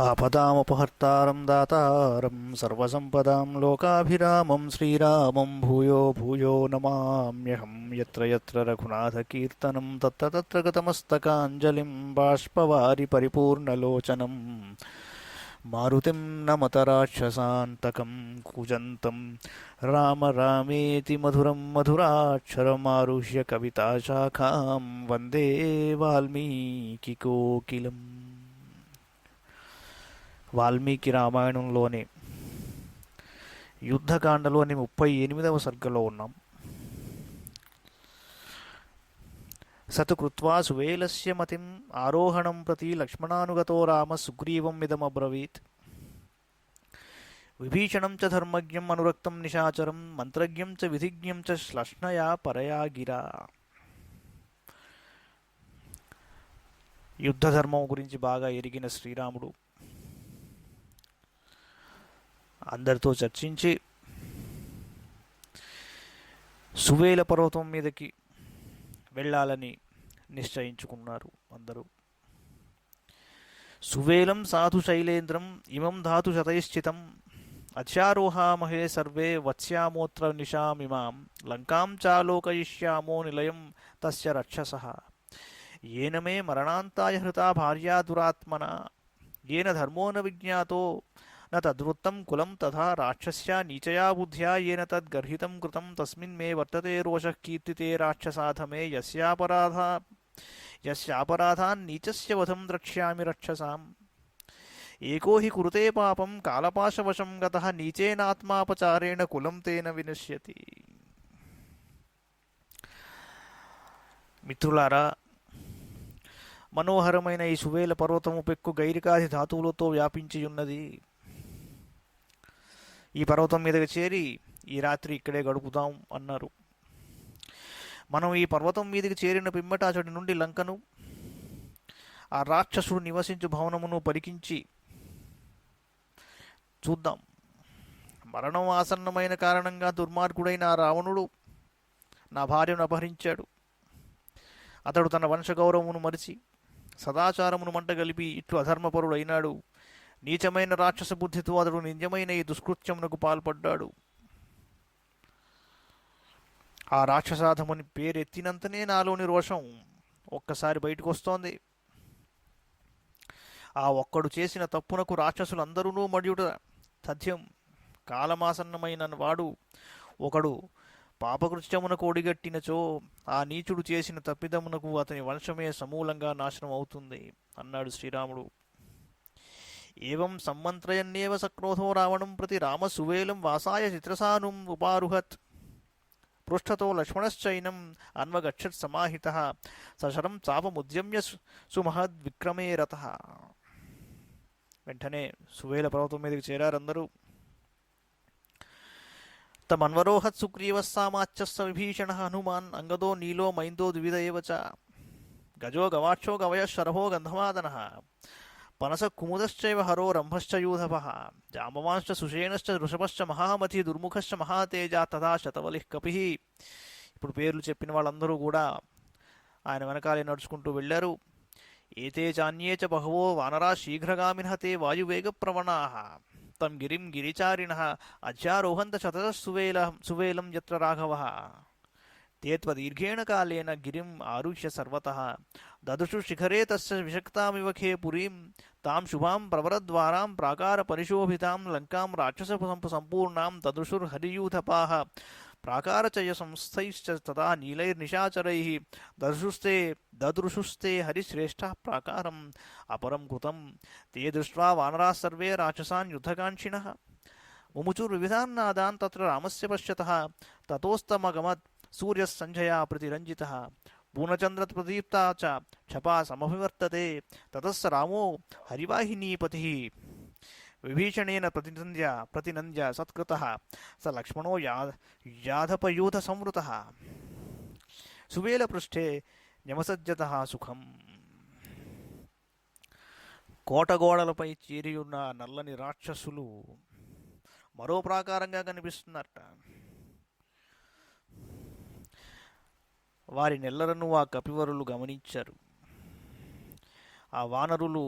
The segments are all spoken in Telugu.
ఆపదామపహర్తారం దాతారం సర్వసంపదాం లోకాభిరామం శ్రీరామం భూయో భూయో నమామ్యహం యత్ర యత్ర రఘునాథకీర్తనం తత్ర తత్ర గతమస్తకాంజలిం బాష్పవారి పరిపూర్ణలోచనం మారుతిం నమత రాక్షసాంతకం కూజంతం రామ రామేతి మధురం మధురాక్షరమారుహ్య కవితాశాఖాం వందే వాల్మీకికోకిలం. వాల్మీకి రామాయణంలోని యుద్ధకాండలోని 38వ సర్గలో ఉన్నాం. సతు కృత్వా సువేలస్య మతిం ఆరోహణం ప్రతి లక్ష్మణానుగతో రామ సుగ్రీవం ఇదమబ్రవీత్. విభీషణం చ ధర్మజ్ఞం అనురక్తం నిశాచరం మంత్రజ్ఞం చ విధిజ్ఞం చ శ్లష్ణయా పరయా గిరా. యుద్ధధర్మం గురించి బాగా ఎరిగిన శ్రీరాముడు అందరితో చర్చించి సువేల పర్వతం మీదకి వెళ్ళాలని నిశ్చయించుకున్నారు అందరూ. సువేలం సాధు శైలేంద్రం ఇమం ధాతు శతైశ్చితం అధ్యారోహామహే సర్వే వత్స్యామోత్ర నిశామిమాం లంకాం చాలోకయిష్యామో నిలయం తస్య రక్షసః ఏన మే మరణాంతాయ హృతా భార్యా దురాత్మన ఏన ధర్మో న విజ్ఞాతో न तद्वृत्तं कुलं तथा राक्षस्या नीचया बुद्ध्या येन तद्गर्हितं कृतं तस्मिन् मे वर्तते रोषः कीर्तिते राक्षसाधमे यस्यापराधान् नीचस्य वधं द्रक्ष्यामि रक्षसाम् एको हि कुरुते पापं कालपाशवशं गतः नीचेनात्मापचारेण कुलं तेन विनश्यति. మిత్రులారా, మనోహరమైన ఈ సువేల పర్వతము పెక్కు గైరికాది ధాతువులతో వ్యాపించి ఉన్నది. ఈ పర్వతం మీదకి చేరి ఈ రాత్రి ఇక్కడే గడుపుదాం అన్నారు. మనం ఈ పర్వతం మీదకి చేరిన పిమ్మట అతడి నుండి లంకను, ఆ రాక్షసుడు నివసించు భవనమును పరికించి చూద్దాం. మరణం ఆసన్నమైన కారణంగా దుర్మార్గుడైన ఆ రావణుడు నా భార్యను అపహరించాడు. అతడు తన వంశగౌరవమును మరిచి సదాచారమును మంటగలిపి ఇట్లు అధర్మపరుడైనాడు. నీచమైన రాక్షస బుద్ధితో అతడు నిజమైన ఈ దుష్కృత్యమునకు పాల్పడ్డాడు. ఆ రాక్షసాధముని పేరెత్తినంతనే నాలోని రోషం ఒక్కసారి బయటకు వస్తోంది. ఆ ఒక్కడు చేసిన తప్పునకు రాక్షసులందరూ మడియుట తథ్యం. కాలమాసన్నమైన వాడు ఒకడు పాపకృత్యమునకు ఒడిగట్టినచో ఆ నీచుడు చేసిన తప్పిదమునకు అతని వంశమే సమూలంగా నాశనం అవుతుంది అన్నాడు శ్రీరాముడు. ఏవం సమ్మంత్రయన్నేవ సక్రోధో రావణం ప్రతి రామసువేలం వాసాయ చిత్రసానుం ఉపారుహత్ పృష్ఠతో లక్ష్మణశ్చైనం అన్వగచ్చత్ సమాహితః సశరం చాపముద్యమ్య సుమహద్విక్రమే రతః. వెంటనే సువేల పర్వతం మీదకి చేరారందరూ. తమన్వరోహత్ సుగ్రీవస్సామాచ్యస్స విభీషణః హనుమాన్ అంగదో నీలో మైందో ద్విధ ఏవ చ గజో గవాక్షో గవయః శరభో గంధమాదనః పనస కుముదశ్చైవ హరో రంభశ్చ యూధభః జాంబవాంశ్చ సుషేణశ్చ వృషభశ్చ మహామతి దుర్ముఖశ్చ మహాతేజ తథా శతవలిః కపిః. ఇప్పుడు పేర్లు చెప్పిన వాళ్ళందరూ కూడా ఆయన వెనకాలే నడుచుకుంటూ వెళ్ళారు. ఏతే చాన్యే చ బహవో వానరా శీఘ్రగామినః తే వాయువేగప్రవణాః తం గిరిం గిరిచారిణః అధ్యారోహంత శతశః సువేలం యత్ర రాఘవః ते त्वदीर्घेण कालेन गिरिम् आरुह्य सर्वतः ददृशु शिखरे तस्य विशक्तामिव खे पुरीं तां शुभां प्रवरद्वारां प्राकारपरिशोभितां लङ्कां राक्षससम्पूर्णां ददृशुर्हरियूथपाः प्राकारचयसंस्थैश्च तथा नीलैर्निशाचरैः ददृशुस्ते हरिश्रेष्ठः प्राकारम् अपरं कृतं ते दृष्ट्वा वानराः सर्वे राक्षसान् युद्धकाङ्क्षिणः मुमुचुर्विविधान्नादान् तत्र रामस्य पश्यतः ततोस्तमगमत् सूर्यः सञ्जया प्रतिरञ्जितः पूर्णचन्द्रप्रदीप्ता च क्षपा समभिवर्तते ततः स रामो हरिवाहिनीपतिः विभीषणेन प्रतिनन्द्य सत्कृतः स लक्ष्मणो याधपयूथसंवृतः सुवेलपृष्ठे न्यमसज्जतः सुखम्. కోటగోడలపై చేరియున్న నల్లని రాక్షసులు మరో ప్రాకారంగా కనిపిస్తున్నారట. వారి నెల్లరను ఆ కపివరులు గమనించారు. ఆ వానరులు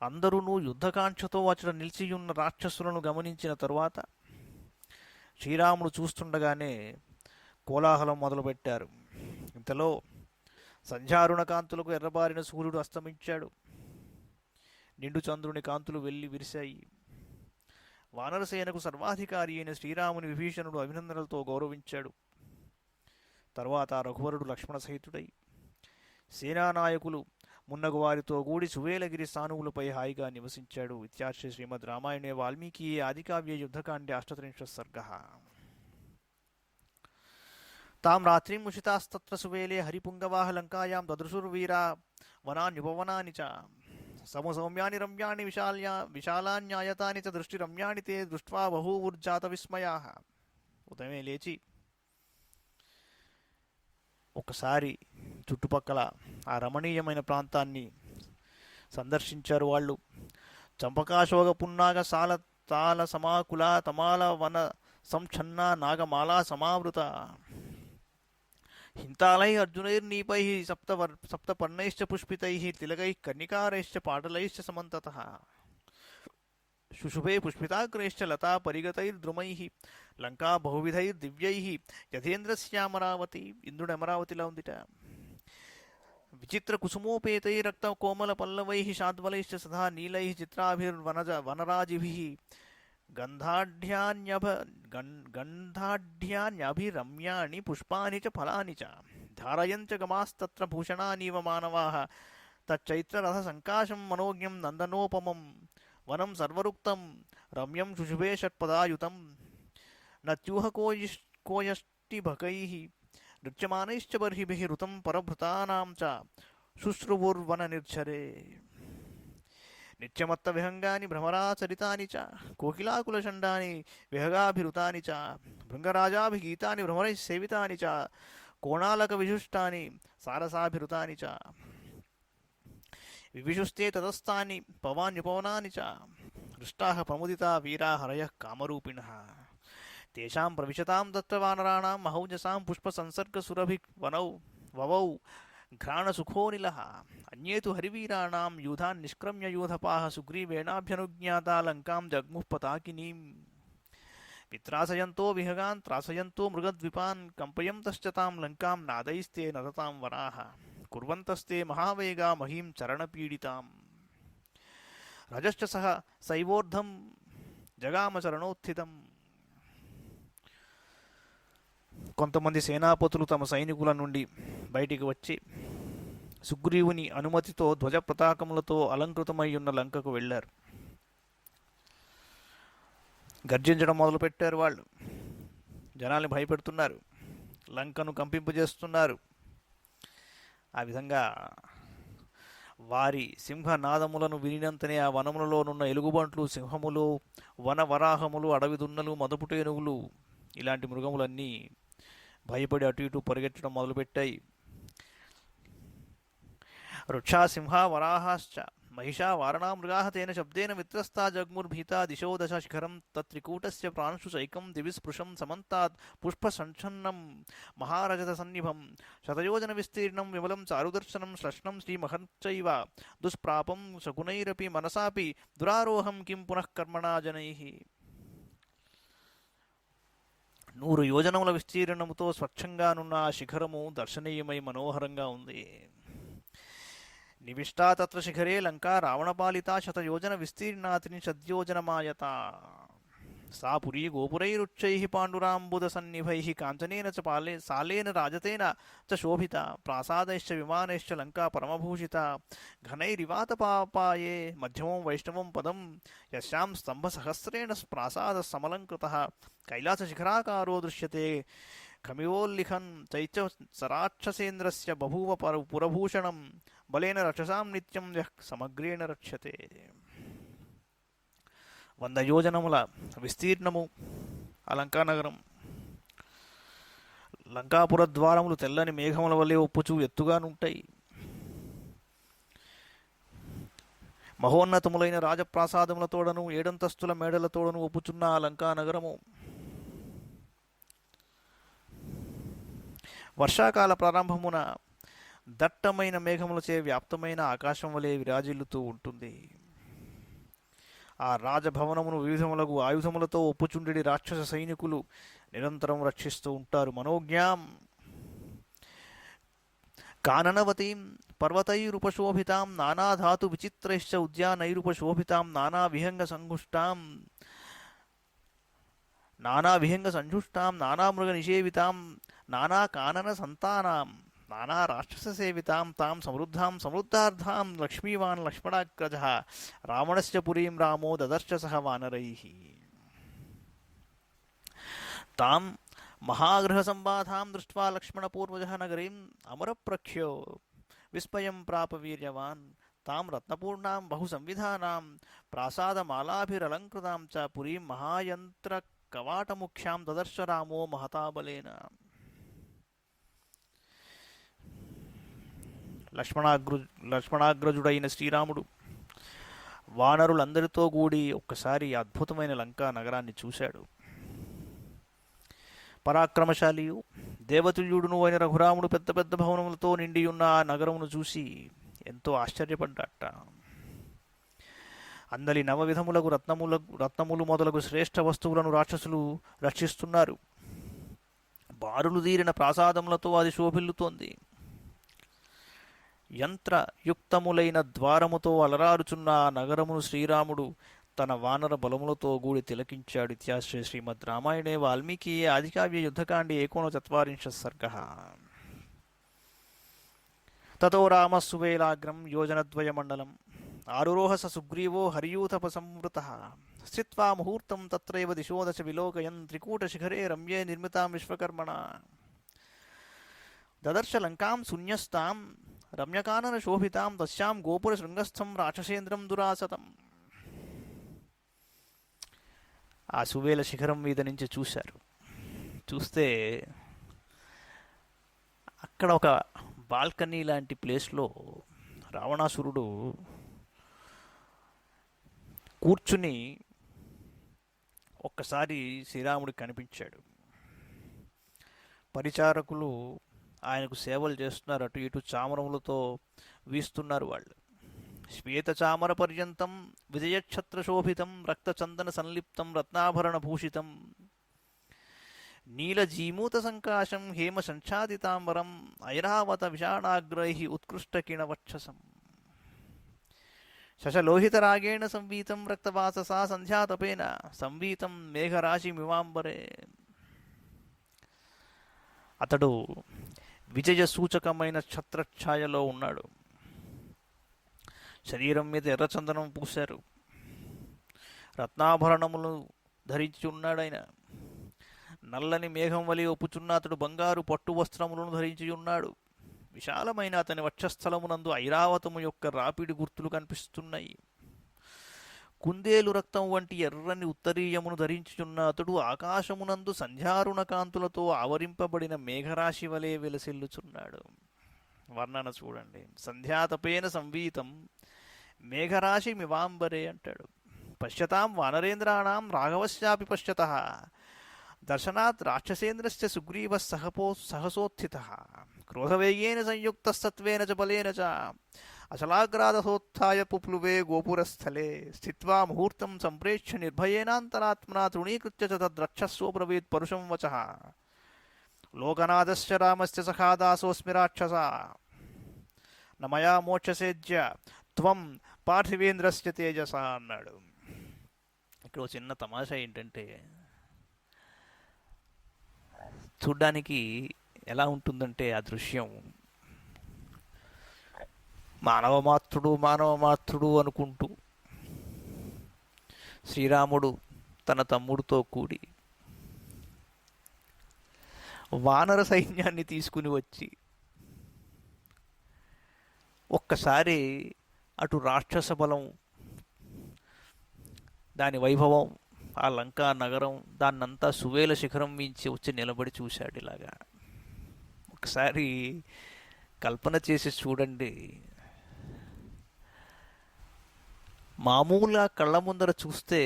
అందరూ యుద్ధకాంక్షతో అచట నిలిచియున్న రాక్షసులను గమనించిన తరువాత శ్రీరాముడు చూస్తుండగానే కోలాహలం మొదలుపెట్టారు. ఇంతలో సంధ్యారుణ కాంతులకు ఎర్రబారిన సూర్యుడు అస్తమించాడు. నిండు చంద్రుని కాంతులు వెళ్ళి విరిశాయి. వానరసేనకు సర్వాధికారి అయిన శ్రీరాముని విభీషణుడు అభినందనలతో గౌరవించాడు. తర్వాత రఘువరుడు లక్ష్మణ సహితుడై సేనానాయకులు మున్నగు వారితో కూడి సువేలగిరి సానువులపై హాయిగా నివసించాడు. ఇత్యార్షే శ్రీమద్ రామాయణే వాల్మీకి ఆదికావ్యే యుద్ధకాండే 38 సర్గః. తాం రాత్రిం ముషితాస్తత్ర సువేలే హరిపుంగవాహ లంకాయాం దదృశుర్వీరా వనాన్యుపవనాని చ సౌమ్యాని రమ్యాని విశాలాన్యాయతాని చ దృష్టిరమ్యాని తే దృష్ట్వా బహూవుర్జాత విస్మయాః. ఉదయమే లేచి ఒకసారి చుట్టుపక్కల ఆ రమణీయమైన ప్రాంతాన్ని సందర్శించారు వాళ్ళు. చంపకాశోగ పున్నాగ సాల తాల సమాకుల తమాల వన సంఛన్న నాగమాలా సమావృత హింతాలై అర్జునైర్నీపై సప్తపర్ణైశ్చ పుష్పితై తిలకై కన్నికారైశ్చ పాటలైశ్చ సమంతతః శుశుభే పుష్పితాగ్రైశ్చ లతా పరిగతైర్ద్రుమై లంకా బహువిధైర్దివ్యై యథేంద్రస్యామరావతి. ఇంద్రుడు అమరావతిలో ఉందిట. విచిత్ర కుసుమోపేతై రక్త కోమల పల్లవై శాద్వలైశ్చ సదా నీలై చిత్రాభిర్వనరాజిభిః గంధాఢ్యాన్యభిరమ్యాణి పుష్పాని చ ఫలాని చ ధారయంచ గమాస్తత్ర భూషణానీవ మానవాః తచ్చైత్రరథ సంకాశం మనోజ్ఞం నందనోపమం వనం సర్వరుక్తం రమ్యం శుశుభే షట్పదాయుతం నత్యూహకోయష్టిభకైః నృత్యమానైశ్చ బర్హిభిః ఋతం పరభృతానాం చ శుశ్రువుర్వన నిర్ఝరే నిత్యమత్త విహంగాని భ్రమరాచరితాని చ కోకిలాకులషండాని విహగాభిరుతాని చ భృంగరాజాభిగీతాని భ్రమరైః సేవితాని చ కోణాలక విశిష్టాని సారసాభిరుతాని చ వివిశుస్తే తదస్తాని పవాన్యుపవనాని చ హృష్టాః ప్రముదితా వీరా హరయః కామరూపిణః తేషాం ప్రవిశతాం తత్ర వానరాణాం మహౌజసాం పుష్పసంసర్గసురభివనౌ వవౌ ఘ్రాణసుఖోనిలః అన్యే తు హరివీరాణాం యూథాన్ నిష్క్రమ్య యూథపాః సుగ్రీవేణాభ్యనుజ్ఞాతా లంకాం జగ్ముః పతాకినీం విత్రాసయంతో విహగాన్ త్రాసయంతో మృగద్విపాన్ కంపయంతశ్చ తాం లంకాం నాదైస్తే నదతాం వరాః కుర్వంతస్తే మహావేగా మహీం చరణపీడితాం రజశ్చ సహ శైవోర్ధం జగామచరణోత్థితం. కొంతమంది సేనాపతులు తమ సైనికుల నుండి బయటికి వచ్చి సుగ్రీవుని అనుమతితో ధ్వజ పతాకములతో అలంకృతమై ఉన్న లంకకు వెళ్ళారు. గర్జించడం మొదలుపెట్టారు. వాళ్ళు జనాల్ని భయపెడుతున్నారు, లంకను కంపింపజేస్తున్నారు. ఆ విధంగా వారి సింహనాదములను వినినంతనే ఆ వనములలోనున్న ఎలుగుబంట్లు, సింహములు, వనవరాహములు, అడవి దున్నలు, మదపుటేనుగులు ఇలాంటి మృగములన్నీ భయపడి అటు ఇటు పరిగెత్తడం మొదలుపెట్టాయి. వృక్షా సింహ వరాహాశ్చ మహిషా వారణా మృగాః తేన శబ్దేన మిత్రస్థా జగ్ముర్భీతా దిశో దశ శిఖరం తత్రికూటస్య ప్రాంశు సైకం దివి స్పృశం సమంతాత్ పుష్పసంఛన్నం మహారజత సన్నిభం శతయోజన విస్తీర్ణం విమలం చారుదర్శనం శ్లష్ణం శ్రీమహర్చైవ దుష్ప్రాపం శకునైరపి మనసాపి దురారోహం కిం పునః కర్మణా జనైః. 100 యోజనముల విస్తీర్ణముతో స్వచ్ఛంగానున్న ఆ శిఖరము దర్శనీయమై మనోహరంగా ఉంది. నివిష్టా తత్ర శిఖరే లంకా రావణపాలితా శతయోజన విస్తీర్ణాతిని సద్యోజనమాయత సా పురీ గోపురైరుచ్చైః పాండురాంబుద సన్నిభైః కాంచనేన చ సాలేన రాజతేన చ శోభిత ప్రాసాదైశ్చ విమానైశ్చ లంకా పరమభూషిత ఘనైరివాతపాపాయే మధ్యమం వైష్ణవం పదం యస్యాం స్తంభసహస్రేణ ప్రాసాద సమలంకృతః కైలాసశిఖరాకారో దృశ్యతే ఖమివోల్లిఖన్ చైత్య సరాక్షసేంద్రస్య బభూవ పురభూషణం బలేన రక్షసాం నిత్యం యః సమగ్రేణ రక్షతే. 100 యోజనముల విస్తీర్ణము ఆ లంకానగరం. లంకాపుర ద్వారములు తెల్లని మేఘముల వలె ఒప్పుచూ ఎత్తుగానుంటాయి. మహోన్నతములైన రాజప్రాసాదములతోడను 7 అంతస్తుల మేడలతోడను ఒప్పుచున్న ఆ లంకానగరము వర్షాకాల ప్రారంభమున దట్టమైన మేఘములచే వ్యాప్తమైన ఆకాశం వలె విరాజిల్లుతూ ఉంటుంది. ఆ రాజభవనమును వివిధములకు ఆయుధములతో ఒప్పుచుండెడి రాక్షస సైనికులు నిరంతరం రక్షిస్తూ ఉంటారు. మనోజ్ఞాం కాననవతీం పర్వతైరుపశోభితాం నానాధాతు విచిత్రైశ్చ ఉద్యానైరుపశోభితాం నానావిహంగ సంజుష్టాం నానామృగ నిషేవితాం నానాకానన సంతానాం నానా రాక్షస సేవితాం తాం సమృద్ధాం సమృద్ధార్థాం లక్ష్మీవాన్ లక్ష్మణాగ్రజ రావణస్య పురీం రామో దదర్శ సహ వానరైః తాం మహాగృహ సంబాధాం దృష్ట్వా లక్ష్మణపూర్వజः నగరీం అమరప్రఖ్యో విస్మయం ప్రాప వీర్యవాన్ తాం రత్నపూర్ణాం బహు సంవిధానాం ప్రాసాదమాలాభిరలంకృతాం చ పురీం మహాయంత్ర కవాటముఖ్యాం దదర్శ రామో మహతాబలేన. లక్ష్మణాగ్రజుడైన శ్రీరాముడు వానరులందరితో కూడి ఒక్కసారి అద్భుతమైన లంకా నగరాన్ని చూశాడు. పరాక్రమశాలియు దేవతుల్యుడును అయిన రఘురాముడు పెద్ద పెద్ద భవనములతో నిండియున్న ఆ నగరమును చూసి ఎంతో ఆశ్చర్యపడ్డాట. అందలి నవవిధములకు రత్నములు మొదలగు శ్రేష్ఠ వస్తువులను రాక్షసులు రక్షిస్తున్నారు. బారులు తీరిన ప్రాసాదములతో అది శోభిల్లుతోంది. యంత్రయుక్తములైన ద్వారముతో అలరారుచున్న ఆ నగరమును శ్రీరాముడు తన వానర బలములతో గూడి తిలకించాడు. ఇత్యాశ్రీ శ్రీమద్ రామాయణే వాల్మీకి ఆదికావ్య యుద్ధకాండే 39 సర్గః. తతో రామः సువేలాగ్రం యోజనద్వయమండలం ఆరురోహ స సుగ్రీవో హరియూథపసంవృతః స్థిత్వా ముహూర్తం తత్రైవ దిశోదశ విలోకయన్ త్రికూటశిఖరే రమ్యే నిర్మితాం విశ్వకర్మణ దదర్శ లంకాం శూన్యస్తాం రమ్యకానన శోభితాం తస్యాం గోపుర శృంగస్థం రాక్షసేంద్రం దురాసతం. ఆ సువేల శిఖరం మీద నుంచి చూశారు. చూస్తే అక్కడ ఒక బాల్కనీ లాంటి ప్లేస్లో రావణాసురుడు కూర్చుని ఒక్కసారి శ్రీరాముడికి కనిపించాడు. పరిచారకులు ఆయనకు సేవలు చేస్తున్నారు. అటు ఇటు చామరములతో వీస్తున్నారు వాళ్ళు. శ్వేత చామర పర్యంతం విజయఛత్ర శోభితం రక్తచందన సంలిప్తం రత్నాభరణ భూషితం నీలజీమూత సంకాశం హేమ సంఛాదితాంబరం ఐరావత విషాణాగ్రై ఉత్కృష్టకిణవక్షసం శశలోహితరాగేణ సంవీతం రక్తవాససా సంధ్యాతపేన సంవీతం మేఘరాశిమివాంబరే. అతడు విజయ సూచకమైన ఛత్రఛాయలో ఉన్నాడు. శరీరం మీద ఎర్రచందనం పూశారు. రత్నాభరణములు ధరించి ఉన్నాడాయన. నల్లని మేఘం వలె ఒప్పుచున్న అతడు బంగారు పట్టు వస్త్రములను ధరించి ఉన్నాడు. విశాలమైన అతని వక్షస్థలమునందు ఐరావతము యొక్క రాపిడి గుర్తులు కనిపిస్తున్నాయి. కుందేలు రక్తం వంటి ఎర్రని ఉత్తరీయమును ధరించుచున్న అతడు ఆకాశమునందు సంధ్యారుణ కాంతులతో ఆవరింపబడిన మేఘరాశి వలె వెలసిల్లుచున్నాడు. వర్ణన చూడండి. సంధ్యాతపేన సంవీతం మేఘరాశి మివాంబరే అంటాడు. పశ్యతాం వానరేంద్రాణం రాఘవస్యాపి పశ్యతః దర్శనాత్ రాక్షసేంద్రస్య సుగ్రీవः సహసోత్థితః క్రోధవేగేన సంయుక్తస్తత్వేన చ బలేన చ అచలాగ్రాదసోత్థాయ పుప్లువే గోపురస్థలే స్థిత్వా ముహూర్తం సంప్రేక్ష్య నిర్భయేనాంతరాత్మనా తృణీకృత్య చ తద్రక్షస్వబ్రవీత్ పరుషం వచః లోకనాథస్య రామస్య సఖా దాసోస్మి రాక్షస నమయా మోక్షసేజ్య త్వం పార్థివేంద్రస్య తేజస అన్నాడు. ఇక్కడ ఒక చిన్న తమాషా ఏంటంటే, చూడ్డానికి ఎలా ఉంటుందంటే ఆ దృశ్యం, మానవమాత్రుడు అనుకుంటూ శ్రీరాముడు తన తమ్ముడితో కూడి వానర సైన్యాన్ని తీసుకుని వచ్చి ఒక్కసారి అటు రాక్షస బలం, దాని వైభవం, ఆ లంకా నగరం, దాన్నంతా సువేల శిఖరం మించి వచ్చి నిలబడి చూశాడు. ఇలాగా ఒకసారి కల్పన చేసి చూడండి. మామూలుగా కళ్ళ ముందర చూస్తే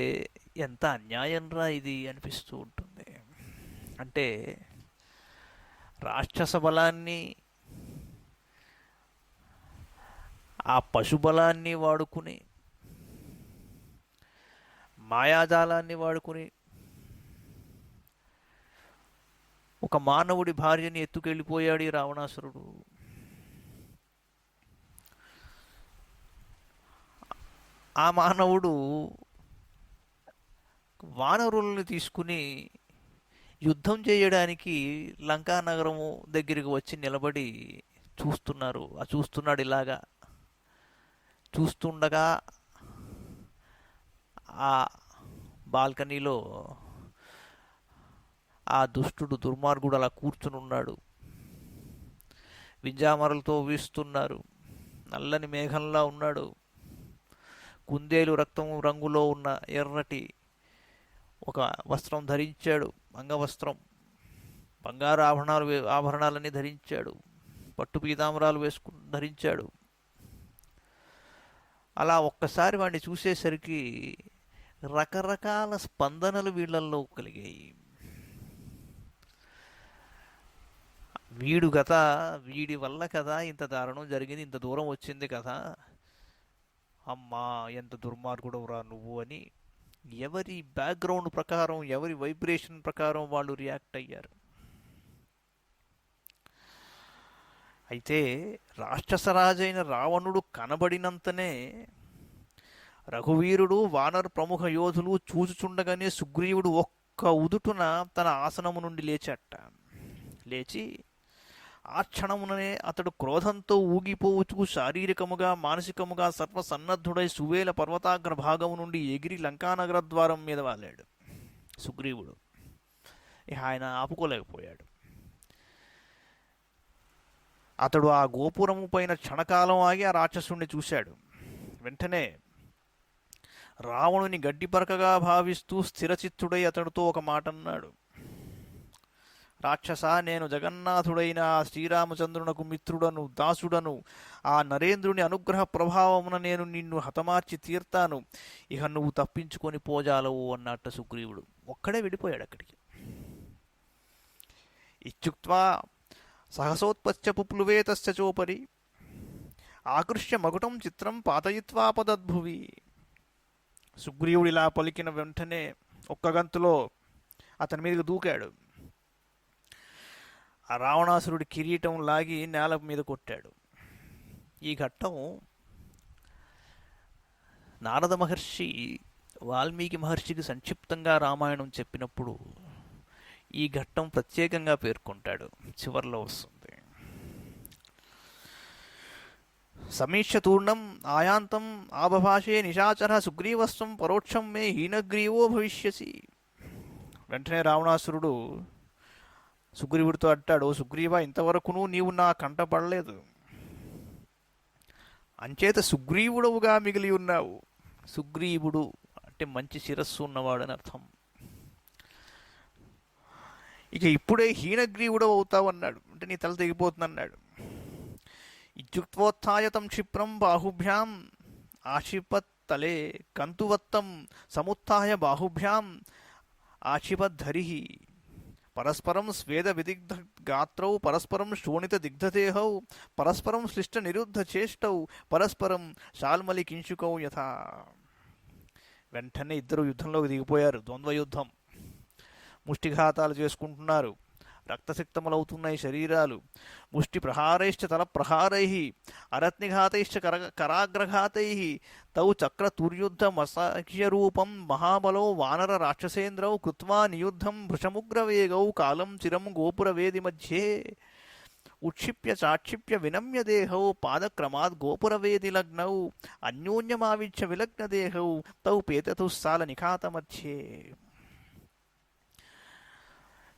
ఎంత అన్యాయంరా ఇది అనిపిస్తూ ఉంటుంది. అంటే రాక్షస బలాన్ని, ఆ పశుబలాన్ని వాడుకుని మాయాజాలాన్ని వాడుకుని ఒక మానవుడి భార్యని ఎత్తుకెళ్ళిపోయాడు ఈ రావణాసురుడు. ఆ మానవుడు వానరుల్ని తీసుకుని యుద్ధం చేయడానికి లంకా నగరము దగ్గరికి వచ్చి నిలబడి చూస్తున్నారు. చూస్తున్నాడు ఇలాగా. చూస్తుండగా ఆ బాల్కనీలో ఆ దుష్టుడు దుర్మార్గుడు అలా కూర్చుని ఉన్నాడు. వింజామరలతో వీస్తున్నారు. నల్లని మేఘంలా ఉన్నాడు. కుందేలు రక్తం రంగులో ఉన్న ఎర్రటి ఒక వస్త్రం ధరించాడు, అంగవస్త్రం. బంగారు ఆభరణాలన్నీ ధరించాడు. పట్టు పీతాంబరాలు ధరించాడు. అలా ఒక్కసారి వాడిని చూసేసరికి రకరకాల స్పందనలు వీళ్ళల్లో కలిగాయి. వీడి వల్ల కదా ఇంత దారుణం జరిగింది, ఇంత దూరం వచ్చింది కదా, అమ్మా ఎంత దుర్మార్గుడవురా నువ్వు అని ఎవరి బ్యాక్గ్రౌండ్ ప్రకారం, ఎవరి వైబ్రేషన్ ప్రకారం వాళ్ళు రియాక్ట్ అయ్యారు. అయితే రాక్షసరాజైన రావణుడు కనబడినంతనే రఘువీరుడు, వానర్ ప్రముఖ యోధులు చూచుచుండగానే సుగ్రీవుడు ఒక్క ఉదుటున తన ఆసనము నుండి లేచి ఆ క్షణముననే అతడు క్రోధంతో ఊగిపోవచ్చు శారీరకముగా మానసికముగా సర్వసన్నద్ధుడై సువేల పర్వతాగ్ర భాగము నుండి ఎగిరి లంకానగర ద్వారం మీద వాలాడు సుగ్రీవుడు. ఆయన ఆపుకోలేకపోయాడు. అతడు ఆ గోపురము పైన క్షణకాలం ఆగి ఆ రాక్షసుణ్ణి చూశాడు. వెంటనే రావణుని గడ్డిపరకగా భావిస్తూ స్థిరచిత్తుడై అతడితో ఒక మాట అన్నాడు. రాక్షస, నేను జగన్నాథుడైన శ్రీరామచంద్రునకు మిత్రుడను, దాసుడను. ఆ నరేంద్రుని అనుగ్రహ ప్రభావమున నేను నిన్ను హతమార్చి తీర్తాను. ఇక నువ్వు తప్పించుకొని పోజాలవు అన్నట్టు సుగ్రీవుడు ఒక్కడే వెళ్ళిపోయాడు అక్కడికి. ఇత్యుక్త్వా సహసోత్పత్య పుప్లువే తస్య చోపరి ఆకృష్య మకుటం చిత్రం పాతయిత్వా పదద్భువి. సుగ్రీవుడిలా పలికిన వెంటనే ఒక్క గంతులో అతని మీదకి దూకాడు. ఆ రావణాసురుడి కిరీటం లాగి నేల మీద కొట్టాడు. ఈ ఘట్టం నారద మహర్షి వాల్మీకి మహర్షికి సంక్షిప్తంగా రామాయణం చెప్పినప్పుడు ఈ ఘట్టం ప్రత్యేకంగా పేర్కొంటాడు. చివర్లో వస్తుంది. సమీక్ష తూర్ణం ఆయాంతం ఆభభాషే నిశాచర సుగ్రీవస్వం పరోక్షం మే హీనగ్రీవో భవిష్యసి. వెంటనే రావణాసురుడు సుగ్రీవుడితో అంటాడు, సుగ్రీవ, ఇంతవరకును నీవు నా కంటపడలేదు, అంచేత సుగ్రీవుడవుగా మిగిలి ఉన్నావు. సుగ్రీవుడు అంటే మంచి శిరస్సు ఉన్నవాడు అని అర్థం. ఇక ఇప్పుడే హీనగ్రీవుడవు అవుతావు అన్నాడు. అంటే నీ తల తెగిపోతుంది అన్నాడు. ఇత్యుక్తోత్థాయతం క్షిప్రం బాహుభ్యాం ఆక్షిపత్ తలే కంతువత్తం సముత్థాయ బాహుభ్యాం ఆక్షిపద్ధరి పరస్పరం స్వేద విదిగ్ధ గాత్రౌ పరస్పరం శోణిత దిగ్ధదేహౌ పరస్పరం శ్లిష్ట నిరుద్ధ చేష్టౌ పరస్పరం శాల్మలి కింశుకౌ యథా. వెంటనే ఇద్దరు యుద్ధంలోకి దిగిపోయారు. ద్వంద్వ యుద్ధం. ముష్టిఘాతాలు చేసుకుంటున్నారు. రక్తసిక్తములవుతున్నాయి శరీరాలు. ముష్టి ప్రహారైశ్చ తల ప్రహారై అరత్నిఘాతైశ్చ కరాగ్రఘాతై తౌ చక్రతుర్యుద్ధమసహ్యరూపం మహాబలో వానర రాక్షసేంద్రౌ కృత్వా నియుద్ధం భృశముగ్రవేగౌ కాలం చిరం గోపురవేది మధ్యే ఉక్షిప్య చాక్షిప్య వినమ్య దేహౌ పాదక్రమాద్ గోపురవేది లగ్నౌ అన్యోన్యమావిచ్య విలగ్న దేహౌ తౌ పేతతుస్సాల నిఖాత మధ్యే.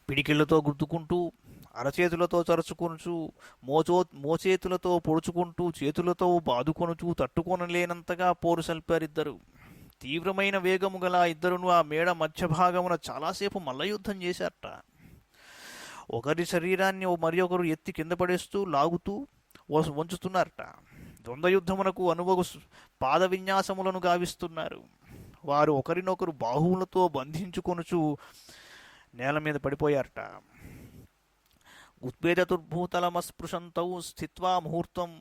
పిడికిళ్లతో గుద్దుకుంటూ, అరచేతులతో చరుచుకొనుచు, మోచేతులతో పొడుచుకుంటూ, చేతులతో బాదుకొనుచు తట్టుకొనలేనంతగా పోరు సల్పారిద్దరు. తీవ్రమైన వేగము గల ఇద్దరును ఆ మేడ మధ్య భాగమున చాలాసేపు మల్లయుద్ధం చేశారట. ఒకరి శరీరాన్ని మరి ఒకరు ఎత్తి కింద పడేస్తూ లాగుతూ వంచుతున్నారట. ద్వంద్వయుద్ధమునకు అనువగు పాద విన్యాసములను గావిస్తున్నారు. వారు ఒకరినొకరు బాహువులతో బంధించుకొనుచు నేల మీద పడిపోయారట. ఉద్భేదతుర్భూతలమస్పృశంతౌ స్థిత్వా ముహూర్తం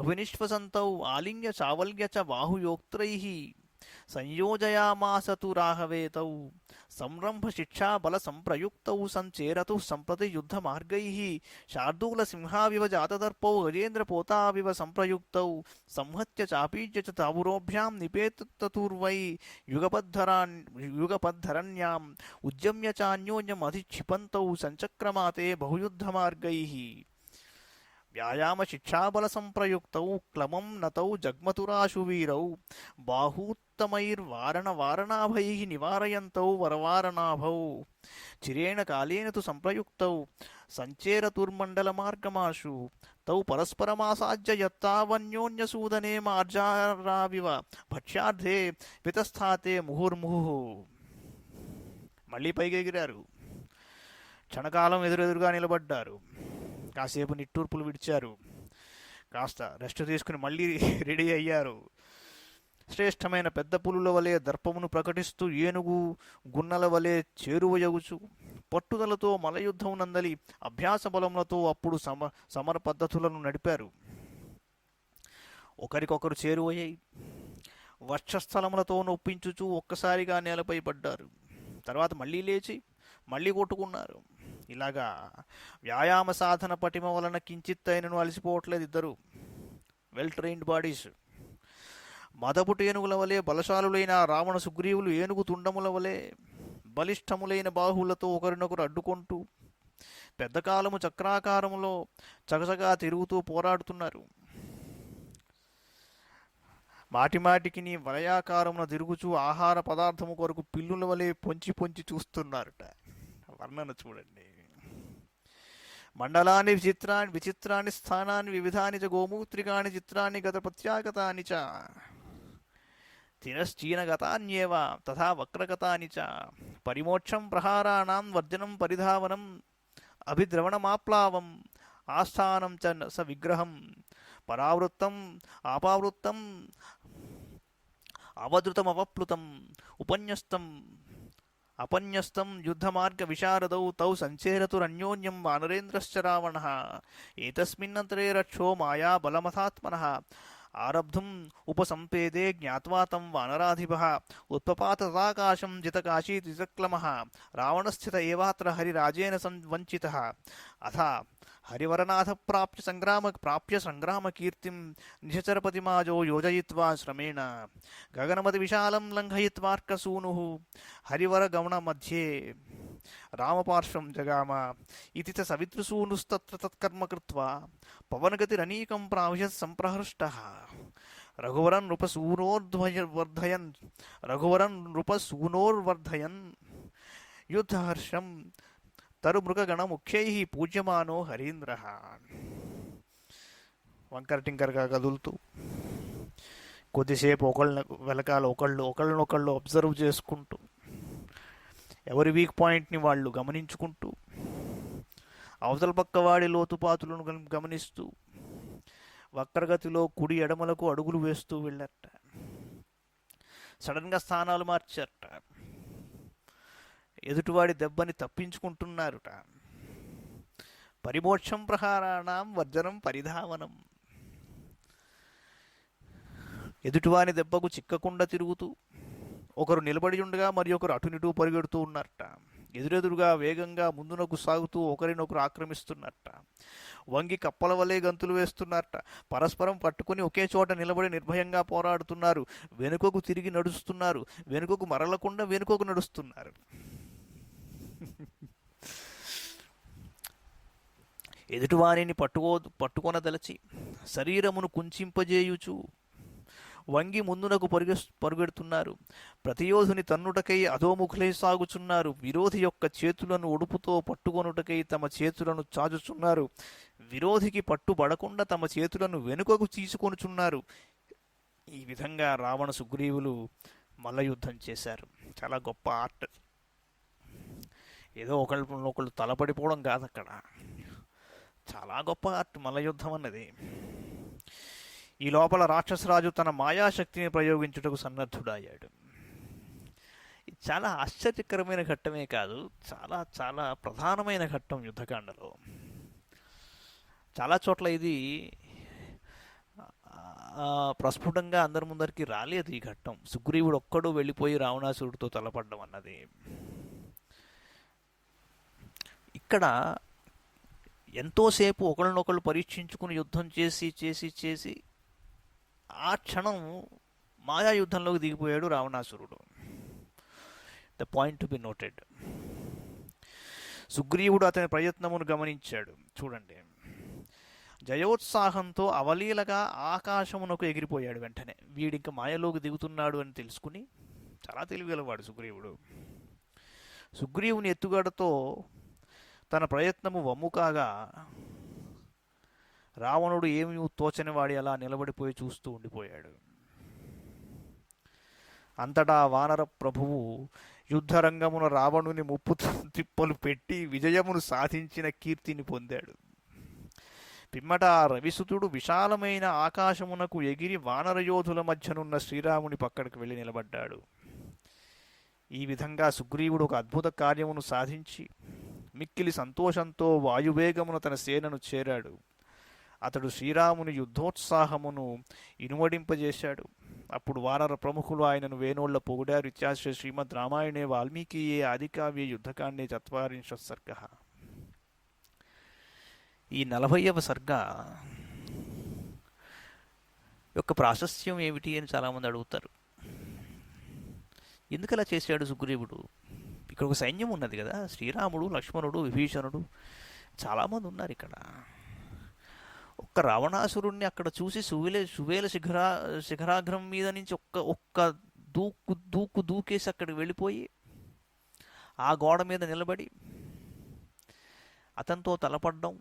వినిశ్వసంతౌ ఆలింగ్య చావల్య చ బాహుయోక్త్రైః సంయోజయామాస తు రాహవే తౌ సంరంభ శిక్షా బల సంప్రయుక్తౌ సంచేరతు సంప్రతి యుద్ధ మార్గైః శార్దూల సింహావివ జాతదర్పౌ గజేంద్ర పోతావివ సంప్రయుక్తౌ సంహత్య చాపీజ్య చ తావురోభ్యాం నిపేతతుర్వై యుగపద్ధరణ్యాం ఉద్యమ్య చాన్యోన్యం అధిక్షిపంతౌ సంచక్రమాతే బహుయుద్ధ మార్గైః వ్యాయామ శిక్షాబల సంప్రయుక్తౌ క్లమం నతౌ జగ్మతురాశు వీరౌ బాహూత్తమైర్వారణాభైః నివారయంతౌ వరవారణాభౌ చిరేణ కాలేన తు సంప్రయుక్తౌ సంచేరతుర్మండల మార్గమాశు తౌ పరస్పరమాసాజ్య యత్తావన్యోన్యసూదనే మార్జారావివ భక్ష్యార్థే వితస్థాతే ముహుర్ముహు. మళ్ళీ పైకెగిరారు. క్షణకాలం ఎదురెదురుగా నిలబడ్డారు. కాసేపు నిట్టూర్పులు విడిచారు. కాస్త రెస్ట్ తీసుకుని మళ్ళీ రెడీ అయ్యారు. శ్రేష్టమైన పెద్ద పులుల వలె దర్పమును ప్రకటిస్తూ ఏనుగు గున్నల వలె చేరువయగుచు పట్టుదలతో మలయుద్ధం నందలి అభ్యాస బలములతో అప్పుడు సమర పద్ధతులను నడిపారు. ఒకరికొకరు చేరువయ్యాయి. వక్షస్థలములతో నొప్పించుచూ ఒక్కసారిగా నేలపై పడ్డారు. తర్వాత మళ్ళీ లేచి మళ్ళీ కొట్టుకున్నారు. ఇలాగా వ్యాయామ సాధన పటిమ వలన కించిత్తైనను అలసిపోవట్లేదు ఇద్దరు. Well trained bodies. మదపుటి ఏనుగుల వలె బలశాలులైన రావణ సుగ్రీవులు ఏనుగు తుండముల వలె బలిష్టములైన బాహువులతో ఒకరినొకరు అడ్డుకుంటూ పెద్ద కాలము చక్రాకారములో చకచగా తిరుగుతూ పోరాడుతున్నారు. మాటిమాటికి నీ వలయాకారమున తిరుగుచూ ఆహార పదార్థము కొరకు పిల్లుల వలె పొంచి పొంచి చూస్తున్నారట. వర్ణన చూడండి. మండలాన్ని విచిత్రాన్ని స్థానాన్ని వివిధాని చ గోమూత్రికాని చిత్రాన్ని గత ప్రత్యాగతాని చ తిరశ్చీనగతాన్యేవ తథా వక్రగతాని చ పరిమోక్షం ప్రహారాణం వర్జనం పరిధావనం అభిద్రవణమాప్లావం ఆస్థానం చ స విగ్రహం పరావృత్తం ఆపావృత్తం అవధృతమవప్లుతం ఉపన్యస్తం అపన్యస్తం యుద్ధమార్గ విశారదౌ తౌ సంచేరతురన్యోన్యం వానరేంద్రశ్చ రావణః ఏతస్మిన్నంతరే రక్షో మాయా బలమథాత్మనః ఆరబ్ధుం ఉపసంపేదే జ్ఞాత్వా తం వానరాధిపః ఉత్పపాత తదాకాశం జితకాశీతిజక్లమః రావణస్థిత ఏవాత్ర హరిరాజేన వంచితః అథ హరివరనాథ ప్రాప్య సంగ్రామ కీర్తిం నిశచరపతిమాజో యోజయిత్వా శ్రమేణ గగనమతి విశాలం లంఘయిత్వార్కసూనుః హరివర గమన మధ్యే రామపార్శ్వం జగామ ఇతి చ సవితృసూనుస్తత్ర తత్కర్మ కృత్వా పవనగతిరనీకం ప్రావిశత్ సంప్రహృష్టః రఘువరన్ నృపసూనోర్వర్ధయన్ యుద్ధహర్షం తరుమృగగణ ముఖ్యైః పూజ్యమానో హరీంద్రః. వంకర టింకరగా కదులుతూ కొద్దిసేపు వెనకాల ఒకళ్ళనొకళ్ళు అబ్జర్వ్ చేసుకుంటూ ఎవరి వీక్ పాయింట్ని వాళ్ళు గమనించుకుంటూ అవతల పక్క వాడి లోతుపాతులను గమనిస్తూ వక్రగతిలో కుడి ఎడమలకు అడుగులు వేస్తూ వెళ్ళట. సడన్గా స్థానాలు మార్చారట. ఎదుటివాడి దెబ్బని తప్పించుకుంటున్నారుట. పరిమోక్షం ప్రహారాణం వర్జనం పరిధావనం. ఎదుటివాని దెబ్బకు చిక్కకుండా తిరుగుతూ ఒకరు నిలబడి ఉండగా మరి ఒకరు అటునిటూ పరిగెడుతూ ఉన్నారట. ఎదురెదురుగా వేగంగా ముందునకు సాగుతూ ఒకరినొకరు ఆక్రమిస్తున్నారట. వంగి కప్పల వలె గంతులు వేస్తున్నారట. పరస్పరం పట్టుకుని ఒకే చోట నిలబడి నిర్భయంగా పోరాడుతున్నారు. వెనుకకు తిరిగి నడుస్తున్నారు. వెనుకకు మరలకుండా వెనుకకు నడుస్తున్నారు. ఎదుటివాణిని పట్టుకొనదలచి శరీరమును కుంచింపజేయుచు వంగి ముందునకు పరుగెడుతున్నారు. ప్రతియోధుని తన్నుటకై అధోముఖులై సాగుచున్నారు. విరోధి యొక్క చేతులను ఒడుపుతో పట్టుకొనుటకై తమ చేతులను చాచుచున్నారు. విరోధికి పట్టుబడకుండా తమ చేతులను వెనుకకు తీసుకొనుచున్నారు. ఈ విధంగా రావణ సుగ్రీవులు మల్లయుద్ధం చేశారు. చాలా గొప్ప ఆర్ట్. ఏదో ఒకళ్ళు తలపడిపోవడం కాదు అక్కడ. చాలా గొప్ప ఆర్ట్ మల్లయుద్ధం అన్నది. ఈ లోపల రాక్షసరాజు తన మాయాశక్తిని ప్రయోగించుటకు సన్నద్ధుడయ్యాడు. ఇది చాలా ఆశ్చర్యకరమైన ఘట్టమే కాదు, చాలా చాలా ప్రధానమైన ఘట్టం యుద్ధకాండలో. చాలా చోట్ల ఇది ప్రస్ఫుటంగా అందరి ముందరికి రాలేదు ఈ ఘట్టం. సుగ్రీవుడు ఒక్కడు వెళ్ళిపోయి రావణాసురుడితో తలపడ్డం అన్నది. ఇక్కడ ఎంతోసేపు ఒకళ్ళనొకళ్ళు పరీక్షించుకుని యుద్ధం చేసి చేసి చేసి ఆ క్షణం మాయా యుద్ధంలోకి దిగిపోయాడు రావణాసురుడు. The point to be noted. సుగ్రీవుడు అతని ప్రయత్నమును గమనించాడు. చూడండి, జయోత్సాహంతో అవలీలగా ఆకాశమునకు ఎగిరిపోయాడు. వెంటనే వీడింక మాయలోకి దిగుతున్నాడు అని తెలుసుకుని, చాలా తెలివిగలవాడు సుగ్రీవుడు. సుగ్రీవుని ఎత్తుగడతో తన ప్రయత్నము వమ్ము కాగా రావణుడు ఏమీ తోచని వాడి అలా నిలబడిపోయి చూస్తూ ఉండిపోయాడు. అంతటా వానర ప్రభువు యుద్ధరంగమున రావణుని ముప్పు తిప్పలు పెట్టి విజయమును సాధించిన కీర్తిని పొందాడు. పిమ్మట రవిసుతుడు విశాలమైన ఆకాశమునకు ఎగిరి వానరయోధుల మధ్యనున్న శ్రీరాముని పక్కడికి వెళ్ళి నిలబడ్డాడు. ఈ విధంగా సుగ్రీవుడు ఒక అద్భుత కార్యమును సాధించి మిక్కిలి సంతోషంతో వాయువేగమున తన సేనను చేరాడు. అతడు శ్రీరాముని యుద్ధోత్సాహమును ఇనుమడింపజేశాడు. అప్పుడు వానర ప్రముఖులు ఆయనను వేణోళ్ల పొగిడారు. ఇత్యాశ్ర శ్రీమద్ రామాయణే వాల్మీకియే ఆదికావ్యే యుద్ధకాండే 40 సర్గః. ఈ 40వ సర్గ యొక్క ప్రాశస్త్యం ఏమిటి అని చాలామంది అడుగుతారు. ఎందుకు అలా చేశాడు సుగ్రీవుడు? ఇక్కడ ఒక సైన్యం ఉన్నది కదా, శ్రీరాముడు, లక్ష్మణుడు, విభీషణుడు, చాలామంది ఉన్నారు ఇక్కడ. ఒక్క రావణాసురుణ్ణి అక్కడ చూసి సువేల శిఖరాగ్రం మీద నుంచి ఒక్క దూకేసి అక్కడికి వెళ్ళిపోయి ఆ గోడ మీద నిలబడి అతనితో తలపడ్డం,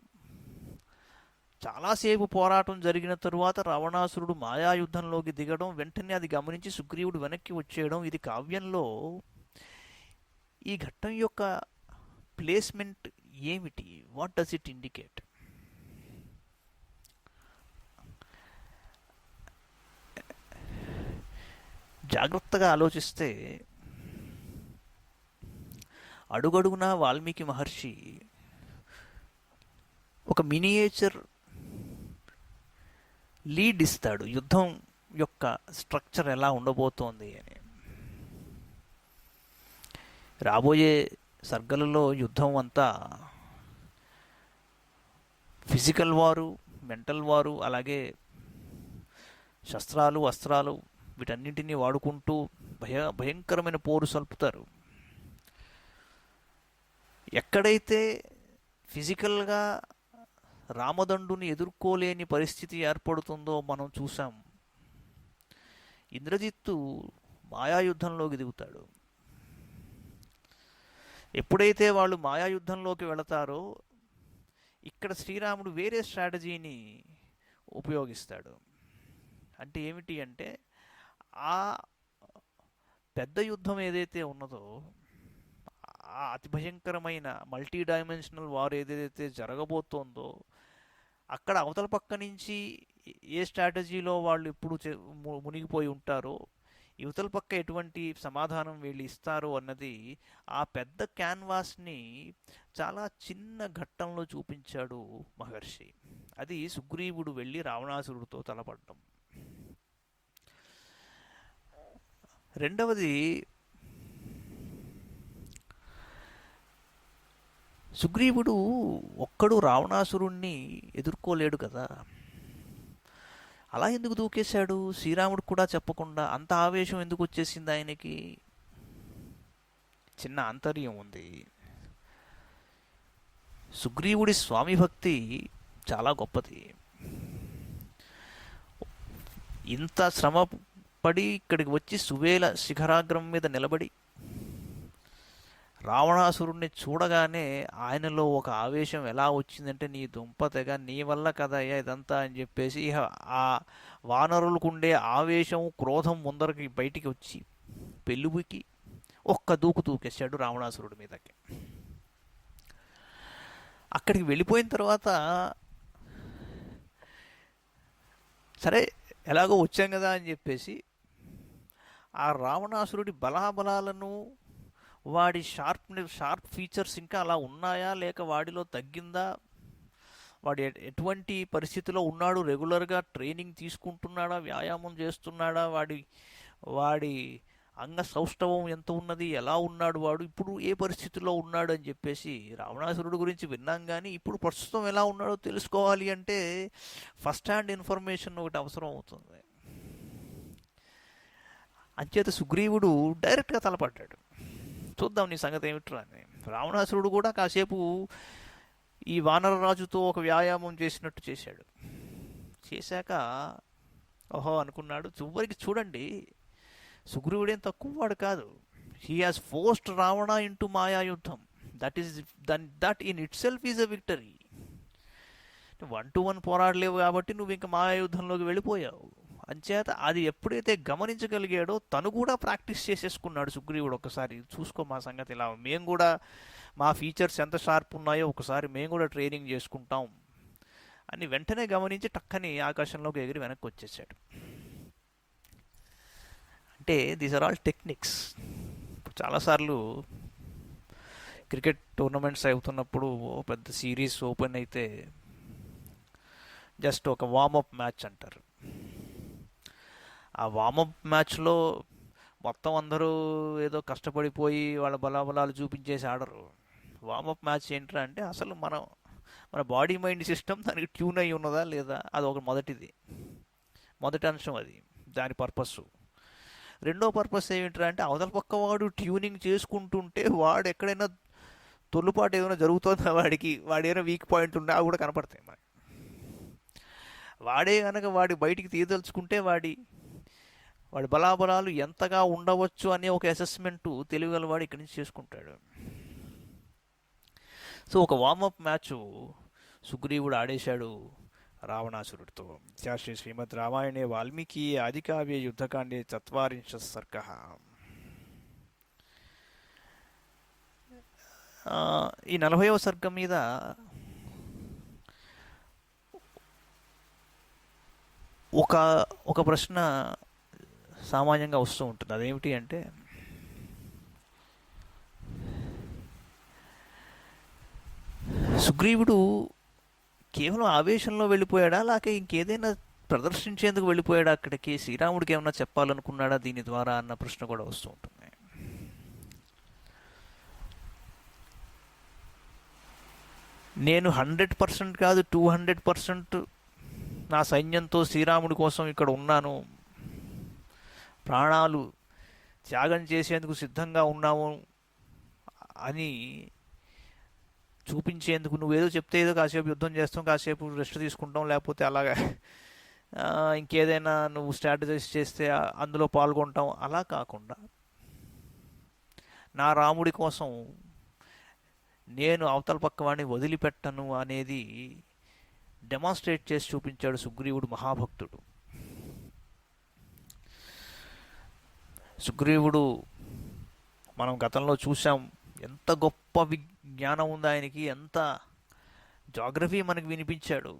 చాలాసేపు పోరాటం జరిగిన తరువాత రావణాసురుడు మాయాయుద్ధంలోకి దిగడం, వెంటనే అది గమనించి సుగ్రీవుడు వెనక్కి వచ్చేయడం, ఇది కావ్యంలో ఈ ఘట్టం యొక్క ప్లేస్మెంట్ ఏమిటి? What does it indicate? జాగ్రత్తగా ఆలోచిస్తే అడుగడుగునా వాల్మీకి మహర్షి ఒక మినియేచర్ లీడ్ ఇస్తాడు యుద్ధం యొక్క స్ట్రక్చర్ ఎలా ఉండబోతోంది అని. రాబోయే సర్గలలో యుద్ధం అంతా ఫిజికల్ వారు, మెంటల్ వారు, అలాగే శస్త్రాలు, అస్త్రాలు వీటన్నింటినీ వాడుకుంటూ భయంకరమైన పోరు సల్పుతారు. ఎక్కడైతే ఫిజికల్గా రామదండుని ఎదుర్కోలేని పరిస్థితి ఏర్పడుతుందో మనం చూసాం. ఇంద్రజిత్తు మాయాయుద్ధంలోకి దిగుతాడు. ఎప్పుడైతే వాళ్ళు మాయాయుద్ధంలోకి వెళతారో ఇక్కడ శ్రీరాముడు వేరే స్ట్రాటజీని ఉపయోగిస్తాడు. అంటే ఏమిటి అంటే, ఆ పెద్ద యుద్ధం ఏదైతే ఉన్నదో, ఆ అతి భయంకరమైన మల్టీ డైమెన్షనల్ వార్ ఏదైతే జరగబోతోందో, అక్కడ అవతల పక్క నుంచి ఏ స్ట్రాటజీలో వాళ్ళు ఎప్పుడు మునిగిపోయి ఉంటారో, యువతల పక్క ఎటువంటి సమాధానం వీళ్ళు ఇస్తారో అన్నది ఆ పెద్ద క్యాన్వాస్ని చాలా చిన్న ఘట్టంలో చూపించాడు మహర్షి. అది సుగ్రీవుడు వెళ్ళి రావణాసురుడితో తలపడ్డం. రెండవది, సుగ్రీవుడు ఒక్కడు రావణాసురుణ్ణి ఎదుర్కోలేడు కదా, అలా ఎందుకు దూకేశాడు? శ్రీరాముడు కూడా చెప్పకుండా అంత ఆవేశం ఎందుకు వచ్చేసింది ఆయనకి? చిన్న ఆంతర్యం ఉంది. సుగ్రీవుడి స్వామి భక్తి చాలా గొప్పది. ఇంత శ్రమ పడి ఇక్కడికి వచ్చి సువేల శిఖరాగ్రం మీద నిలబడి రావణాసురుణ్ణి చూడగానే ఆయనలో ఒక ఆవేశం ఎలా వచ్చిందంటే, నీ దుంపతెగ, నీ వల్ల కదయ్యా ఇదంతా అని చెప్పేసి ఆ వానరులకుండే ఆవేశం, క్రోధం ముందరికి బయటికి వచ్చి పెళ్ళుబుకి ఒక్క దూకు దూకేశాడు రావణాసురుడి మీదకి. అక్కడికి వెళ్ళిపోయిన తర్వాత, సరే ఎలాగో వచ్చాం కదా అని చెప్పేసి ఆ రావణాసురుడి బలాబలాలను, వాడి షార్ప్ ఫీచర్స్ ఇంకా అలా ఉన్నాయా లేక వాడిలో తగ్గిందా వాడు ఎటువంటి పరిస్థితిలో ఉన్నాడు, రెగ్యులర్గా ట్రైనింగ్ తీసుకుంటున్నాడా, వ్యాయామం చేస్తున్నాడా, వాడి అంగ సౌష్ఠవం ఎంత ఉన్నది, ఎలా ఉన్నాడు వాడు, ఇప్పుడు ఏ పరిస్థితిలో ఉన్నాడు అని చెప్పేసి రావణాసురుడు గురించి విన్నాం. కానీ ఇప్పుడు ప్రస్తుతం ఎలా ఉన్నాడో తెలుసుకోవాలి అంటే ఫస్ట్ హ్యాండ్ ఇన్ఫర్మేషన్ ఒకటి అవసరం అవుతుంది. అంచేత సుగ్రీవుడు డైరెక్ట్గా తలపడ్డాడు, చూద్దాం నీ సంగతి ఏమిట్రా అని. రావణాసురుడు కూడా కాసేపు ఈ వానరరాజుతో ఒక వ్యాయామం చేసినట్టు చేశాడు. చేశాక ఓహో అనుకున్నాడు. చివరికి చూడండి, సుగ్రీవుడేం తక్కువ వాడు కాదు. He has forced Ravana into మాయా యుద్ధం. That in itself is a victory. 1-1 పోరాడలేవు కాబట్టి నువ్వు ఇంకా మాయా యుద్ధంలోకి వెళ్ళిపోయావు. అంచేత అది ఎప్పుడైతే గమనించగలిగాడో తను కూడా ప్రాక్టీస్ చేసేసుకున్నాడు సుగ్రీవుడు. ఒకసారి చూసుకో మా సంగతి ఇలా, మేము కూడా మా ఫీచర్స్ ఎంత షార్ప్ ఉన్నాయో ఒకసారి మేము కూడా ట్రైనింగ్ చేసుకుంటాం అని వెంటనే గమనించి టక్కని ఆకాశంలోకి ఎగిరి వెనక్కి వచ్చేసాడు. అంటే దీస్ ఆర్ ఆల్ టెక్నిక్స్. ఇప్పుడు చాలాసార్లు క్రికెట్ టోర్నమెంట్స్ అవుతున్నప్పుడు పెద్ద సిరీస్ ఓపెన్ అయితే జస్ట్ ఒక వార్మప్ మ్యాచ్ అంటారు. ఆ వార్మప్ మ్యాచ్లో మొత్తం అందరూ ఏదో కష్టపడిపోయి వాళ్ళ బలాబలాలు చూపించేసి ఆడరు. వార్మప్ మ్యాచ్ ఏంట్రా అంటే అసలు మన బాడీ మైండ్ సిస్టమ్ దానికి ట్యూన్ అయి ఉన్నదా లేదా, అది ఒక మొదటి అంశం. అది దాని పర్పస్. రెండో పర్పస్ ఏమిట్రా అంటే అవతల పక్క వాడు ట్యూనింగ్ చేసుకుంటుంటే వాడు ఎక్కడైనా తొలుపాటు ఏదైనా జరుగుతుందా, వాడు ఏదైనా వీక్ పాయింట్ ఉంటే అవి కూడా కనపడతాయి. మరి వాడే కనుక వాడి బయటికి తీయదలుచుకుంటే వాడి బలాబలాలు ఎంతగా ఉండవచ్చు అనే ఒక అసెస్మెంటు తెలియగలవాడు ఇక్కడి నుంచి చేసుకుంటాడు. సో ఒక వార్మప్ మ్యాచ్ సుగ్రీవుడు ఆడేశాడు రావణాసురుడితో. శ్రీ శ్రీమద్ రామాయణే వాల్మీకి ఆదికావ్య యుద్ధకాండే 40 సర్గః. ఈ 40వ సర్గం మీద ఒక ప్రశ్న సామాన్యంగా వస్తూ ఉంటుంది. అదేమిటి అంటే, సుగ్రీవుడు కేవలం ఆవేశంలో వెళ్ళిపోయాడా, లేక ఇంకేదైనా ప్రదర్శించేందుకు వెళ్ళిపోయాడా అక్కడికి, శ్రీరాముడికి ఏమన్నా చెప్పాలనుకున్నాడా దీని ద్వారా అన్న ప్రశ్న కూడా వస్తూ ఉంటుంది. నేను 100% కాదు 200% నా సైన్యంతో శ్రీరాముడి కోసం ఇక్కడ ఉన్నాను, ప్రాణాలు త్యాగం చేసేందుకు సిద్ధంగా ఉన్నాము అని చూపించేందుకు నువ్వేదో చెప్తే ఏదో కాసేపు యుద్ధం చేస్తాం, కాసేపు రెస్ట్ తీసుకుంటాం, లేకపోతే అలాగా ఇంకేదైనా నువ్వు స్ట్రాటజైజ్ చేస్తే అందులో పాల్గొంటాం, అలా కాకుండా నా రాముడి కోసం నేను అవతల పక్క వాడిని వదిలిపెట్టను అనేది డెమాన్స్ట్రేట్ చేసి చూపించాడు సుగ్రీవుడు. మహాభక్తుడు సుగ్రీవుడు. మనం గతంలో చూసాం ఎంత గొప్ప విజ్ఞానం ఉంది ఆయనకి, ఎంత జాగ్రఫీ మనకు వినిపించాడు.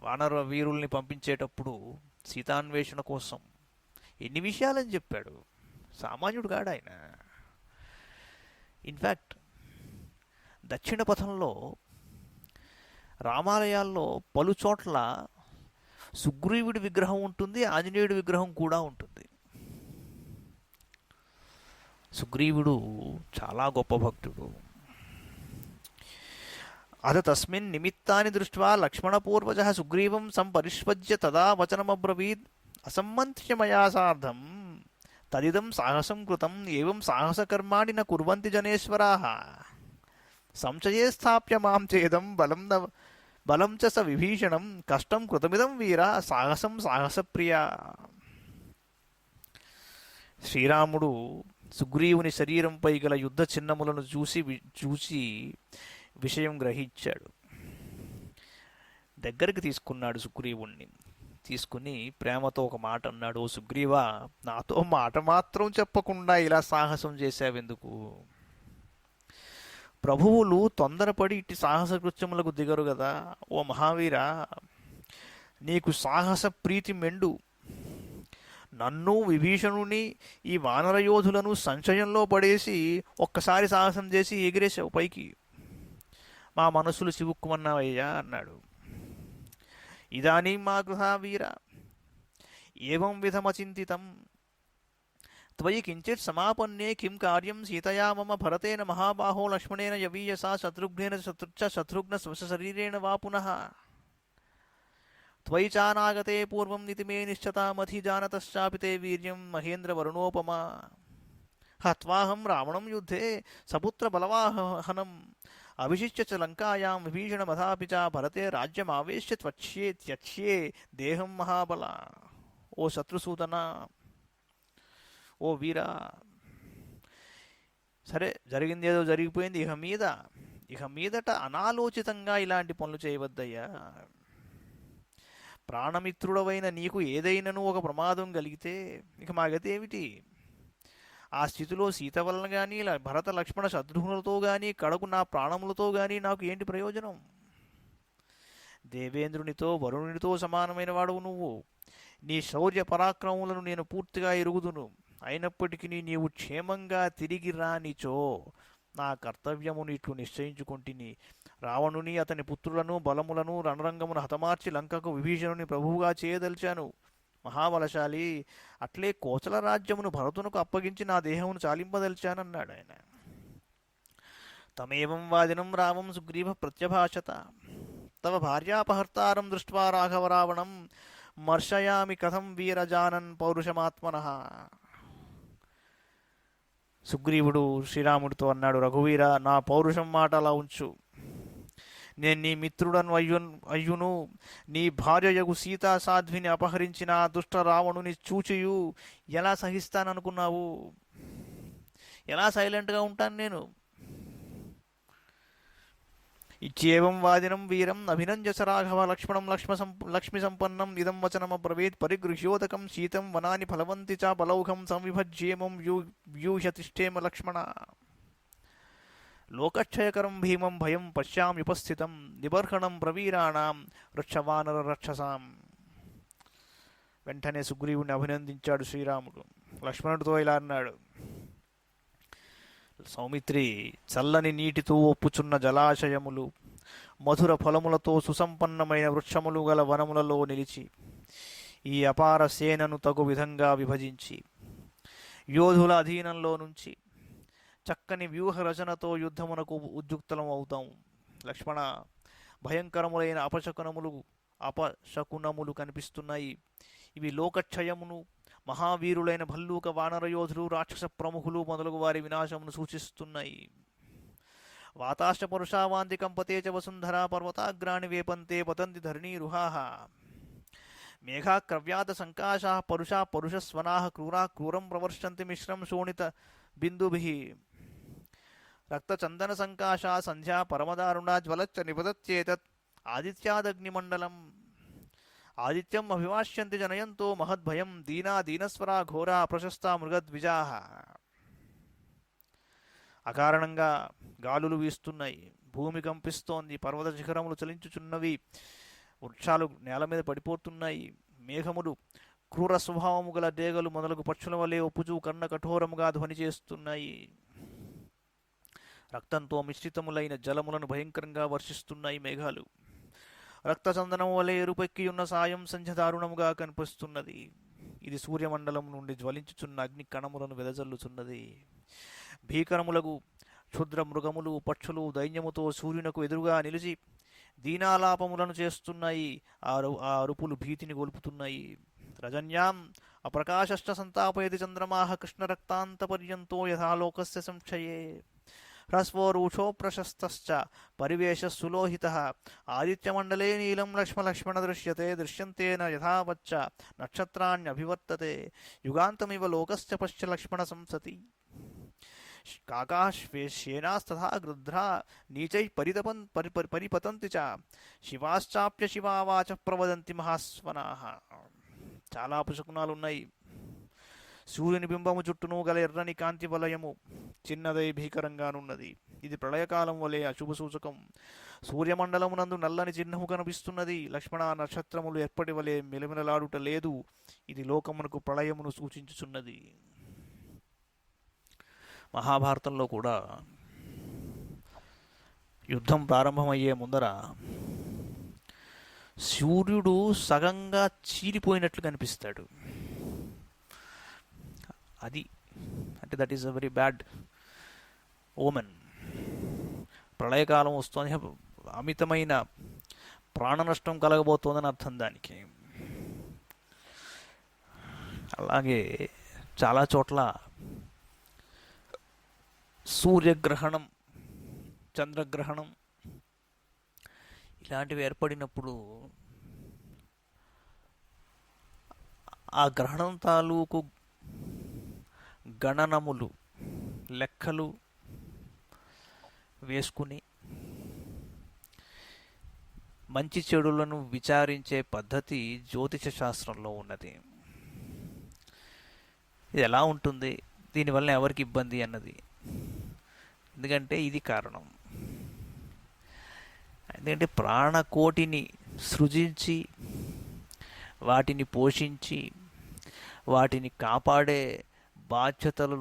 వానర వీరుల్ని పంపించేటప్పుడు సీతాన్వేషణ కోసం ఎన్ని విషయాలని చెప్పాడు. సామాన్యుడు కాడు ఆయన. ఇన్ఫ్యాక్ట్ దక్షిణ పథంలో రామాలయాల్లో పలు చోట్ల సుగ్రీవుడి విగ్రహం ఉంటుంది, ఆంజనేయుడి విగ్రహం కూడా ఉంటుంది. సుగ్రీవుడు చాలా గొప్ప భక్తుడు. అథ తస్మిన్ నిమిత్తాని దృష్ట్వా లక్ష్మణపూర్వజ సుగ్రీవం సంపరిష్వజ్య తదా వచనమబ్రవీద్ అసమ్మంత్య మయా సార్ధం తదిదం సాహసం కృతం ఏవం సాహసకర్మాణి న కుర్వంతి జనేశ్వరాః సంశయే స్థాప్య మాం చేదం బలం చ స విభీషణం కష్టం కృతమిదం వీర సాహసం సాహసప్రియా. శ్రీరాముడు సుగ్రీవుని శరీరంపై గల యుద్ధ చిహ్నములను చూసి విషయం గ్రహించాడు. దగ్గరికి తీసుకున్నాడు సుగ్రీవుణ్ణి. తీసుకుని ప్రేమతో ఒక మాట అన్నాడు. ఓ సుగ్రీవా, నాతో మాట మాత్రం చెప్పకుండా ఇలా సాహసం చేశావెందుకు? ప్రభువులు తొందరపడి ఇట్టి సాహస కృత్యములకు దిగరు కదా. ఓ మహావీరా, నీకు సాహస ప్రీతి మెండు. నన్ను విభీషణుని ఈ వానర యోధులను సంశయంలో పడేసి ఒక్కసారి సాహసం చేసి ఎగిరేసావు పైకి. మా మనస్సులు చివుక్కుమన్నావయ్యా అన్నాడు. ఇదానీం మా గృహా వీర ఏవం విధమచింతితం త్వయి కించిత్ సమాపన్నే కిం కార్యం సీతయా మమ భరతేన మహాబాహో లక్ష్మణేన యవీయసా శత్రుఘ్నేన శత్రుఘ్న స్వశరీరేణ వా పునః త్వయి చానాగతే పూర్వం నితి మే నిశ్చతామధిజానతశ్చాపి తే వీర్యం మహేంద్రవరుణోపమా హత్వాహం రావణం యుద్ధే సపుత్ర బలవాహనం అభిషిచ్య చ లంకాయాం విభీషణమథాపి చ భరతే రాజ్యమావేశ్య త్యచ్యే దేహం మహాబల. ఓ శత్రుసూదన, ఓ వీరా, సరే జరిగింది ఏదో జరిగిపోయింది. ఇక మీదట అనాలోచితంగా ఇలాంటి పనులు చేయవద్దయ్యా. ప్రాణమిత్రుడవైన నీకు ఏదైనాను ఒక ప్రమాదం కలిగితే ఇక మా గతి ఏమిటి? ఆ స్థితిలో సీత వలన కానీ భరత లక్ష్మణ శత్రుఘ్నులతో కానీ కడకు నా ప్రాణములతో కానీ నాకు ఏంటి ప్రయోజనం? దేవేంద్రునితో వరుణునితో సమానమైన వాడవు నువ్వు. నీ శౌర్య పరాక్రమములను నేను పూర్తిగా ఎరుగుదును. అయినప్పటికీ నీవు క్షేమంగా తిరిగి రానిచో నా కర్తవ్యమును ఇట్లు నిశ్చయించుకొంటిని. రావణుని అతని పుత్రులను బలములను రణరంగమును హతమార్చి లంకకు విభీషణుని ప్రభువుగా చేయదలిచాను. మహాబలశాలి, అట్లే కోసల రాజ్యమును భరతునకు అప్పగించి నా దేహమును చాలింపదలిచానన్నాడు ఆయన. తమేవం వాదినం రామం సుగ్రీవ ప్రత్యభాషత తవ భార్యాపహర్తారం దృష్ట్వా రాఘవ రావణం మర్షయామి కథం వీరజానన్ పౌరుషమాత్మనః. సుగ్రీవుడు శ్రీరాముడితో అన్నాడు, రఘువీర, నా పౌరుషం మాట అలా ఉంచు. నేను నీ మిత్రుడను అయ్యును నీ భార్యయగు సీతా సాధ్విని అపహరించిన ఆ దుష్ట రావణుని చూచియు ఎలా సహిస్తాననుకున్నావు? ఎలా సైలెంట్గా ఉంటాను నేను? ఇచ్చేవం వాదినం వీరం అభినంజస రాఘవ లక్ష్మణం లక్ష్మి సంపన్నం ఇదం వచనమబ్రవీత్ పరిగృహ్యోదకం శీతం వనాని ఫలవంతి చ బలౌఘం సంవిభజ్యేమం వ్యూహతిష్టేమ లక్ష్మణ. లోకక్షయకరం భీమం భయం పశ్యామ్యుపస్థితం నిబర్హణం ప్రవీరాణం వృక్షవానర రక్షసాం. వెంటనే సుగ్రీవుని అభినందించాడు శ్రీరాముడు. లక్ష్మణుడితో ఇలా అన్నాడు, సౌమిత్రి, చల్లని నీటితో ఒప్పుచున్న జలాశయములు, మధుర ఫలములతో సుసంపన్నమైన వృక్షములు గల వనములలో నిలిచి ఈ అపార సేనను తగు విధంగా విభజించి యోధుల అధీనంలో నుంచి చక్కని వ్యూహ రచనతో యుద్ధమునకు ఉద్యుక్తలం అవుతాం. లక్ష్మణ, భయంకరములైన అపశకునములు కనిపిస్తున్నాయి. ఇవి లోకక్షయమును, మహావీరులైన భల్లూక వానరయోధులు, రాక్షస ప్రముఖులు మొదలగు వారి వినాశమును సూచిస్తున్నాయి. వాతాశ్చ పరుషావాంతి కంపతే చ వసుంధరా పర్వతాగ్రాణి వేపంతే పతంతి ధరణీరుహాః. మేఘా క్రవ్యాత సంకాశా పరుషస్వనా క్రూరా క్రూరం ప్రవర్షంతి మిశ్రం శోణిత బిందుభిః. రక్తచందన సంకాశా సంధ్యా పరమదారుణా జ్వలచ్చ నిపతత్యేతత్ ఆదిత్యాదగ్నిమండలం. ఆదిత్యం అభివాష్యంతి జనయంతో మహద్భయం దీనా దీనస్వరా ఘోరా ప్రశస్తా మృగద్విజాః. అకారణంగా గాలులు వీస్తున్నాయి, భూమి కంపిస్తోంది, పర్వత శిఖరములు చలించుచున్నవి, వృక్షాలు నేల మీద పడిపోతున్నాయి, మేఘములు క్రూర స్వభావము గల డేగలు మొదలగు పక్షుల వలె ఒప్పుచూ కర్ణ కఠోరముగా ధ్వని చేస్తున్నాయి. రక్తంతో మిశ్రితములైన జలములను భయంకరంగా వర్షిస్తున్నాయి మేఘాలు. రక్తచందనం వలె ఎరుపెక్కి ఉన్న సాయం సంధ్య దారుణముగా కనిపిస్తున్నది. ఇది సూర్యమండలం నుండి జ్వలించుచున్న అగ్ని కణములను వెదజల్లుచున్నది. భీకరములకు క్షుద్ర మృగములు పక్షులు దైన్యముతో సూర్యునకు ఎదురుగా నిలిచి దీనాలాపములను చేస్తున్నాయి. ఆ అరుపులు భీతిని గొలుపుతున్నాయి. రజన్యాం అప్రకాశశ్చ సంతాపయతి చంద్రమాః కృష్ణరక్తాంతపర్యంతో యథాలోకస్య సంక్షయే. హ్రస్వోరూఢో ప్రశస్తశ్చ పరివేశः సులోహితः. ఆదిత్యమండలే నీలం లక్ష్మణ దృశ్యతే దృశ్యంతేన యథావచ్చ నక్షత్రాణ్యభివర్తతే. యుగాంతమివ లోకస్య పశ్య లక్ష్మణ సంసతి. కాకాశ్వేశ్యేనాస్తథా గృధ్రా నీచైః పరిపతంతి చ శివాశ్చాప్య శివావాచ ప్రవదంతి మహాస్వనాః. చాలా అపశకునాలు ఉన్నాయి. సూర్యుని బింబము చుట్టూను గల ఎర్రని కాంతి వలయము చిన్నదై భీకరంగానున్నది. ఇది ప్రళయకాలం వలె అశుభ సూచకం. సూర్యమండలమునందు నల్లని చిహ్నము కనిపిస్తున్నది. లక్ష్మణ, నక్షత్రములు ఎప్పటి వలె మెలమెలలాడుట లేదు. ఇది లోకమునకు ప్రళయమును సూచించుచున్నది. మహాభారతంలో కూడా యుద్ధం ప్రారంభమయ్యే ముందర సూర్యుడు సగంగా చీలిపోయినట్లు కనిపిస్తాడు. అది అంటే that is a very bad omen. ప్రళయకాలం వస్తుంది, అమితమైన ప్రాణ నష్టం కలగబోతోందని అర్థం దానికి. అలాగే చాలా చోట్ల సూర్యగ్రహణం, చంద్రగ్రహణం ఇలాంటివి ఏర్పడినప్పుడు ఆ గ్రహణం తాలూకు గణనములు, లెక్కలు వేసుకుని మంచి చెడులను విచారించే పద్ధతి జ్యోతిష శాస్త్రంలో ఉన్నది. ఇది ఎలా ఉంటుంది, దీనివల్ల ఎవరికి ఇబ్బంది అన్నది. ఎందుకంటే ఇది కారణం. ఎందుకంటే ప్రాణకోటిని సృజించి వాటిని పోషించి వాటిని కాపాడే బాధ్యతలు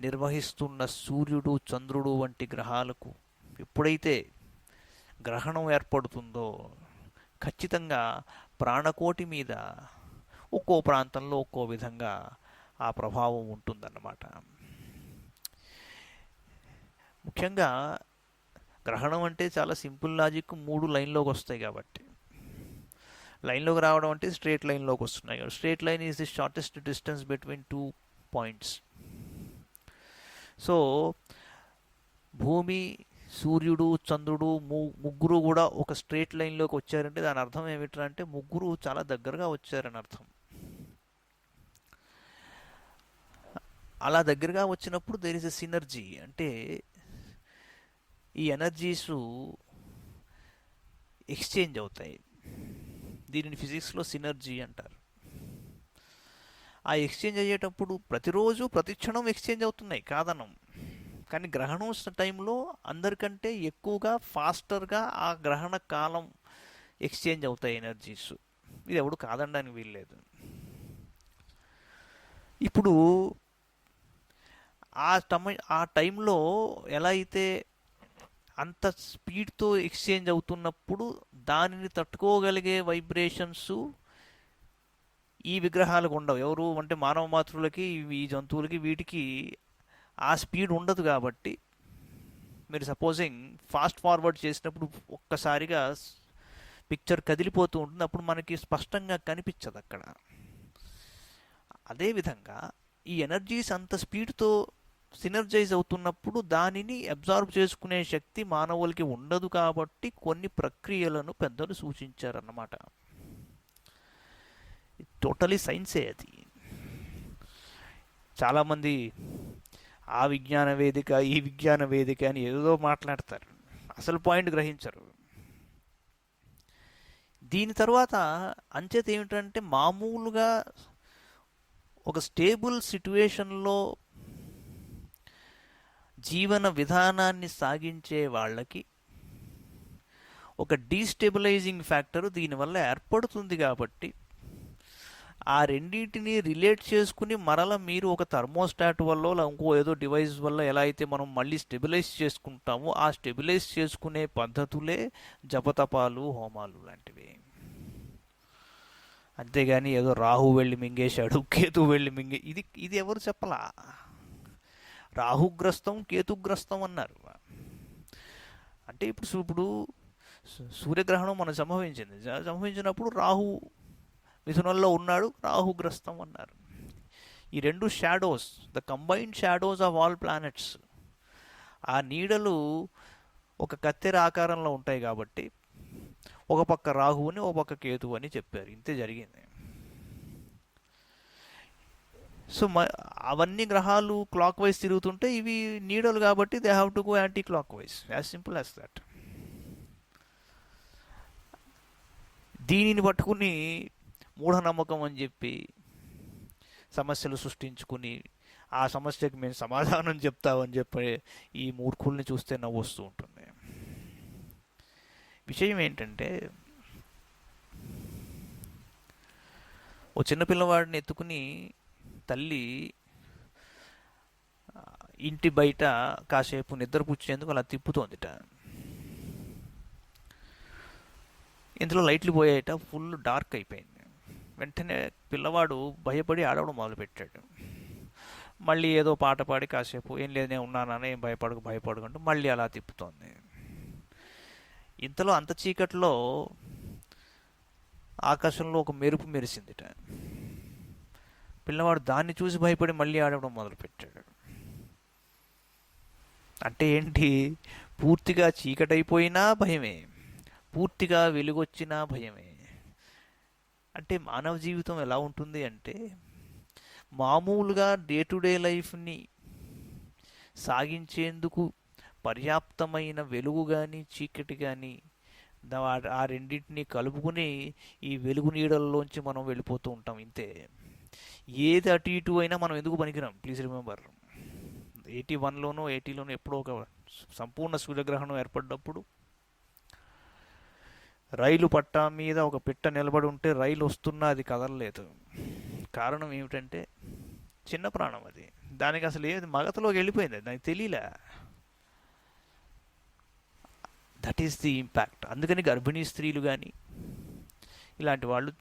నిర్వహిస్తున్న సూర్యుడు, చంద్రుడు వంటి గ్రహాలకు ఎప్పుడైతే గ్రహణం ఏర్పడుతుందో ఖచ్చితంగా ప్రాణకోటి మీద ఒక్కో ప్రాంతంలో ఒక్కో విధంగా ఆ ప్రభావం ఉంటుందన్నమాట. ముఖ్యంగా గ్రహణం అంటే చాలా సింపుల్ లాజిక్, 3 లైన్లోకి వస్తాయి కాబట్టి. లైన్లోకి రావడం అంటే స్ట్రేట్ లైన్లోకి వస్తున్నాయి. Straight line is the shortest distance between 2 points. So భూమి, సూర్యుడు, చంద్రుడు ముగ్గురు కూడా ఒక స్ట్రేట్ లైన్లోకి వచ్చారంటే దాని అర్థం ఏమిట్రా అంటే ముగ్గురు చాలా దగ్గరగా వచ్చారని అర్థం. అలా దగ్గరగా వచ్చినప్పుడు దేర్ ఇస్ ఎ సినర్జీ. అంటే ఈ ఎనర్జీస్ ఎక్స్చేంజ్ అవుతాయి. దీనిని ఫిజిక్స్లో సినర్జీ అంటారు. ఆ ఎక్స్చేంజ్ అయ్యేటప్పుడు ప్రతిరోజు ప్రతి క్షణం ఎక్స్చేంజ్ అవుతున్నాయి కాదనం. కానీ గ్రహణం టైంలో అందరికంటే ఎక్కువగా ఫాస్టర్గా ఆ గ్రహణ కాలం ఎక్స్చేంజ్ అవుతాయి ఎనర్జీస్. ఇది ఎవడు కాదనడానికి వీల్లేదు. ఇప్పుడు ఆ టైంలో ఎలా అయితే అంత స్పీడ్తో ఎక్స్చేంజ్ అవుతున్నప్పుడు దానిని తట్టుకోగలిగే వైబ్రేషన్స్ ఈ విగ్రహాలకు ఉండవు. ఎవరు అంటే మానవ మాతృలకి, ఈ జంతువులకి, వీటికి ఆ స్పీడ్ ఉండదు. కాబట్టి మీరు సపోజింగ్ ఫాస్ట్ ఫార్వర్డ్ చేసినప్పుడు ఒక్కసారిగా పిక్చర్ కదిలిపోతూ ఉంటుంది, అప్పుడు మనకి స్పష్టంగా కనిపించదు అక్కడ. అదేవిధంగా ఈ ఎనర్జీస్ అంత స్పీడ్తో సినర్జైజ్ అవుతున్నప్పుడు దానిని అబ్జార్బ్ చేసుకునే శక్తి మానవులకి ఉండదు. కాబట్టి కొన్ని ప్రక్రియలను పెద్దలు సూచించారన్నమాట. టోటలీ సైన్సే అది. చాలామంది ఆ విజ్ఞాన వేదిక, ఈ విజ్ఞాన వేదిక అని ఏదో మాట్లాడతారు, అసలు పాయింట్ గ్రహించరు. దీని తర్వాత అంచేత ఏమిటంటే మామూలుగా ఒక స్టేబుల్ సిట్యుయేషన్లో జీవన విధానాన్ని సాగించే వాళ్ళకి ఒక డీస్టెబిలైజింగ్ ఫ్యాక్టర్ దీనివల్ల ఏర్పడుతుంది. కాబట్టి ఆ రెండింటిని రిలేట్ చేసుకుని మరల మీరు ఒక థర్మోస్టాట్ వల్ల ఇంకో ఏదో డివైస్ వల్ల ఎలా అయితే మనం మళ్ళీ స్టెబిలైజ్ చేసుకుంటామో ఆ స్టెబిలైజ్ చేసుకునే పద్ధతులే జపతపాలు, హోమాలు లాంటివి. అంతేగాని ఏదో రాహు వెళ్ళి మింగేశాడు, కేతు వెళ్ళి ఇది ఎవరు చెప్పలా. రాహుగ్రస్తం, కేతుగ్రస్తం అన్నారు. అంటే ఇప్పుడు సూర్యగ్రహణం మనం సంభవించినప్పుడు రాహు మిథునంలో ఉన్నాడు, రాహుగ్రస్తం అన్నారు. ఈ రెండు shadows, the combined shadows of all planets, ఆ నీడలు ఒక కత్తెర ఆకారంలో ఉంటాయి. కాబట్టి ఒక పక్క రాహువుని, ఒక పక్క కేతువు అని చెప్పారు. ఇంతే జరిగింది. సో అవన్నీ గ్రహాలు క్లాక్ వైజ్ తిరుగుతుంటే ఇవి నీడలు కాబట్టి they have to go anti clock wise. As simple as that. దీనిని పట్టుకుని మూఢనమ్మకం అని చెప్పి సమస్యలు సృష్టించుకుని ఆ సమస్యకి మేము సమాధానం చెప్తామని చెప్పి ఈ మూర్ఖుల్ని చూస్తే నవ్వు వస్తూ ఉంటుంది. విషయం ఏంటంటే ఓ చిన్నపిల్లవాడిని ఎత్తుకుని తల్లి ఇంటి బయట కాసేపు నిద్రపుచ్చేందుకు అలా తిప్పుతోందిట. ఇంతలో లైట్లు పోయాయట, ఫుల్ డార్క్ అయిపోయింది. వెంటనే పిల్లవాడు భయపడి ఆడవడం మొదలుపెట్టాడు. మళ్ళీ ఏదో పాట పాడి కాసేపు ఏం లేదు నేను ఉన్నానని, ఏం భయపడకు భయపడకుంటూ మళ్ళీ అలా తిప్పుతోంది. ఇంతలో అంత చీకట్లో ఆకాశంలో ఒక మెరుపు మెరిసిందిట. పిల్లవాడు దాన్ని చూసి భయపడి మళ్ళీ ఆడవడం మొదలుపెట్టాడు. అంటే ఏంటి, పూర్తిగా చీకటైపోయినా భయమే, పూర్తిగా వెలుగొచ్చినా భయమే. అంటే మానవ జీవితం ఎలా ఉంటుంది అంటే, మామూలుగా డే టు డే లైఫ్ని సాగించేందుకు పర్యాప్తమైన వెలుగు కానీ చీకటి కానీ ఆ రెండింటిని కలుపుకుని ఈ వెలుగు నీడల్లోంచి మనం వెళ్ళిపోతూ ఉంటాం. ఇంతే. ఏది అటు ఇటు అయినా మనం ఎందుకు పనికిరాం. ప్లీజ్ రిమెంబర్, 81లోనో 80లోనో ఎప్పుడో ఒక సంపూర్ణ సూర్యగ్రహణం ఏర్పడ్డప్పుడు రైలు పట్టా మీద ఒక పిట్ట నిలబడి ఉంటే రైలు వస్తున్నా అది కదలలేదు. కారణం ఏమిటంటే చిన్న ప్రాణం అది, దానికి అసలు ఏది మగతలోకి వెళ్ళిపోయింది, దానికి తెలియలే. That is the impact. అందుకని గర్భిణీ స్త్రీలు కానీ ఇలాంటి వాళ్ళు,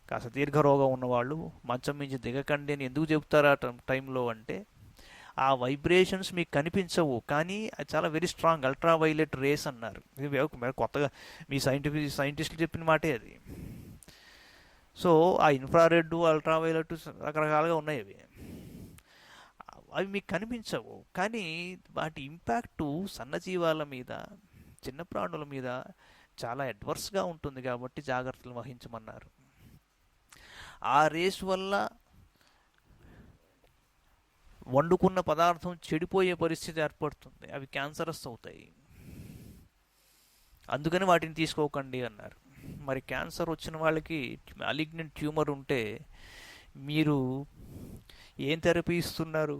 కాస్త దీర్ఘరోగం ఉన్నవాళ్ళు మంచం మించి దిగకండి అని ఎందుకు చెబుతారు ఆ టైంలో అంటే, ఆ వైబ్రేషన్స్ మీకు కనిపించవు కానీ అది చాలా వెరీ స్ట్రాంగ్ అల్ట్రావైలెట్ రేస్ అన్నారు. ఇది కొత్తగా మీ సైంటిస్టులు చెప్పిన మాటే అది. సో ఆ ఇన్ఫ్రారెడ్, అల్ట్రావైలెట్ రకరకాలుగా ఉన్నాయి. అవి మీకు కనిపించవు కానీ వాటి ఇంపాక్టు సన్నజీవాల మీద, చిన్న ప్రాణుల మీద చాలా అడ్వర్స్గా ఉంటుంది. కాబట్టి జాగ్రత్తలు వహించమన్నారు. ఆ రేస్ వల్ల వండుకున్న పదార్థం చెడిపోయే పరిస్థితి ఏర్పడుతుంది, అవి క్యాన్సరస్ అవుతాయి. అందుకని వాటిని తీసుకోకండి అన్నారు. మరి క్యాన్సర్ వచ్చిన వాళ్ళకి మాలిగ్నెంట్ ట్యూమర్ ఉంటే మీరు ఏం థెరపీ ఇస్తున్నారు?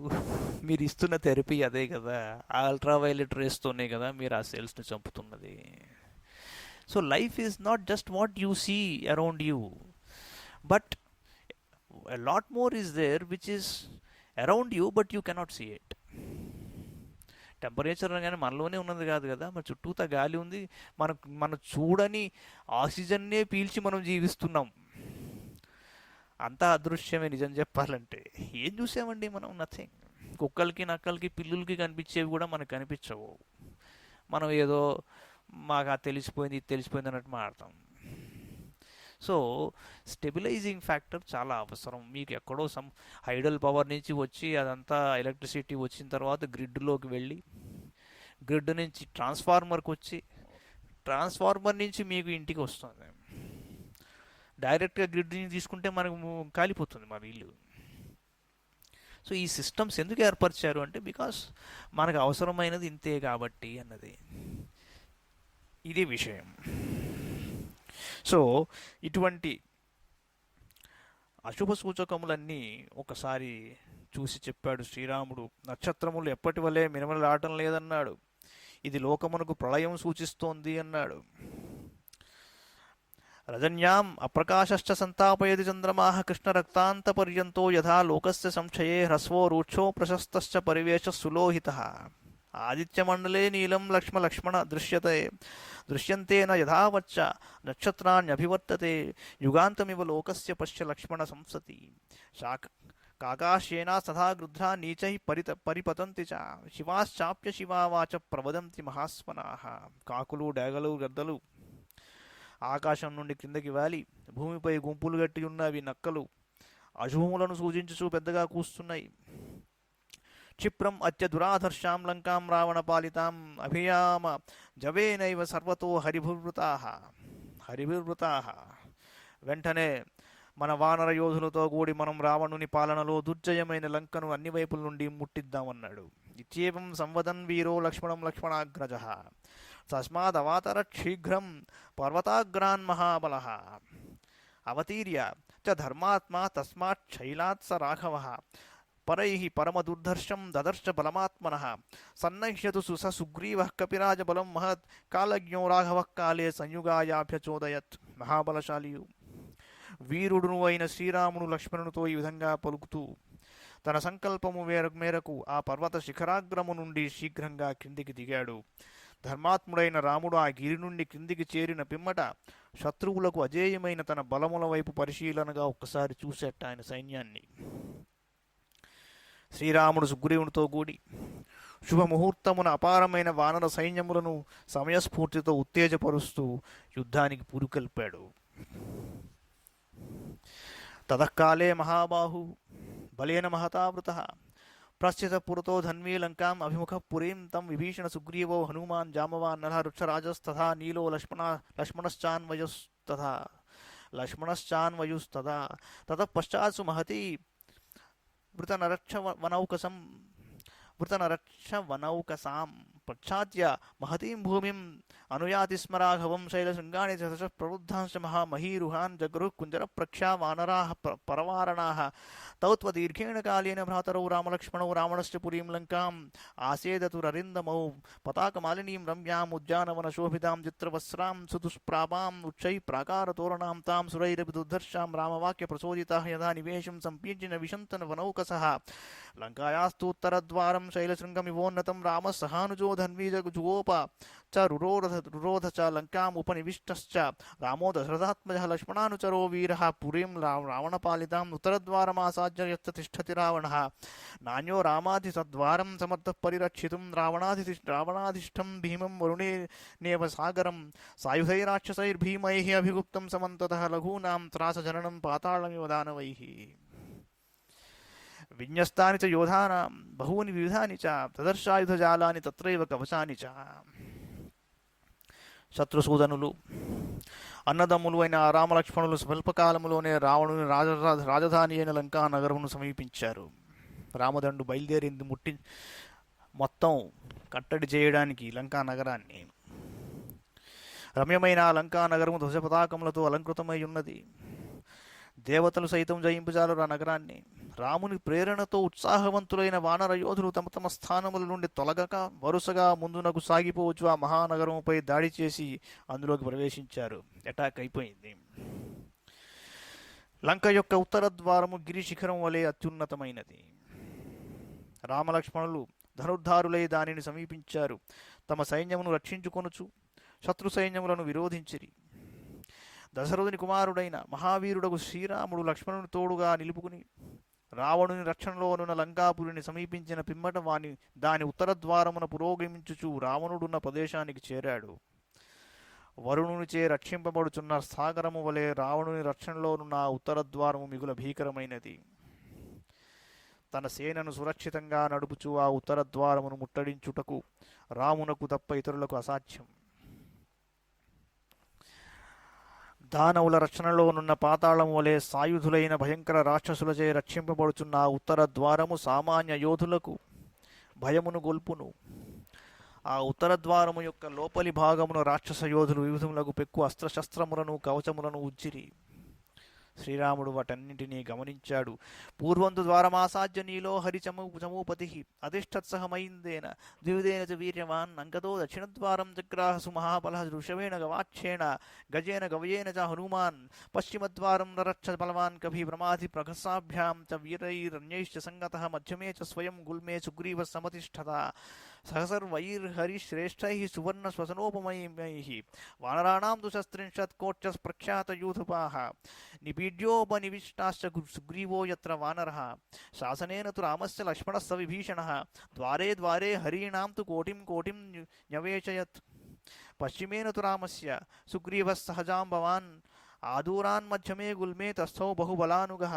మీరు ఇస్తున్న థెరపీ అదే కదా, ఆ అల్ట్రావైలెట్ రేస్తోనే కదా మీరు ఆ సెల్స్ని చంపుతున్నది. So life is not just what you see around you, but a lot more is there which is around you but you cannot see it. Temperature కానీ మనలోనే ఉన్నది కాదు కదా, మన చుట్టూతా గాలి ఉంది, మనం చూడని ఆక్సిజన్నే పీల్చి మనం జీవిస్తున్నాం. అంతా అదృశ్యమే నిజం చెప్పాలంటే. ఏం చూసామండి మనం? నథింగ్. కుక్కలకి నక్కలకి పిల్లులకి కనిపించేవి కూడా మనకు కనిపించవు. మనం ఏదో మాకు అది తెలిసిపోయింది ఇది తెలిసిపోయింది అన్నట్టు మాట్లాడతాం. సో స్టెబిలైజింగ్ ఫ్యాక్టర్ చాలా అవసరం. మీకు ఎక్కడో హైడల్ పవర్ నుంచి వచ్చి అదంతా ఎలక్ట్రిసిటీ వచ్చిన తర్వాత గ్రిడ్లోకి వెళ్ళి, గ్రిడ్ నుంచి ట్రాన్స్ఫార్మర్కి వచ్చి, ట్రాన్స్ఫార్మర్ నుంచి మీకు ఇంటికి వస్తుంది. డైరెక్ట్గా గ్రిడ్ నుంచి తీసుకుంటే మనకు కాలిపోతుంది మన ఇల్లు. సో ఈ సిస్టమ్స్ ఎందుకు ఏర్పరిచారు అంటే, బికాస్ మనకు అవసరమైనది ఇంతే కాబట్టి అన్నది ఇది విషయం. సో ఇటువంటి అశుభ సూచకములన్నీ ఒకసారి చూసి చెప్పాడు శ్రీరాముడు. నక్షత్రములు ఎప్పటి వలె మినమలాడటం లేదన్నాడు. ఇది లోకమునకు ప్రళయం సూచిస్తోంది అన్నాడు. రజన్యాం అప్రకాశ్చ సంతాపయతి చంద్రమాః కృష్ణరక్తాంత పర్యంతో యథా లోకస్య సంక్షయే హ్రస్వో రూక్షో ప్రశస్తశ్చ పరివేశ సులోహితః. ఆదిత్యమండలే నీలం లక్ష్మణ దృశ్యంతే న యథావచ్చ నక్షత్రాణ్యభివర్తతే యుగాంతమివ లోకస్య పశ్య లక్ష్మణ సంసతి. కాకాశ్యేనా సదా గృధ్రా నీచై పరిపతంతి చ శివాశ్చాప్య శివావాచ ప్రవదంతి మహాస్మనాః. కాకులు డేగలు గద్దలు ఆకాశం నుండి క్రిందకి వాలి భూమిపై గుంపులు గట్టి ఉన్న అవి నక్కలు అశుభములను సూచించుచూ పెద్దగా కూస్తున్నాయి. క్షిప్రం అత్య దురాధర్షాం లంకాం రావణ పాలితాం అభియామ జవేనైవ సర్వతో హరిభిర్వృతాః. వెంటనే మన వానర యోధులతో కూడి మనం రావణుని పాలనలో దుర్జయమైన లంకను అన్ని వైపుల నుండి ముట్టిద్దామన్నాడు. ఇత్యేవం సంవదన్ వీరో లక్ష్మణాగ్రజః తస్మాదవాతరత్ శీఘ్రం పర్వతాగ్రాన్ మహాబలః. అవతీర్య చ ధర్మాత్మా తస్మాత్ శైలాత్ స రాఘవః. పరైః పరమదుర్ధర్షం దదర్శ బలమాత్మనః. సన్నహ్యతు సుగ్రీవః కపిరాజబలం మహత్. కాలజ్ఞో రాఘవః కాలే సంయుగాయాభ్యచోదయత్. మహాబలశాలియు వీరుడును అయిన శ్రీరాముడు లక్ష్మణునితో ఈ విధంగా పలుకుతూ తన సంకల్పము మేరకు ఆ పర్వత శిఖరాగ్రము నుండి శీఘ్రంగా క్రిందికి దిగాడు. ధర్మాత్ముడైన రాముడు ఆ గిరి నుండి క్రిందికి చేరిన పిమ్మట శత్రువులకు అజేయమైన తన బలముల వైపు పరిశీలనగా ఒక్కసారి చూసేట ఆయన సైన్యాన్ని. శ్రీరాముడు సుగ్రీవునితో కూడి శుభముహూర్తమున అపారమైన వానర సైన్యములను సమయస్ఫూర్తితో ఉత్తేజపరుస్తూ యుద్ధానికి పురుకొల్పాడు. తతకాలే మహాబాహు బలేన మహతావృత ప్రస్థిత పురతో ధన్వీ లంకాం అభిముఖ పురీం తం విభీషణ సుగ్రీవో హనుమాన్ జామవాన్ నల వృక్షరాజస్తథా నీలో లక్ష్మణశ్చాన్వయుస్తథా తతః పశ్చాత్సు మహతి వృతనరక్షవనౌకసాం ప్రచ్ఛాద్య మహతీం భూమిం అనుయాతి స్మ రాఘవం శైలశృంగాని చ ప్రవృద్ధాంశ మహామహీరుహాన్ జగృహ్ కుంజర ప్రఖ్యా వానరాః పరవారణాః తౌ త్వదీర్ఘేణ కాలేన భ్రాతరౌ రామలక్ష్మణౌ రావణశ్చ పురీం లంకాం ఆసేదతురరిందమౌ పతాకమాలినీం రమ్యాం ఉద్యానవనశోభితాం చిత్రవస్రాం సుదుష్ప్రాపాం ఉచ్చైః ప్రాకారతోరణాం తాం సురైరపి దుర్ధర్షాం రామవాక్యప్రచోదితాః యదా నివేశం సంపీడ్య విశంతన వనౌకసః లంకాయాస్తూత్తరద్వారం శైలశృంగమివోన్నతం రామः సహానుజో ధన్వీ జుగోప చ రురోధ చ లంకాముపనివిష్టశ్చ రామో దశరథాత్మజः లక్ష్మణానుచరో వీరः పురీం రావణపాలితాం ఉత్తరద్వారమాసాద్య యత్ర తిష్టతి రావణः నాణ్యో రామాధిసద్వారం సమర్థः పరిరక్షితుం రావణాధిష్టం భీమం వరుణేనేవ సాగరం సాయుధైరాక్షసైర్భీమైః అభిగుప్తం సమంతతः లఘూనాం త్రాసజననం పాతాళమివ దానవైః విన్యస్తాని చ యోధానాం బహూని వివిధాని చ తదర్శాయుధజాలాని తత్రైవ కవచాని చ. శత్రుసూదనులు అన్నదమ్ములు అయిన రామలక్ష్మణులు స్వల్పకాలములోనే రావణుని రాజధాని అయిన లంకా నగరమును సమీపించారు. రామదండు బయలుదేరింది మొత్తం కట్టడి చేయడానికి లంకా నగరాన్ని. రమ్యమైన లంకా నగరము ధ్వజ పతాకములతో అలంకృతమై ఉన్నది. దేవతలు సైతం జయింపజాలరు ఆ నగరాన్ని. రాముని ప్రేరణతో ఉత్సాహవంతులైన వానర యోధులు తమ తమ స్థానముల నుండి తొలగక వరుసగా ముందునకు సాగిపోవచ్చు ఆ మహానగరముపై దాడి చేసి అందులోకి ప్రవేశించారు. అటాక్ అయిపోయింది. లంక యొక్క ఉత్తర ద్వారము గిరి శిఖరం వలె అత్యున్నతమైనది. రామలక్ష్మణులు ధనుర్ధారులై దానిని సమీపించారు. తమ సైన్యమును రక్షించుకొనుచు శత్రు సైన్యములను విరోధించిరి. దశరథుని కుమారుడైన మహావీరుడకు శ్రీరాముడు లక్ష్మణుని తోడుగా నిలుపుకుని రావణుని రక్షణలోనున్న లంకాపురిని సమీపించిన పిమ్మట దాని ఉత్తరద్వారమున పురోగమించుచు రావణుడున్న ప్రదేశానికి చేరాడు. వరుణునిచే రక్షింపబడుచున్న సాగరము వలె రావణుని రక్షణలోనున్న ఉత్తరద్వారము మిగుల భీకరమైనది. తన సేనను సురక్షితంగా నడుపుచు ఆ ఉత్తరద్వారమును ముట్టడించుటకు రామునకు తప్ప ఇతరులకు అసాధ్యం. దానవుల రక్షణలోనున్న పాతాళము వలె సాయుధులైన భయంకర రాక్షసులచే రక్షింపబడుచున్న ఆ ఉత్తర ద్వారము సామాన్య యోధులకు భయమును గొల్పును. ఆ ఉత్తర ద్వారము యొక్క లోపలి భాగమును రాక్షస యోధులు వివిధములకు పెక్కు అస్త్రశస్త్రములను కవచములను ఉజ్జిరి. శ్రీరాముడు వాటన్నింటినీ గమనించాడు. పూర్వంతు ద్వారమాసాద్య నీలో హరిచమూపతి అధిష్టత్సహమైందేన ద్వివిధేన చ వీర్యవాన్ అంగదో దక్షిణద్వారం జగ్రాహసు మహాబల ఋషవేణ గవాక్షేణ గజేన గవయేన చ హనుమాన్ పశ్చిమద్వారం నరక్ష బలవాన్ కభి ప్రమాధి ప్రఘసాభ్యాం చ వీరైరన్యైశ్చ సంగతః మధ్యమే చ స్వయం గుల్మే సుగ్రీవ సమతిష్ఠత సహసర్వైర్హరిశ్రేష్టైః సువర్ణ శ్వసనోపమయైః వానరాణాం తు శస్త్రింశత్ కోట్య ప్రఖ్యాతయూథపాః నిపీడ్యోపనివిష్టాశ్చ సుగ్రీవో యత్ర వానరః శాసనేన తు రామస్య లక్ష్మణస్య విభీషణః ద్వారే ద్వారే హరీణాం తు కోటిం కోటిం న్యవేచయత్ పశ్చిమేన తు రామస్య సుగ్రీవः సహజాంబవాన్ ఆదూరాన్మధ్యమే గుల్మే తస్థౌ బహుబలానుగః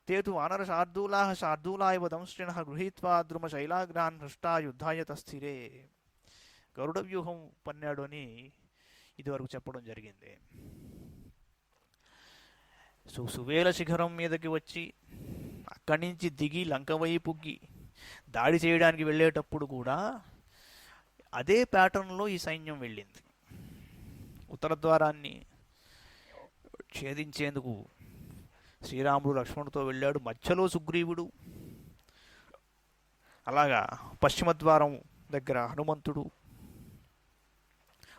తే తు వానరశార్దూలాః శార్దూలా ఇవ దంష్ట్రిణః గృహీత్వా ద్రుమశైలాగ్రాన్ హృష్టా యుద్ధాయ తస్థిరే. గరుడ వ్యూహం పన్నాడు అని ఇదివరకు చెప్పడం జరిగింది. సువేల శిఖరం మీదకి వచ్చి అక్కడి నుంచి దిగి లంక వైపుకి దాడి చేయడానికి వెళ్ళేటప్పుడు కూడా అదే ప్యాటర్న్లో ఈ సైన్యం వెళ్ళింది. ఉత్తర ద్వారాన్ని ఛేదించేందుకు శ్రీరాముడు లక్ష్మణుడితో వెళ్ళాడు. మధ్యలో సుగ్రీవుడు, అలాగా పశ్చిమ ద్వారం దగ్గర హనుమంతుడు,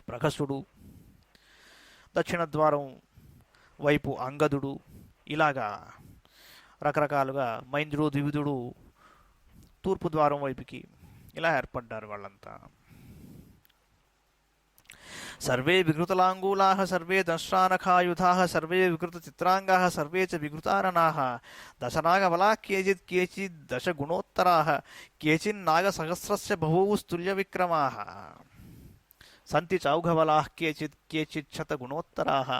ప్రకసుడు, దక్షిణ ద్వారం వైపు అంగదుడు, ఇలాగా రకరకాలుగా మైంద్రుడు, ద్వివిధుడు తూర్పు ద్వారం వైపుకి ఇలా ఏర్పడ్డారు వాళ్ళంతా. సర్వే వికృతలాంగూలాः సర్వే దంశ్రానఖాయుధాः సర్వే వికృతచిత్రాంగాः సర్వే చ వికృతాననాः దశనాగబలాः కేచిత్ దశగుణోత్తరాः కేచిన్నాగసహస్రస్య బహూస్తుల్యవిక్రమాः సంతి చౌఘబలాः కేచిత్ శతగుణోత్తరాः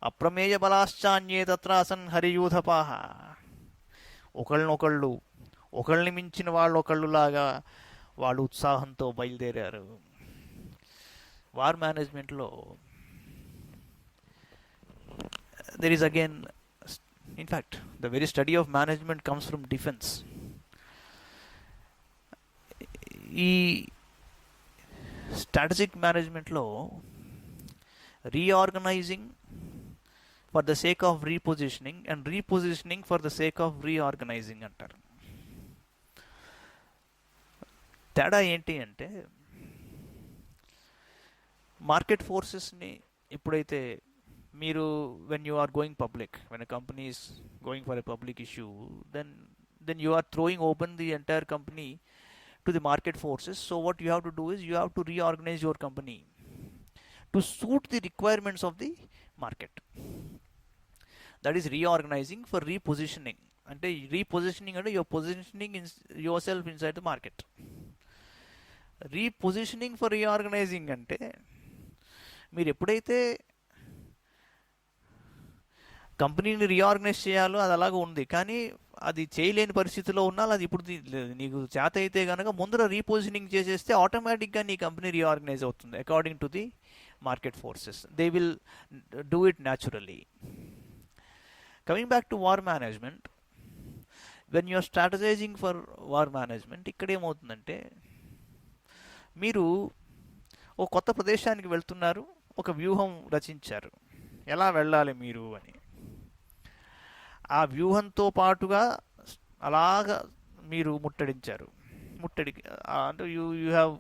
అప్రమేయబలాశ్చాన్యే తత్రాసన్ హరియూధపాः. ఒకళ్ళని మించిన వాళ్ళు ఒకళ్ళులాగా వాళ్ళు ఉత్సాహంతో బయలుదేరారు. వార్ మేనేజ్మెంట్లో there is again, in fact, the very study of management comes from defense. ఈ స్ట్రాటజిక్ మేనేజ్మెంట్లో reorganizing for the sake of repositioning and repositioning for the sake of reorganizing అంటారు. తేడా ఏంటి అంటే, మార్కెట్ ఫోర్సెస్ని ఎప్పుడైతే మీరు when you are going public, when a company is going for a public issue, then you are throwing open the entire company to the market forces. So what you have to do is you have to reorganize your company to suit the requirements of the market. That is reorganizing for repositioning. అంటే repositioning అంటే you're positioning yourself inside the market. Repositioning for reorganising అంటే మీరు ఎప్పుడైతే కంపెనీని రీఆర్గనైజ్ చేయాలో అది అలాగ ఉంది, కానీ అది చేయలేని పరిస్థితిలో ఉన్నా అది ఇప్పుడు నీకు చేత అయితే కనుక ముందర రీపొజిషనింగ్ చేసేస్తే ఆటోమేటిక్గా నీ కంపెనీ రీఆర్గనైజ్ అవుతుంది according to the market forces. They will do it naturally. Coming back to war management, when you are strategising for war management, ఇక్కడ ఏమవుతుందంటే మీరు ఒక కొత్త ప్రదేశానికి వెళ్తున్నారు, ఒక వ్యూహం రచించారు ఎలా వెళ్ళాలి మీరు అని. ఆ వ్యూహంతో పాటుగా అలాగా మీరు అంటే you have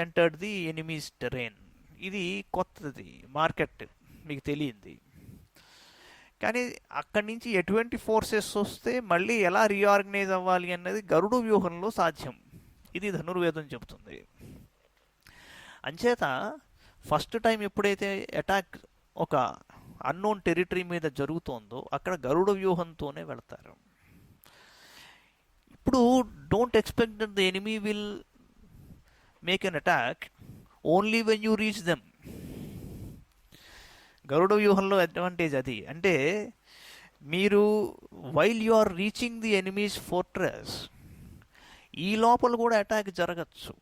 entered the enemies terrain. ఇది కొత్తది, మార్కెట్ మీకు తెలియంది. కానీ అక్కడి నుంచి ఎటువంటి ఫోర్సెస్ వస్తే మళ్ళీ ఎలా రీఆర్గనైజ్ అవ్వాలి అన్నది గరుడ వ్యూహంలో సాధ్యం. ఇది ధనుర్వేదం చెబుతుంది. అంచేత ఫస్ట్ టైం ఎప్పుడైతే అటాక్ ఒక అన్నోన్ టెరిటరీ మీద జరుగుతోందో అక్కడ గరుడ వ్యూహంతోనే వెళ్తారు. ఇప్పుడు don't expect that the enemy will make an attack only when you reach them. Garuda వ్యూహంలో అడ్వాంటేజ్ అది. అంటే మీరు while you are reaching the enemy's fortress, ఈ లోపల కూడా అటాక్ జరగచ్చు.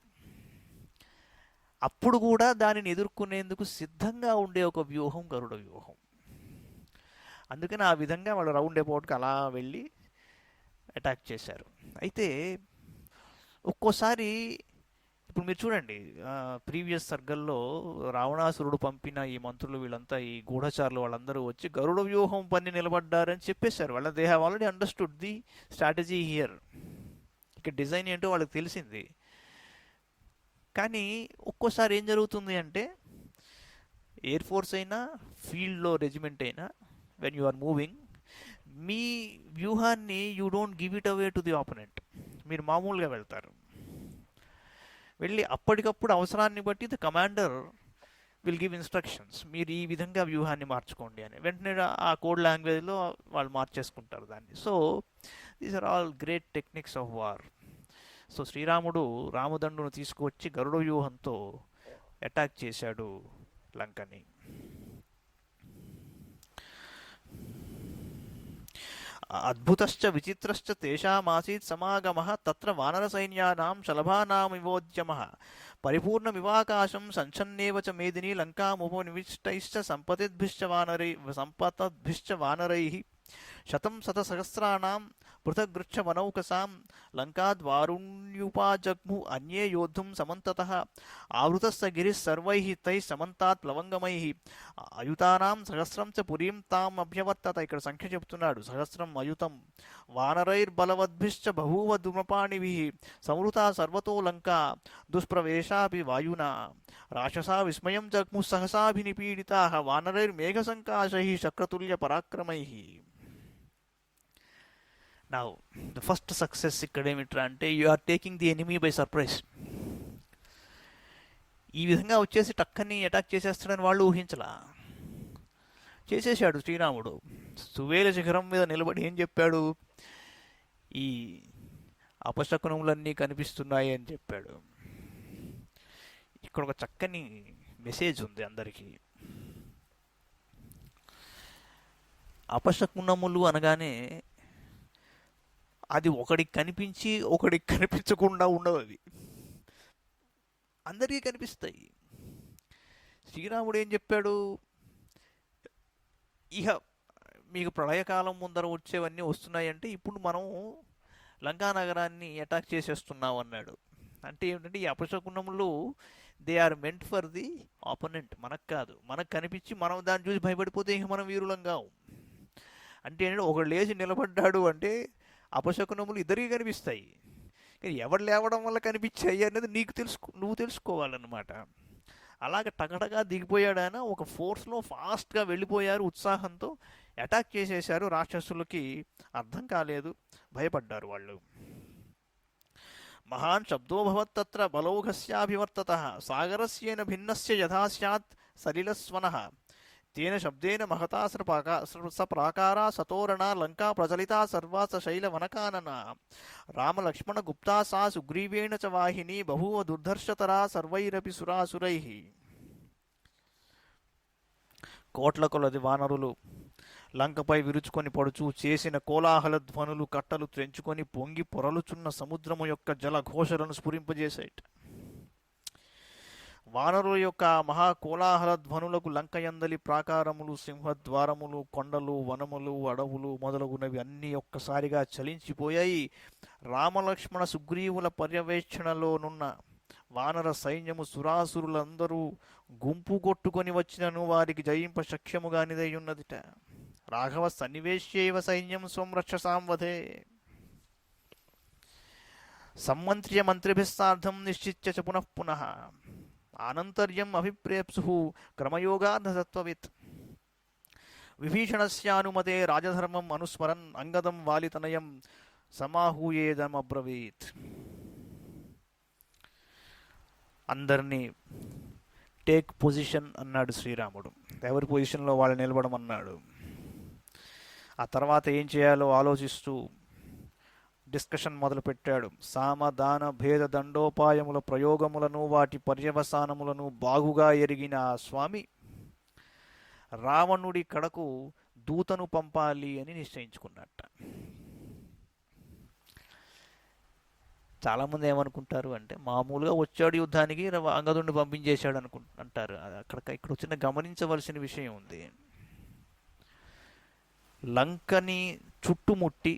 అప్పుడు కూడా దానిని ఎదుర్కొనేందుకు సిద్ధంగా ఉండే ఒక వ్యూహం గరుడ వ్యూహం. అందుకని ఆ విధంగా వాళ్ళు రౌండ్ అబౌట్కి అలా వెళ్ళి అటాక్ చేశారు. అయితే ఒక్కోసారి ఇప్పుడు మీరు చూడండి, ప్రీవియస్ సర్గల్లో రావణాసురుడు పంపిన ఈ మంత్రులు వీళ్ళంతా, ఈ గూఢచారులు వాళ్ళందరూ వచ్చి గరుడ వ్యూహం పని నిలబడ్డారని చెప్పేశారు. వాళ్ళ they have already understood the strategy here. ఇక డిజైన్ ఏంటో వాళ్ళకి తెలిసింది. కానీ ఒక్కోసారి ఏం జరుగుతుంది అంటే, ఎయిర్ ఫోర్స్ అయినా ఫీల్డ్లో రెజిమెంట్ అయినా, వెన్ యు ఆర్ మూవింగ్, మీ వ్యూహాన్ని you don't give it away to the opponent. మీరు మామూలుగా వెళ్తారు, వెళ్ళి అప్పటికప్పుడు అవసరాన్ని బట్టి the commander will give instructions, మీరు ఈ విధంగా వ్యూహాన్ని మార్చుకోండి అని. వెంటనే ఆ కోడ్ లాంగ్వేజ్లో వాళ్ళు మార్చేసుకుంటారు దాన్ని. So these are all great techniques of war. So శ్రీరాముడు రామదండును తీసుకువచ్చి గరుడ వ్యూహంతో అటాక్ చేశాడు లంకని. అద్భుతశ్చ విచిత్రశ్చ తేషామాసీత్ సమాగమః తత్ర వానర సైన్యానాం శలభానామివోద్యమః పరిపూర్ణమివాకాశం సంఛన్నేవ చ మేదిని లంకాముపనివిష్టైశ్చ సంపతద్భిశ్చ వానరైః శతం శతసహస్రాణాం పృథగ్గృచ్ఛవనౌకసాం లంకాద్వారుణ్యుపాజగ్ము అన్యే యోద్ధుం సమంతతః ఆవృతస్స గిరిః సర్వైః తైః సమంతాత్ ప్లవంగమైః అయుతానాం సహస్రం చ పురీం తాం అభ్యవర్తత. ఇక్కడ సంఖ్య చెప్తున్నాడు, సహస్రం అయుతం. వానరైర్బలవద్భిశ్చ బహూవ ధూమపాణిభిః సంవృతా సర్వతో లంకా దుష్ప్రవేశాపి వాయునా రాక్షసా విస్మయం జగ్ముః సహసాభినిపీడితాః వానరైర్మేఘసంకాశైః శక్రతుల్య పరాక్రమైః. Now, the first success ఇక్కడ ఏమిట్రా అంటే, you are taking the enemy by surprise. ఈ విధంగా వచ్చేసి టక్కని అటాక్ చేసేస్తాడని వాళ్ళు ఊహించలా. చేసేసాడు శ్రీరాముడు. సువేల శిఖరం మీద నిలబడి ఏం చెప్పాడు? ఈ అపశకునములన్నీ కనిపిస్తున్నాయి అని చెప్పాడు. ఇక్కడ ఒక చక్కని మెసేజ్ ఉంది అందరికీ. అపశకునములు అనగానే అది ఒకడికి కనిపించి ఒకడికి కనిపించకుండా ఉండవు. అవి అందరికీ కనిపిస్తాయి. శ్రీరాముడు ఏం చెప్పాడు? ఇహ మీకు ప్రళయకాలం ముందర వచ్చేవన్నీ వస్తున్నాయంటే ఇప్పుడు మనం లంకా నగరాన్ని అటాక్ చేసేస్తున్నాం అన్నాడు. అంటే ఏమిటంటే ఈ అపశకునములు they are meant for the opponent, మనకు కాదు. మనకు కనిపించి మనం దాన్ని చూసి భయపడిపోతే ఇంక మనం వీరులం కావు. అంటే ఏంటంటే ఒకడు లేచి నిలబడ్డాడు అంటే అపశకునములు ఇద్దరికి కనిపిస్తాయి. కానీ ఎవడు లేవడం వల్ల కనిపించాయి అనేది నువ్వు తెలుసుకోవాలన్నమాట. అలాగ టగటగా దిగిపోయాడు ఆయన. ఒక ఫోర్స్లో ఫాస్ట్గా వెళ్ళిపోయారు, ఉత్సాహంతో అటాక్ చేసేశారు. రాక్షసులకి అర్థం కాలేదు, భయపడ్డారు వాళ్ళు. మహాన్ శబ్దోభవత్తత్ర బలౌఘస్యాభివర్తత సాగరస్యేన భిన్నస్య యథా స్యాత్ సలిలస్వనః తేన శబ్దేన మహతా సప్రాకారా సతోరణా లంకా ప్రచలితా సర్వా సశైల వనకాననా రామలక్ష్మణ గుప్తా సా సుగ్రీవేణ చ వాహిని బహూవ దుర్ధర్షతరా సర్వైరపి సురాసురైః. కోట్ల కొలది వానరులు లంకపై విరుచుకొని పడుచు చేసిన కోలాహల ధ్వనులు కట్టలు త్రెంచుకొని పొంగి పొరలుచున్న సముద్రము యొక్క జలఘోషలను స్ఫురింపజేశాయి. వానరుల యొక్క మహాకోలాహల ధ్వనులకు లంకయందలి ప్రాకారములు, సింహద్వారములు, కొండలు, వనములు, అడవులు మొదలగునవి అన్నీ ఒక్కసారిగా చలించిపోయాయి. రామలక్ష్మణ సుగ్రీవుల పర్యవేక్షణలోనున్న వానర సైన్యము సురాసురులందరూ గుంపు కొట్టుకొని వచ్చినను వారికి జయింప శక్యముగానిదయ్యున్నదిట. రాఘవ సన్నివేశ్యైవ సైన్యం స్వంరక్షసాం వధే సమ్మంత్ర్య మంత్రిభిస్సార్ధం నిశ్చిత్య చ పునః పునః ఆనంతర్యం అభిప్రేప్సు క్రమయోగార్ధతత్వవిత్ విభీషణస్యానుమతే రాజధర్మం అనుస్మరన్ అంగదం వాలితనయం సమాహూయేదమబ్రవీత్. అందరినీ టేక్ పొజిషన్ అన్నాడు శ్రీరాముడు. ఎవరి పొజిషన్లో వాళ్ళు నిలబడమన్నాడు. ఆ తర్వాత ఏం చేయాలో ఆలోచిస్తూ డిస్కషన్ మొదలుపెట్టాడు. సామదాన భేద దండోపాయముల ప్రయోగములను వాటి పర్యవసానములను బాగుగా ఎరిగిన ఆ స్వామి రావణుడి కడకు దూతను పంపాలి అని నిశ్చయించుకున్నట్ట. చాలామంది ఏమనుకుంటారు అంటే మామూలుగా వచ్చాడు యుద్ధానికి అంగదుడిని పంపించేశాడు అంటారు. ఇక్కడ వచ్చిన గమనించవలసిన విషయం ఉంది. లంకని చుట్టుముట్టి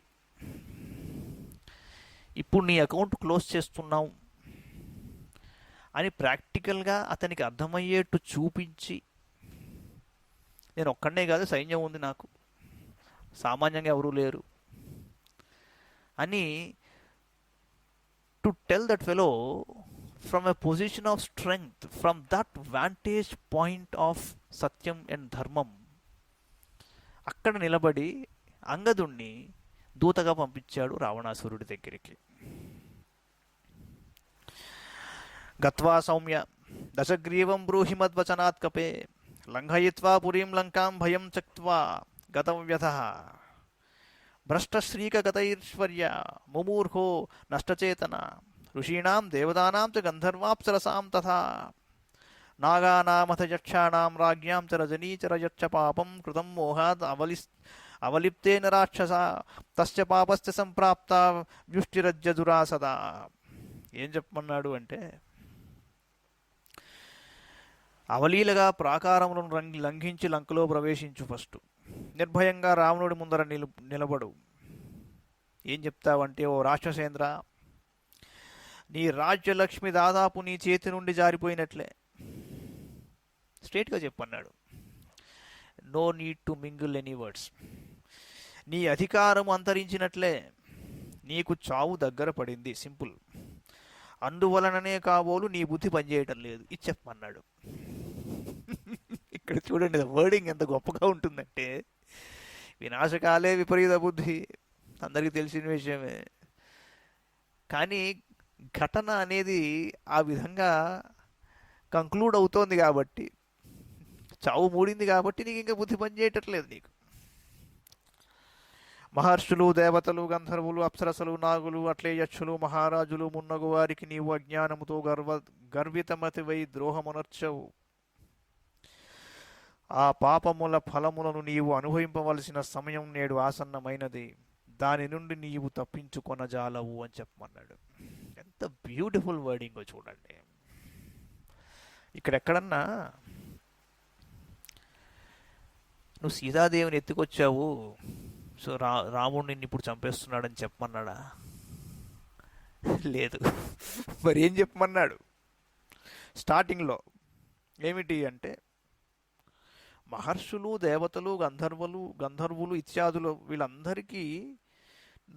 ఇప్పుడు నీ అకౌంట్ క్లోజ్ చేస్తున్నావు అని ప్రాక్టికల్గా అతనికి అర్థమయ్యేట్టు చూపించి, నేను ఒక్కడనే కాదు సైన్యం ఉంది నాకు, సామాన్యంగా ఎవరూ లేరు అని to tell that fellow from a position of strength, from that Vantage point of Satyam and ధర్మం, అక్కడ నిలబడి అంగదుణ్ణి దూతగా పంపించాడు రావణాసురుడి దగ్గరికి. గత్వా సౌమ్య దశగ్రీవం బ్రూహి మద్వచనాత్ కపే లంఘయిత్వా పురీం లంకాం భయం త్యక్త్వా గతవ్యథః భ్రష్టశ్రీకగతైర్శ్వర్య ముమూర్హో నష్టచేతన ఋషీణాం దేవతానాం చ గంధర్వాప్సరసాం తథా నాగానామథ యక్షాణాం రాజ్ఞాం చ రజనీచరయచ్చ పాపం కృతం మోహాద్ అవలిప్తేన రాక్షస తస్య పాపస్య సంప్రాప్త వ్యుష్టిరజ్య దురాసద. ఏం చెప్పమన్నాడు అంటే, అవలీలగా ప్రాకారములను లంఘించి లంకలో ప్రవేశించు. ఫస్ట్ నిర్భయంగా రావణుడి ముందర నిలబడు. ఏం చెప్తావంటే, ఓ రాక్షసేంద్ర, నీ రాజ్యలక్ష్మి దాదాపు నీ చేతి నుండి జారిపోయినట్లే. స్ట్రేట్గా చెప్పన్నాడు. No need to mingle any words. నీ అధికారం అంతరించినట్లే, నీకు చావు దగ్గర పడింది, సింపుల్. అందువలననే కాబోలు నీ బుద్ధి పనిచేయటం లేదు, ఇది చెప్పమన్నాడు. ఇక్కడ చూడండి వర్డింగ్ ఎంత గొప్పగా ఉంటుందంటే, వినాశకాలే విపరీత బుద్ధి అందరికీ తెలిసిన విషయమే. కానీ ఘటన అనేది ఆ విధంగా కంక్లూడ్ అవుతోంది కాబట్టి, చావు మూడింది కాబట్టి నీకు ఇంకా బుద్ధి పనిచేయటట్లేదు నీకు. మహర్షులు, దేవతలు, గంధర్వులు, అప్సరసలు, నాగులు, అట్లే యక్షులు, మహారాజులు మున్నగు వారికి నీవు అజ్ఞానముతో గర్వితమతివై ద్రోహమునర్చవు. ఆ పాపముల ఫలములను నీవు అనుభవింపవలసిన సమయం నేడు ఆసన్నమైనది. దాని నుండి నీవు తప్పించుకొనజాలవు అని చెప్పమన్నాడు. ఎంత బ్యూటిఫుల్ వర్డింగో చూడండి. ఇక్కడెక్కడన్నా నువ్వు సీతాదేవిని ఎత్తుకొచ్చావు, సో రాముడు నిన్ను ఇప్పుడు చంపేస్తున్నాడని చెప్పమన్నాడా? లేదు. మరి ఏం చెప్పమన్నాడు స్టార్టింగ్లో? ఏమిటి అంటే, మహర్షులు, దేవతలు, గంధర్వులు ఇత్యాదులు వీళ్ళందరికీ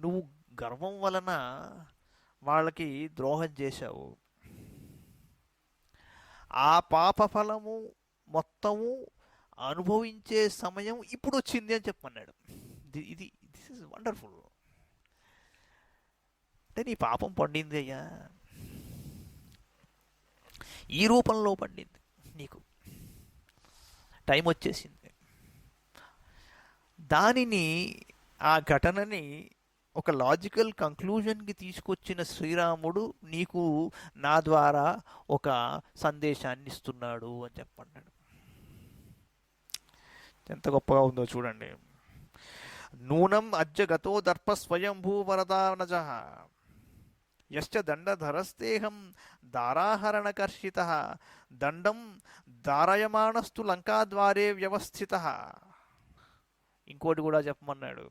నువ్వు గర్వం వలన వాళ్ళకి ద్రోహం చేశావు. ఆ పాప ఫలము మొత్తము అనుభవించే సమయం ఇప్పుడు వచ్చింది అని చెప్పమన్నాడు. This is wonderful. అంటే నీ పాపం పండింది అయ్యా, ఈ రూపంలో పండింది, నీకు టైం వచ్చేసింది. దానిని, ఆ ఘటనని ఒక లాజికల్ కంక్లూజన్కి తీసుకొచ్చిన శ్రీరాముడు నీకు నా ద్వారా ఒక సందేశాన్ని ఇస్తున్నాడు అని చెప్పన్నాడు. ఎంత గొప్పగా ఉందో చూడండి. నూనం అజ్జగతో దర్ప స్వయంభూ వరదానజ యశ్చ దండధరస్తేహం దారాహరణకర్షిత దండం దారయమాణస్తు లంకాద్వారే వ్యవస్థిత. ఇంకోటి కూడా చెప్పమన్నాడు.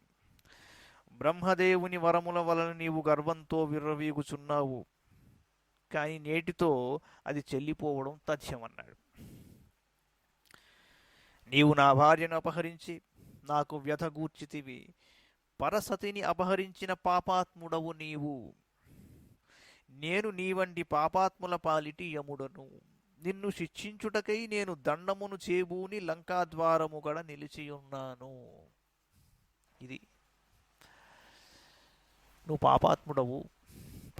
బ్రహ్మదేవుని వరముల వలన నీవు గర్వంతో విర్రవీగుచున్నావు, కానీ నేటితో అది చెల్లిపోవడం తథ్యమన్నాడు. నీవు నా భార్యను అపహరించి నాకు వ్యధ గూర్చితివి. పరసతిని అపహరించిన పాపాత్ముడవు నీవు. నేను నీ వంటి పాపాత్ముల పాలిటి యముడను. నిన్ను శిక్షించుటకై నేను దండమును చేబూని లంకాద్వారము గడ నిలిచియున్నాను. ఇది, నువ్వు పాపాత్ముడవు,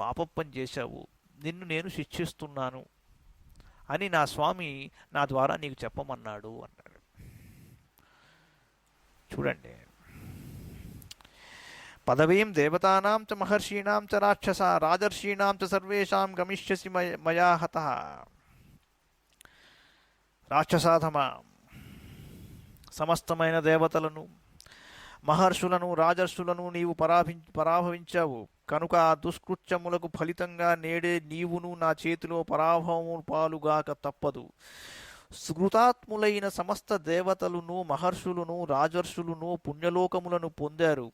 పాపం పని చేశావు, నిన్ను నేను శిక్షిస్తున్నాను అని నా స్వామి నా ద్వారా నీకు చెప్పమన్నాడు అన్నాడు. చూడండి, పదవీం దేవతానాం చ మహర్షీణాం చ రాజర్షీణాం చ సర్వేషాం గమిష్యసి మయా హతః. రాక్షసాధమా, సమస్తమైన దేవతలను, మహర్షులను, రాజర్షులను నీవు పరాభవించావు కనుక ఆ దుష్కృత్యములకు ఫలితంగా నేడే నీవును నా చేతిలో పరాభవము పాలుగాక తప్పదు. సుకృతాత్ములైన సమస్త దేవతలను, మహర్షులను, రాజర్షులను పుణ్యలోకములను పొందారు.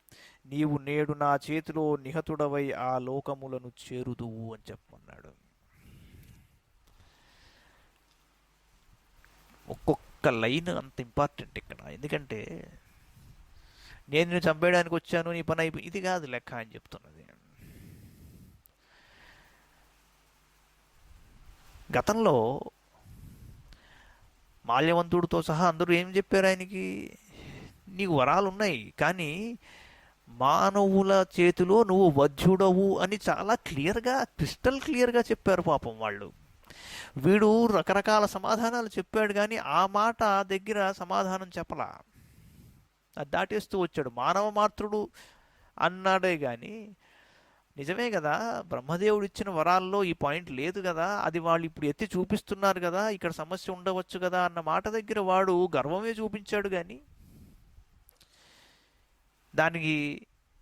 నీవు నేడు నా చేతిలో నిహతుడవై ఆ లోకములను చేరుదువు అని చెప్పన్నాడు. ఒక్కొక్క లైన్ అంత ఇంపార్టెంట్ ఇక్కడ. ఎందుకంటే నేను నిన్ను చంపేయడానికి వచ్చాను, నీ పని అయిపోయి, ఇది కాదు లెక్క అని చెప్తున్నది. గతంలో మాల్యవంతుడితో సహా అందరూ ఏం చెప్పారు ఆయనకి? నీకు వరాలు ఉన్నాయి, కానీ మానవుల చేతిలో నువ్వు వధ్యుడవు అని చాలా క్లియర్గా, క్రిస్టల్ క్లియర్గా చెప్పారు పాపం వాళ్ళు. వీడు రకరకాల సమాధానాలు చెప్పాడు, కానీ ఆ మాట దగ్గర సమాధానం చెప్పలా, అది దాటేస్తూ వచ్చాడు. మానవ మాతృడు అన్నాడే కానీ నిజమే కదా, బ్రహ్మదేవుడు ఇచ్చిన వరాల్లో ఈ పాయింట్ లేదు కదా, అది వాళ్ళు ఇప్పుడు ఎత్తి చూపిస్తున్నారు కదా, ఇక్కడ సమస్య ఉండవచ్చు కదా అన్న మాట దగ్గర వాడు గర్వమే చూపించాడు, కానీ దానికి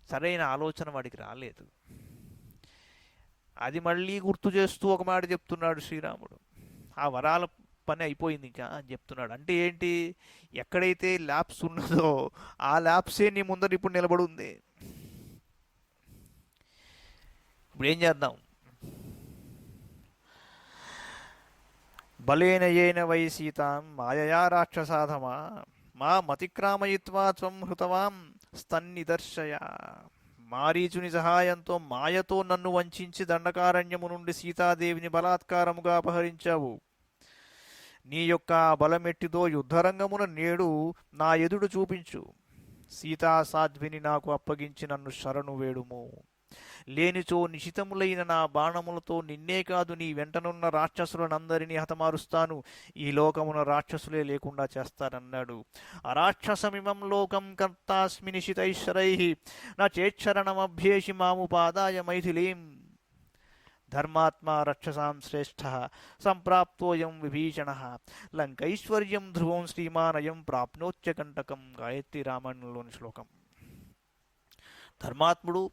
సరైన ఆలోచన వాడికి రాలేదు. అది మళ్ళీ గుర్తు చేస్తూ ఒక మాట చెప్తున్నాడు శ్రీరాముడు. ఆ వరాల పని అయిపోయింది ఇంకా అని చెప్తున్నాడు. అంటే ఏంటి? ఎక్కడైతే ల్యాబ్స్ ఉన్నదో ఆ ల్యాబ్సే నీ ముందర ఇప్పుడు నిలబడి ఉంది. ఇప్పుడు ఏం చేద్దాం? బలేన ఏన వై సీతాం మాయయా రాక్షసాధమా మా మతిక్రామయిత్వా త్వం హృతవాం స్తన్నిదర్శయ. మారీచుని సహాయంతో మాయతో నన్ను వంచించి దండకారణ్యము నుండి సీతాదేవిని బలాత్కారముగా అపహరించావు. నీ యొక్క బలమెట్టిదో యుద్ధరంగమున నేడు నా ఎదుడు చూపించు. సీతా సాధ్విని నాకు అప్పగించి నన్ను శరణు వేడుము. లేనిచో నిశితములైన నా బాణములతో నిన్నే కాదు నీ వెంటనున్న రాక్షసులనందరినీ హతమారుస్తాను. ఈ లోకమున రాక్షసులే లేకుండా చేస్తానన్నాడు. అరాక్షసమిమం లోకం కర్తాస్మి నిశితైశ్వరై నా చేచ్చరణమభ్యేషి మాముపాదాయ మైథిలీం. ధర్మాత్మా రక్షసాం శ్రేష్ఠ సంప్రాప్తోయం విభీషణ లంకైశ్వర్యం ధ్రువం శ్రీమానయం ప్రాప్నోత్యకంటకం. గాయత్రి రామాయణంలోని శ్లోకం. ధర్మాత్ముడు,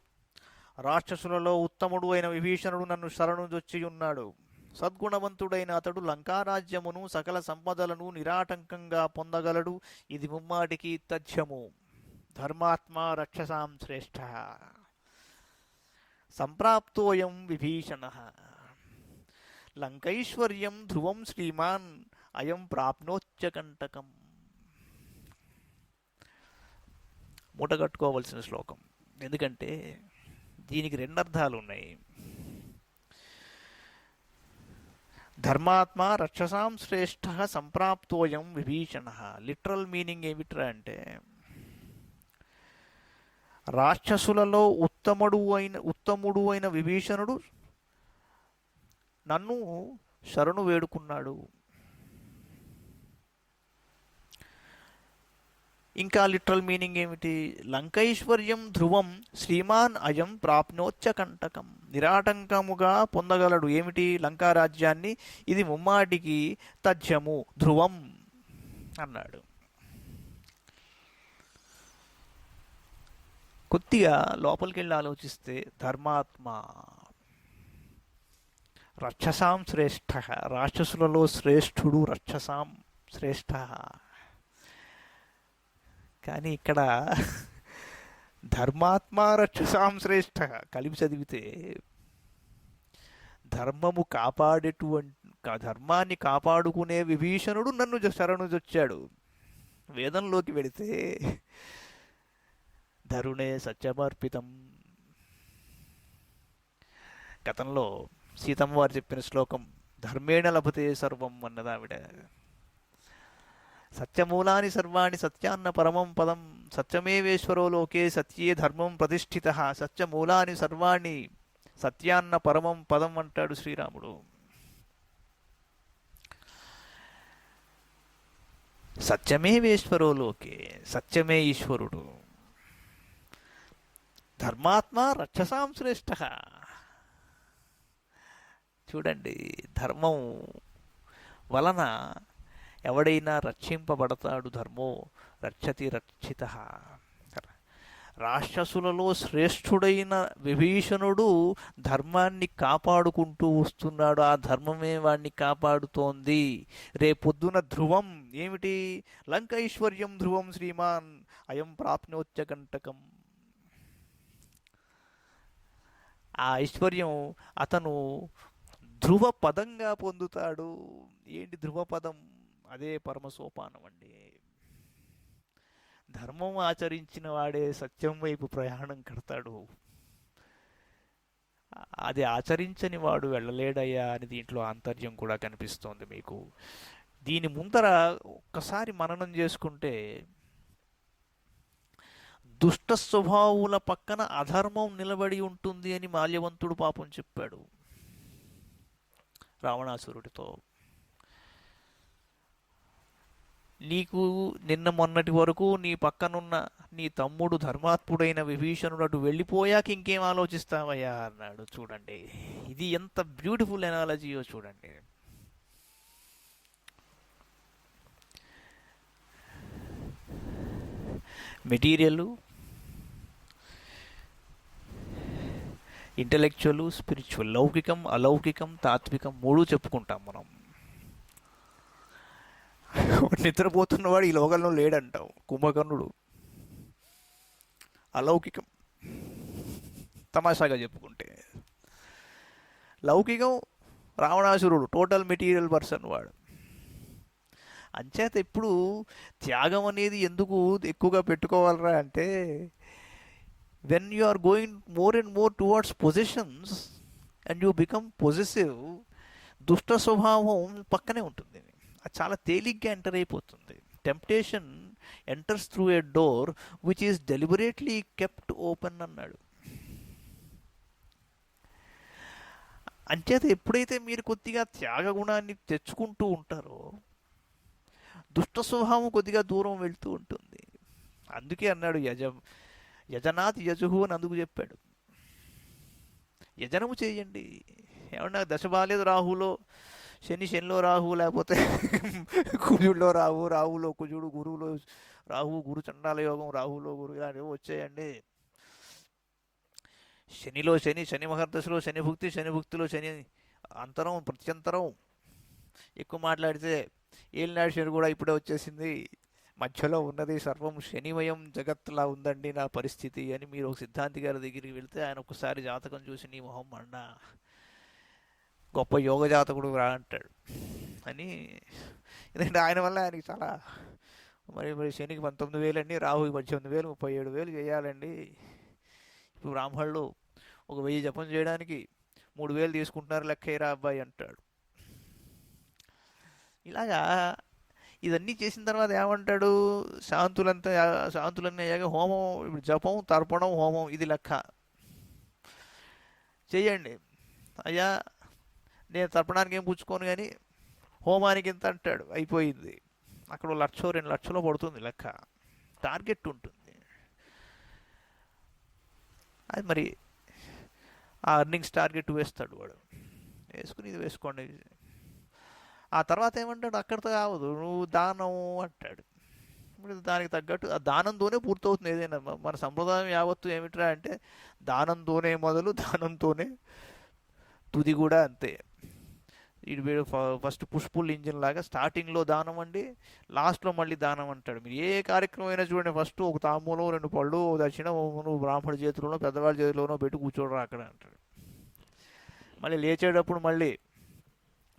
రాక్షసులలో ఉత్తముడు అయిన విభీషణుడు నన్ను శరణుజొచ్చియున్నాడు. సద్గుణవంతుడైన అతడు లంకారాజ్యమును సకల సంపదలను నిరాటంకంగా పొందగలడు. ఇది ముమ్మాటికి తథ్యము. ధర్మాత్మా రక్షసాం శ్రేష్ఠ సంప్రాప్తోయం విభీషణ లంకైశ్వర్యం ధ్రువం శ్రీమాన్ అయం ప్రాప్నోత్యకంటకం. మూటగట్టుకోవలసిన శ్లోకం. ఎందుకంటే దీనికి రెండు అర్థాలు ఉన్నాయి. ధర్మాత్మ రక్షసాం శ్రేష్ఠ సంప్రాప్తోయం విభీషణ. లిటరల్ మీనింగ్ ఏమిట్రా అంటే, రాక్షసులలో ఉత్తముడు అయిన విభీషణుడు నన్ను శరణు వేడుకున్నాడు. ఇంకా లిటరల్ మీనింగ్ ఏమిటి? లంకైశ్వర్యం ధ్రువం శ్రీమాన్ అయం ప్రాప్నోత్యకంటకం. నిరాటంకముగా పొందగలడు. ఏమిటి? లంకారాజ్యాన్ని. ఇది ముమ్మాటికి తథ్యము, ధ్రువం అన్నాడు. కొద్దిగా లోపలికి వెళ్ళి ఆలోచిస్తే ధర్మాత్మ రక్షసాం శ్రేష్ఠ, రాక్షసులలో శ్రేష్ఠుడు రక్షసాం శ్రేష్ఠ. కానీ ఇక్కడ ధర్మాత్మ రక్షసాం శ్రేష్ఠ కలిపి చదివితే ధర్మాన్ని కాపాడుకునే విభీషణుడు నన్ను శరణుజొచ్చాడు. వేదంలోకి వెళితే ధరుణే సత్యమర్పితం. గతంలో సీతమ్మ వారు చెప్పిన శ్లోకం ధర్మేణ లభతే సర్వం అన్నదావిడ. సత్యమూలాని సర్వాణి సత్యాన్న పరమం పదం సత్యమేవేశ్వరో లోకే సత్యే ధర్మం ప్రతిష్ఠిత. సత్యమూలాని సర్వాణి సత్యాన్న పరమం పదం అంటాడు శ్రీరాముడు. సత్యమేవేశ్వరో లోకే, సత్యమే ఈశ్వరుడు. ధర్మాత్మ రక్షసాం శ్రేష్ఠ. చూడండి, ధర్మం వలన ఎవడైనా రక్షింపబడతాడు. ధర్మో రక్షతి రక్షిత. రాక్షసులలో శ్రేష్ఠుడైన విభీషణుడు ధర్మాన్ని కాపాడుకుంటూ వస్తున్నాడు. ఆ ధర్మమే వాణ్ణి కాపాడుతోంది. రేపొద్దున ధ్రువం ఏమిటి? లంకైశ్వర్యం ధ్రువం శ్రీమాన్ అయం ప్రాప్నోత్యకంటకం. ఆ ఐశ్వర్యం అతను ధ్రువ పదంగా పొందుతాడు. ఏంటి ధ్రువపదం? అదే పరమసోపానం అండి. ధర్మం ఆచరించిన వాడే సత్యం వైపు ప్రయాణం కడతాడు. అది ఆచరించని వాడు వెళ్ళలేడయ్యా అని దీంట్లో ఆంతర్యం కూడా కనిపిస్తోంది మీకు. దీని ముందర ఒక్కసారి మననం చేసుకుంటే, దుష్ట స్వభావుల పక్కన అధర్మం నిలబడి ఉంటుంది అని మాల్యవంతుడు పాపం చెప్పాడు రావణాసురుడితో. నీకు నిన్న మొన్నటి వరకు నీ పక్కనున్న నీ తమ్ముడు ధర్మాత్ముడైన విభీషణుడు అటు వెళ్ళిపోయాక ఇంకేం ఆలోచిస్తావయ్యా అన్నాడు. చూడండి, ఇది ఎంత బ్యూటిఫుల్ ఎనాలజీయో చూడండి. మెటీరియల్, ఇంటలెక్చువల్, స్పిరిచువల్, లౌకికం, అలౌకికం, తాత్వికం మూడు చెప్పుకుంటాం మనం. నిద్రపోతున్నవాడు ఈ లోకంలో లేడంటాం, కుంభకర్ణుడు. అలౌకికం తమాషాగా చెప్పుకుంటే. లౌకికం రావణాసురుడు, టోటల్ మెటీరియల్ పర్సన్ వాడు. అంచేత ఇప్పుడు త్యాగం అనేది ఎందుకు ఎక్కువగా పెట్టుకోవాలరా అంటే, when you are going more and more towards possessions and you become possessive, దుష్ట స్వభావం పక్కనే ఉంటుంది. అది చాలా తేలిగ్గా ఎంటర్ అయిపోతుంది. Temptation enters through a door which is deliberately kept open అన్నాడు. అంచేత ఎప్పుడైతే మీరు కొద్దిగా త్యాగ గుణాన్ని తెచ్చుకుంటూ ఉంటారో దుష్ట స్వభావం కొద్దిగా దూరం వెళ్తూ ఉంటుంది. అందుకే అన్నాడు యజనాత్ యజుహు అని అందుకు చెప్పాడు. యజనము చేయండి. ఏమన్నా దశ బాలేదు రాహులో, శనిలో రాహు, లేకపోతే కుజుడిలో రాహు, రాహులో కుజుడు, గురువులో రాహు, గురు చండాల యోగం, రాహులో గురు, ఇలాంటివి వచ్చాయండి. శనిలో శని, శని మహర్దశలో శని భుక్తి, శని భుక్తిలో శని అంతరం ప్రత్యంతరం. ఎక్కువ మాట్లాడితే ఏలినాడు శని కూడా ఇప్పుడే వచ్చేసింది, మధ్యలో ఉన్నది సర్వం శనిమయం జగత్తులా ఉందండి నా పరిస్థితి అని మీరు ఒక సిద్ధాంతి గారి దగ్గరికి వెళ్తే ఆయన ఒకసారి జాతకం చూసి నీ మొహం అన్న గొప్ప యోగ జాతకుడు రా అంటాడు అని. ఎందుకంటే ఆయన వల్ల ఆయనకి చాలా మరి శనికి 19,000 అండి, రాహుకి 18,000, 37,000 చేయాలండి. ఇప్పుడు బ్రాహ్మణులు ఒక 1000 జపం చేయడానికి 3,000 తీసుకుంటున్నారు, లెక్కయ్యరా అబ్బాయి అంటాడు. ఇలాగా ఇవన్నీ చేసిన తర్వాత ఏమంటాడు, శాంతులన్నీ అయ్యాక హోమం, ఇప్పుడు జపం, తర్పణం, హోమం ఇది లెక్క చేయండి. అయ్యా నేను తర్పణానికి ఏం పుచ్చుకోను కానీ హోమానికి ఎంత అంటాడు, అయిపోయింది. అక్కడ 1,00,000 2,00,000 పడుతుంది లెక్క, టార్గెట్ ఉంటుంది. అది మరి ఆ అర్నింగ్స్ టార్గెట్ వేస్తాడు వాడు, వేసుకుని ఇది వేసుకోండి. ఆ తర్వాత ఏమంటాడు, అక్కడితో కావదు, నువ్వు దానం అంటాడు. ఇప్పుడు దానికి తగ్గట్టు ఆ దానంతోనే పూర్తవుతుంది ఏదైనా. మన సంప్రదాయం యావత్తు ఏమిట్రా అంటే దానంతోనే మొదలు, దానంతోనే తుది కూడా అంతే. వీడు ఫస్ట్ పుష్పుల్ ఇంజిన్ లాగా స్టార్టింగ్లో దానం అండి, లాస్ట్లో మళ్ళీ దానం అంటాడు. మీరు ఏ కార్యక్రమం అయినా చూడండి, ఫస్ట్ ఒక తాంబూలం, 2 పళ్ళు, ఓ దక్షిణ, నువ్వు బ్రాహ్మణ చేతిలోనో పెద్దవాళ్ళ చేతిలోనో పెట్టి కూర్చోడరా అక్కడ అంటాడు. మళ్ళీ లేచేటప్పుడు మళ్ళీ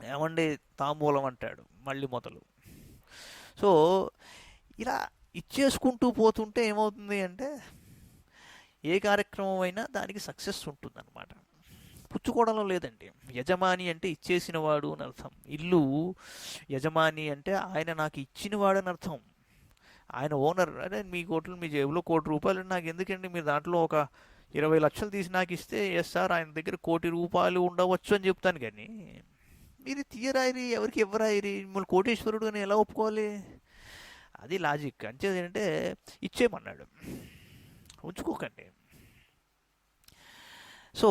ఏమండి తాంబూలం అంటాడు, మళ్ళీ మొదలు. సో ఇలా ఇచ్చేసుకుంటూ పోతుంటే ఏమవుతుంది అంటే ఏ కార్యక్రమం అయినా దానికి సక్సెస్ ఉంటుందన్నమాట. పుచ్చుకోవడంలో లేదండి. యజమాని అంటే ఇచ్చేసినవాడు అని అర్థం. ఇల్లు యజమాని అంటే ఆయన నాకు ఇచ్చినవాడు అని అర్థం. ఆయన ఓనర్. అదే మీ జేబులో ₹1,00,00,000 నాకు ఎందుకండి, మీరు దాంట్లో ఒక 20 లక్షలు తీసి నాకు ఇస్తే ఎస్ సార్ ఆయన దగ్గర ₹1,00,00,000 ఉండవచ్చు అని చెప్తాను. కానీ మీరు తీయరాయిరి, ఎవరికి ఇవ్వరాయిరి, మిమ్మల్ని కోటేశ్వరుడు అని ఎలా ఒప్పుకోవాలి? అది లాజిక్. అంచేది ఏంటంటే ఇచ్చేయమన్నాడు, ఉంచుకోకండి. సో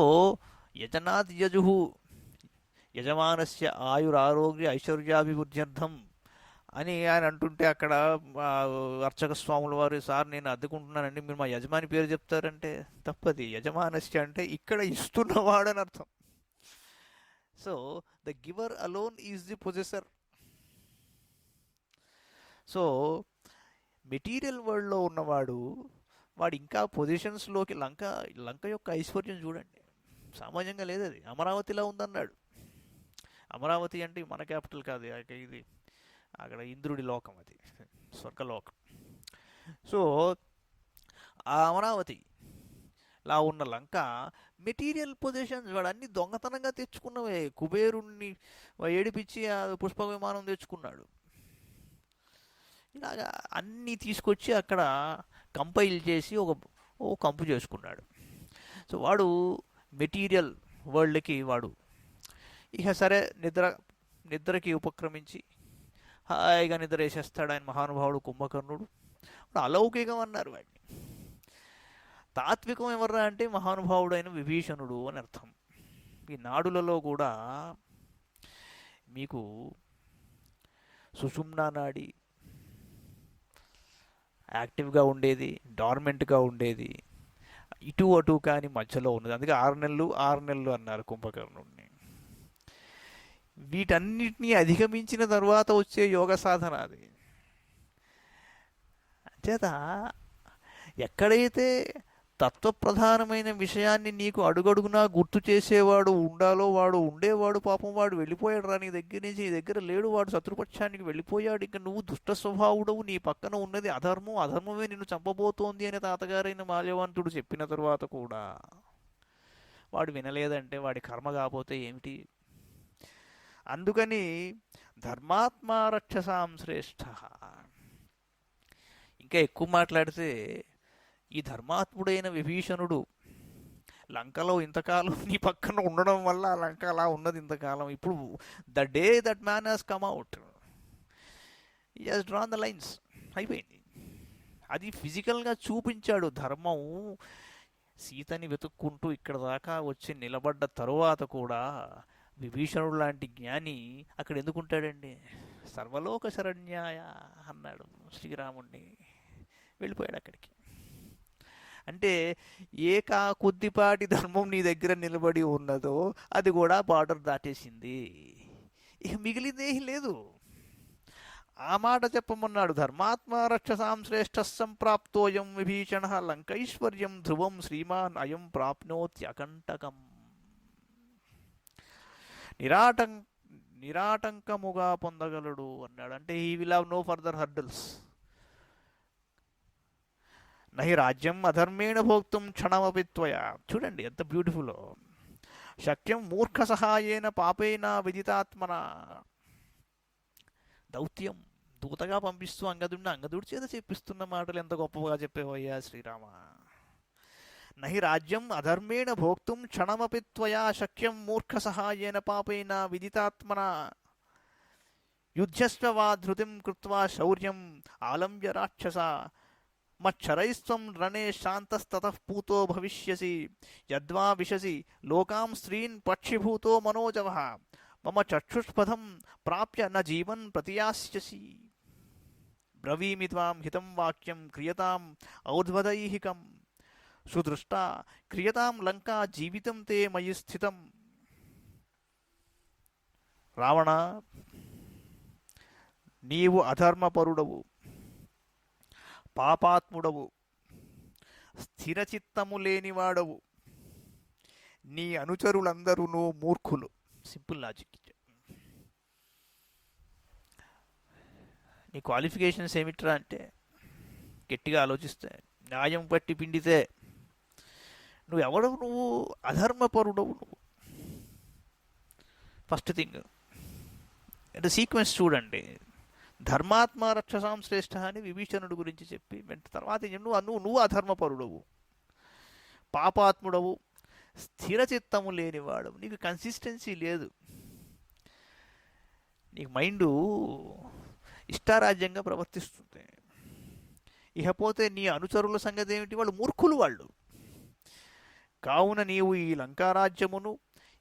యజనాత్ యజుహు యజమానస్య ఆయురారోగ్య ఐశ్వర్యాభివృద్ధ్యర్థం అని ఆయన అంటుంటే అక్కడ అర్చక స్వాముల వారు, సార్ నేను అద్దుకుంటున్నానండి, మీరు మా యజమాని పేరు చెప్తారంటే తప్పది. యజమానస్య అంటే ఇక్కడ ఇస్తున్నవాడని అర్థం. So the giver alone is the possessor. So material వరల్డ్లో ఉన్నవాడు వాడు ఇంకా పొజిషన్స్లోకి లంక యొక్క ఐశ్వర్యం చూడండి, సామాన్యంగా లేదు. అది అమరావతిలో ఉందన్నాడు. అమరావతి అంటే మన క్యాపిటల్ కాదు, ఇది అక్కడ ఇంద్రుడి లోకం, అది స్వర్గలోకం. సో ఆ అమరావతి లా ఉన్న లంక మెటీరియల్ పొజిషన్స్ వాడు అన్ని దొంగతనంగా తెచ్చుకున్నవే. కుబేరుణ్ణి ఏడిపించి ఆ పుష్పక విమానం తెచ్చుకున్నాడు. ఇలాగా అన్నీ తీసుకొచ్చి అక్కడ కంపైల్ చేసి ఓ కంపు చేసుకున్నాడు. సో వాడు మెటీరియల్ వరల్డ్కి వాడు ఇక సరే నిద్రకి ఉపక్రమించి హాయిగా నిద్ర వేసేస్తాడు ఆయన మహానుభావుడు కుంభకర్ణుడు. వాడు అలౌకికం అన్నారు వాడిని. తాత్వికం ఎవర్రా అంటే మహానుభావుడైన విభీషణుడు అని అర్థం. ఈ నాడులలో కూడా మీకు సుషుమ్నా నాడి యాక్టివ్గా ఉండేది, డార్మెంట్గా ఉండేది, ఇటు అటు కానీ మధ్యలో ఉన్నది. అందుకే 6 నెలలు అన్నారు కుంభకర్ణుడిని. వీటన్నిటినీ అధిగమించిన తర్వాత వచ్చే యోగ సాధన అది. అంచేత ఎక్కడైతే తత్వప్రధానమైన విషయాన్ని నీకు అడుగడుగునా గుర్తు చేసేవాడు ఉండాలో వాడు ఉండేవాడు. పాపం వాడు వెళ్ళిపోయాడు రా నీ దగ్గర నుంచి, నీ దగ్గర లేడు, వాడు శత్రుపక్షానికి వెళ్ళిపోయాడు. ఇక నువ్వు దుష్ట స్వభావుడవు, నీ పక్కన ఉన్నది అధర్మం, అధర్మమే నిన్ను చంపబోతోంది అని తాతగారైన మాల్యవంతుడు చెప్పిన తరువాత కూడా వాడు వినలేదంటే వాడి కర్మ కాకపోతే ఏమిటి? అందుకని ధర్మాత్మా రక్షసాం శ్రేష్ఠ. ఇంకా ఎక్కువ మాట్లాడితే ఈ ధర్మాత్ముడైన విభీషణుడు లంకలో ఇంతకాలం నీ పక్కన ఉండడం వల్ల ఆ లంక అలా ఉన్నది ఇంతకాలం. ఇప్పుడు the day that man has come out, he has drawn the lines, అయిపోయింది. అది ఫిజికల్గా చూపించాడు ధర్మం. సీతని వెతుక్కుంటూ ఇక్కడ దాకా వచ్చి నిలబడ్డ తరువాత కూడా విభీషణుడు లాంటి జ్ఞాని అక్కడ ఎందుకుంటాడండి? సర్వలోక శరణ్యాయ అన్నాడు శ్రీరాముణ్ణి, వెళ్ళిపోయాడు అక్కడికి. అంటే కొద్దిపాటి ధర్మం నీ దగ్గర నిలబడి ఉన్నదో అది కూడా బార్డర్ దాటేసింది, ఇక మిగిలిందేం లేదు. ఆ మాట చెప్పమన్నాడు. ధర్మాత్మ రక్షసాం శ్రేష్ఠ సంప్రాప్తోయం విభీషణ లంకైశ్వర్యం ధ్రువం శ్రీమాన్ అయం ప్రాప్నోత్యకంటకం. నిరాటం నిరాటంకముగా పొందగలడు అన్నాడు. అంటే he will have no further hurdles. నహి రాజ్యం అధర్మేణ భోక్తుం క్షణమపి త్వయా. చూడండి ఎంత బ్యూటిఫుల్. శక్యం మూర్ఖ సహాయేన పాపేన విదితాత్మన. దౌత్యం దూతగా పంపిస్తూ అంగదుడి చేత చెప్పిస్తున్న మాటలు ఎంత గొప్పగా చెప్పేవయ్యా శ్రీరామ. నహి రాజ్యం అధర్మేణ భోక్తుం క్షణమపి త్వయా శక్యం మూర్ఖ సహాయేన పాపేన విదితాత్మన. యుధ్యస్వ వా ధృతిం కృత్వా శౌర్యం ఆలంబ్య రాక్షస మచ్చరైస్త్వం రణే శాంతస్తతః పూతో భవిష్యసి యద్వా విశసి లోకాం స్త్రీన్ పక్షిభూతో మనోజవః మమ చక్షుష్పథం ప్రాప్య న జీవన్ ప్రతియాస్యసి. బ్రవీమి త్వాం హితం వాక్యం క్రియతాం ఔద్వదైహికం సుదృష్ట క్రియతాం లంకా జీవితం తే మయి స్థితం. రావణ, నీవు అధర్మపరుడవు, పాపాత్ముడవు, స్థిరచిత్తము లేనివాడవు, నీ అనుచరులందరూ మూర్ఖులు. Simple logic. నీ క్వాలిఫికేషన్స్ ఏమిట్రా అంటే, గట్టిగా ఆలోచిస్తే, న్యాయం పట్టి పిండితే నువ్వు అధర్మపరుడవు నువ్వు. ఫస్ట్ థింగ్ అంటే సీక్వెన్స్ చూడండి. ధర్మాత్మ రక్షసాం శ్రేష్ఠ అని విభీషణుడు గురించి చెప్పి తర్వాత నువ్వు అధర్మపరుడవు, పాపాత్ముడవు, స్థిరచిత్తము లేనివాడు. నీకు కన్సిస్టెన్సీ లేదు, నీకు మైండు ఇష్టారాజ్యంగా ప్రవర్తిస్తుంది. ఇకపోతే నీ అనుచరుల సంగతి ఏమిటి? వాళ్ళు మూర్ఖులు వాళ్ళు. కావున నీవు ఈ లంకారాజ్యమును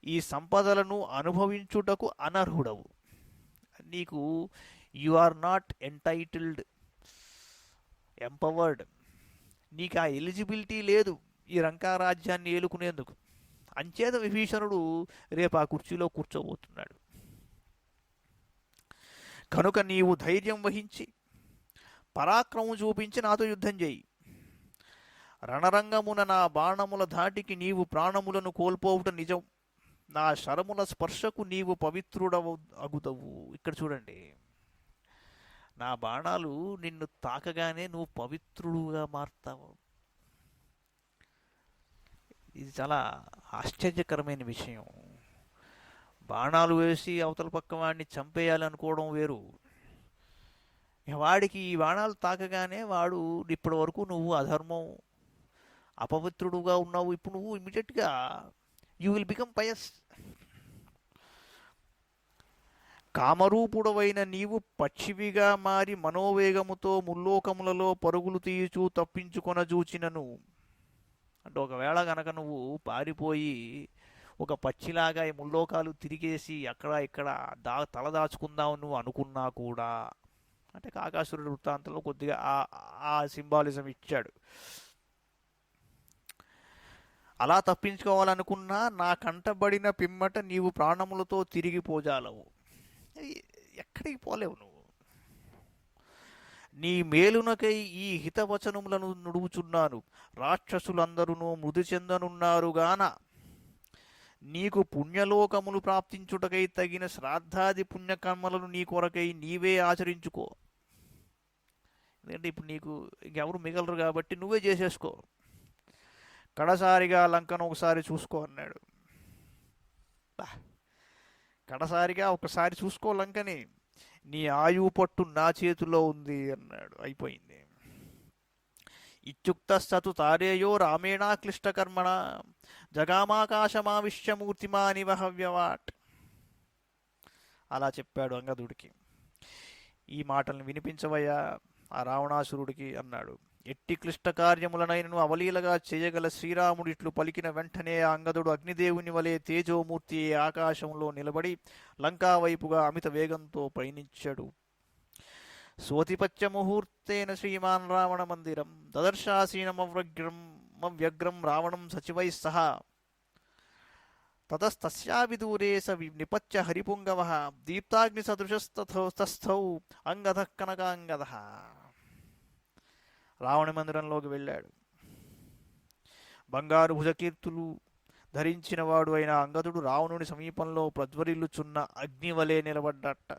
ఈ సంపదలను అనుభవించుటకు అనర్హుడవు. నీకు you are not entitled, empowered. నీకు ఆ ఎలిజిబిలిటీ లేదు ఈ లంకారాజ్యాన్ని ఏలుకునేందుకు. అంచేత విభీషణుడు రేపు ఆ కుర్చీలో కూర్చోబోతున్నాడు. కనుక నీవు ధైర్యం వహించి పరాక్రమం చూపించి నాతో యుద్ధం చేయి. రణరంగమున నా బాణముల ధాటికి నీవు ప్రాణములను కోల్పోవుట నిజం. నా శరముల స్పర్శకు నీవు పవిత్రుడవు అగుదవు. ఇక్కడ చూడండి, నా బాణాలు నిన్ను తాకగానే నువ్వు పవిత్రుడుగా మారుతావు. ఇది చాలా ఆశ్చర్యకరమైన విషయం. బాణాలు వేసి అవతల పక్క వాడిని చంపేయాలనుకోవడం వేరు. వాడికి ఈ బాణాలు తాకగానే వాడు ఇప్పటి వరకు నువ్వు అధర్మం అపవిత్రుడుగా ఉన్నావు, ఇప్పుడు నువ్వు ఇమీడియట్గా యూ విల్ బికమ్ పయస్. కామరూపుడవైన నీవు పక్షివిగా మారి మనోవేగముతో ముల్లోకములలో పరుగులు తీయుచూ తప్పించుకొన చూచినను. అంటే ఒకవేళ గనక నువ్వు పారిపోయి ఒక పక్షిలాగా ఈ ముల్లోకాలు తిరిగేసి అక్కడ ఇక్కడ తలదాచుకుందావు నువ్వు అనుకున్నా కూడా, అంటే కాకాసురుడు వృత్తాంతంలో కొద్దిగా ఆ సింబాలిజం ఇచ్చాడు. అలా తప్పించుకోవాలనుకున్నా నా కంటబడిన పిమ్మట నీవు ప్రాణములతో తిరిగిపోజాలవు. ఎక్కడికి పోలేవు నువ్వు. నీ మేలునకై ఈ హితవచనములను నుడువుచున్నాను. రాక్షసులందరూ మృతి చెందనున్నారుగాన నీకు పుణ్యలోకములు ప్రాప్తించుటకై తగిన శ్రాద్ధాది పుణ్యకర్మలను నీ కొరకై నీవే ఆచరించుకో. ఎందుకంటే ఇప్పుడు నీకు ఇంకెవరు మిగలరు కాబట్టి నువ్వే చేసేసుకో. కడసారిగా లంకను ఒకసారి చూసుకో అన్నాడు. కడసారిగా ఒకసారి చూసుకో లంకని, నీ ఆయువు పట్టు నా చేతిలో ఉంది అన్నాడు. అయిపోయింది. ఇత్యుక్తస్తు తారేయో రామేణాక్లిష్టకర్మణ జగామాకాశమావిశ్యమూర్తిమానివ హవ్యవాట్. అలా చెప్పాడు అంగదుడికి. ఈ మాటల్ని వినిపించవయ్యా ఆ రావణాసురుడికి అన్నాడు. ఎట్టి క్లిష్ట కార్యములనైనను అవలీలగా చేయగల శ్రీరాముడిట్లు పలికిన వెంటనే ఆ అంగదుడు అగ్నిదేవుని వలె తేజోమూర్తి ఆకాశంలో నిలబడి లంకా వైపుగా అమిత వేగంతో పయనించాడు. సోతిపచ్చ ముహూర్తేన శ్రీమాన్ రావణ మందిరం దదర్శాసీనమవ్యగ్రం రావణం సచివై సహా తతస్తస్యావిదూరే స నిపత్య హరిపుంగవ దీప్తాగ్నిసదృశస్తస్థౌ అంగద కనకాంగద. రావణ మందిరంలోకి వెళ్ళాడు. బంగారు భుజకీర్తులు ధరించిన వాడు అయిన అంగదుడు రావణుని సమీపంలో ప్రజ్వరిల్లుచున్న అగ్నివలే నిలబడ్డట.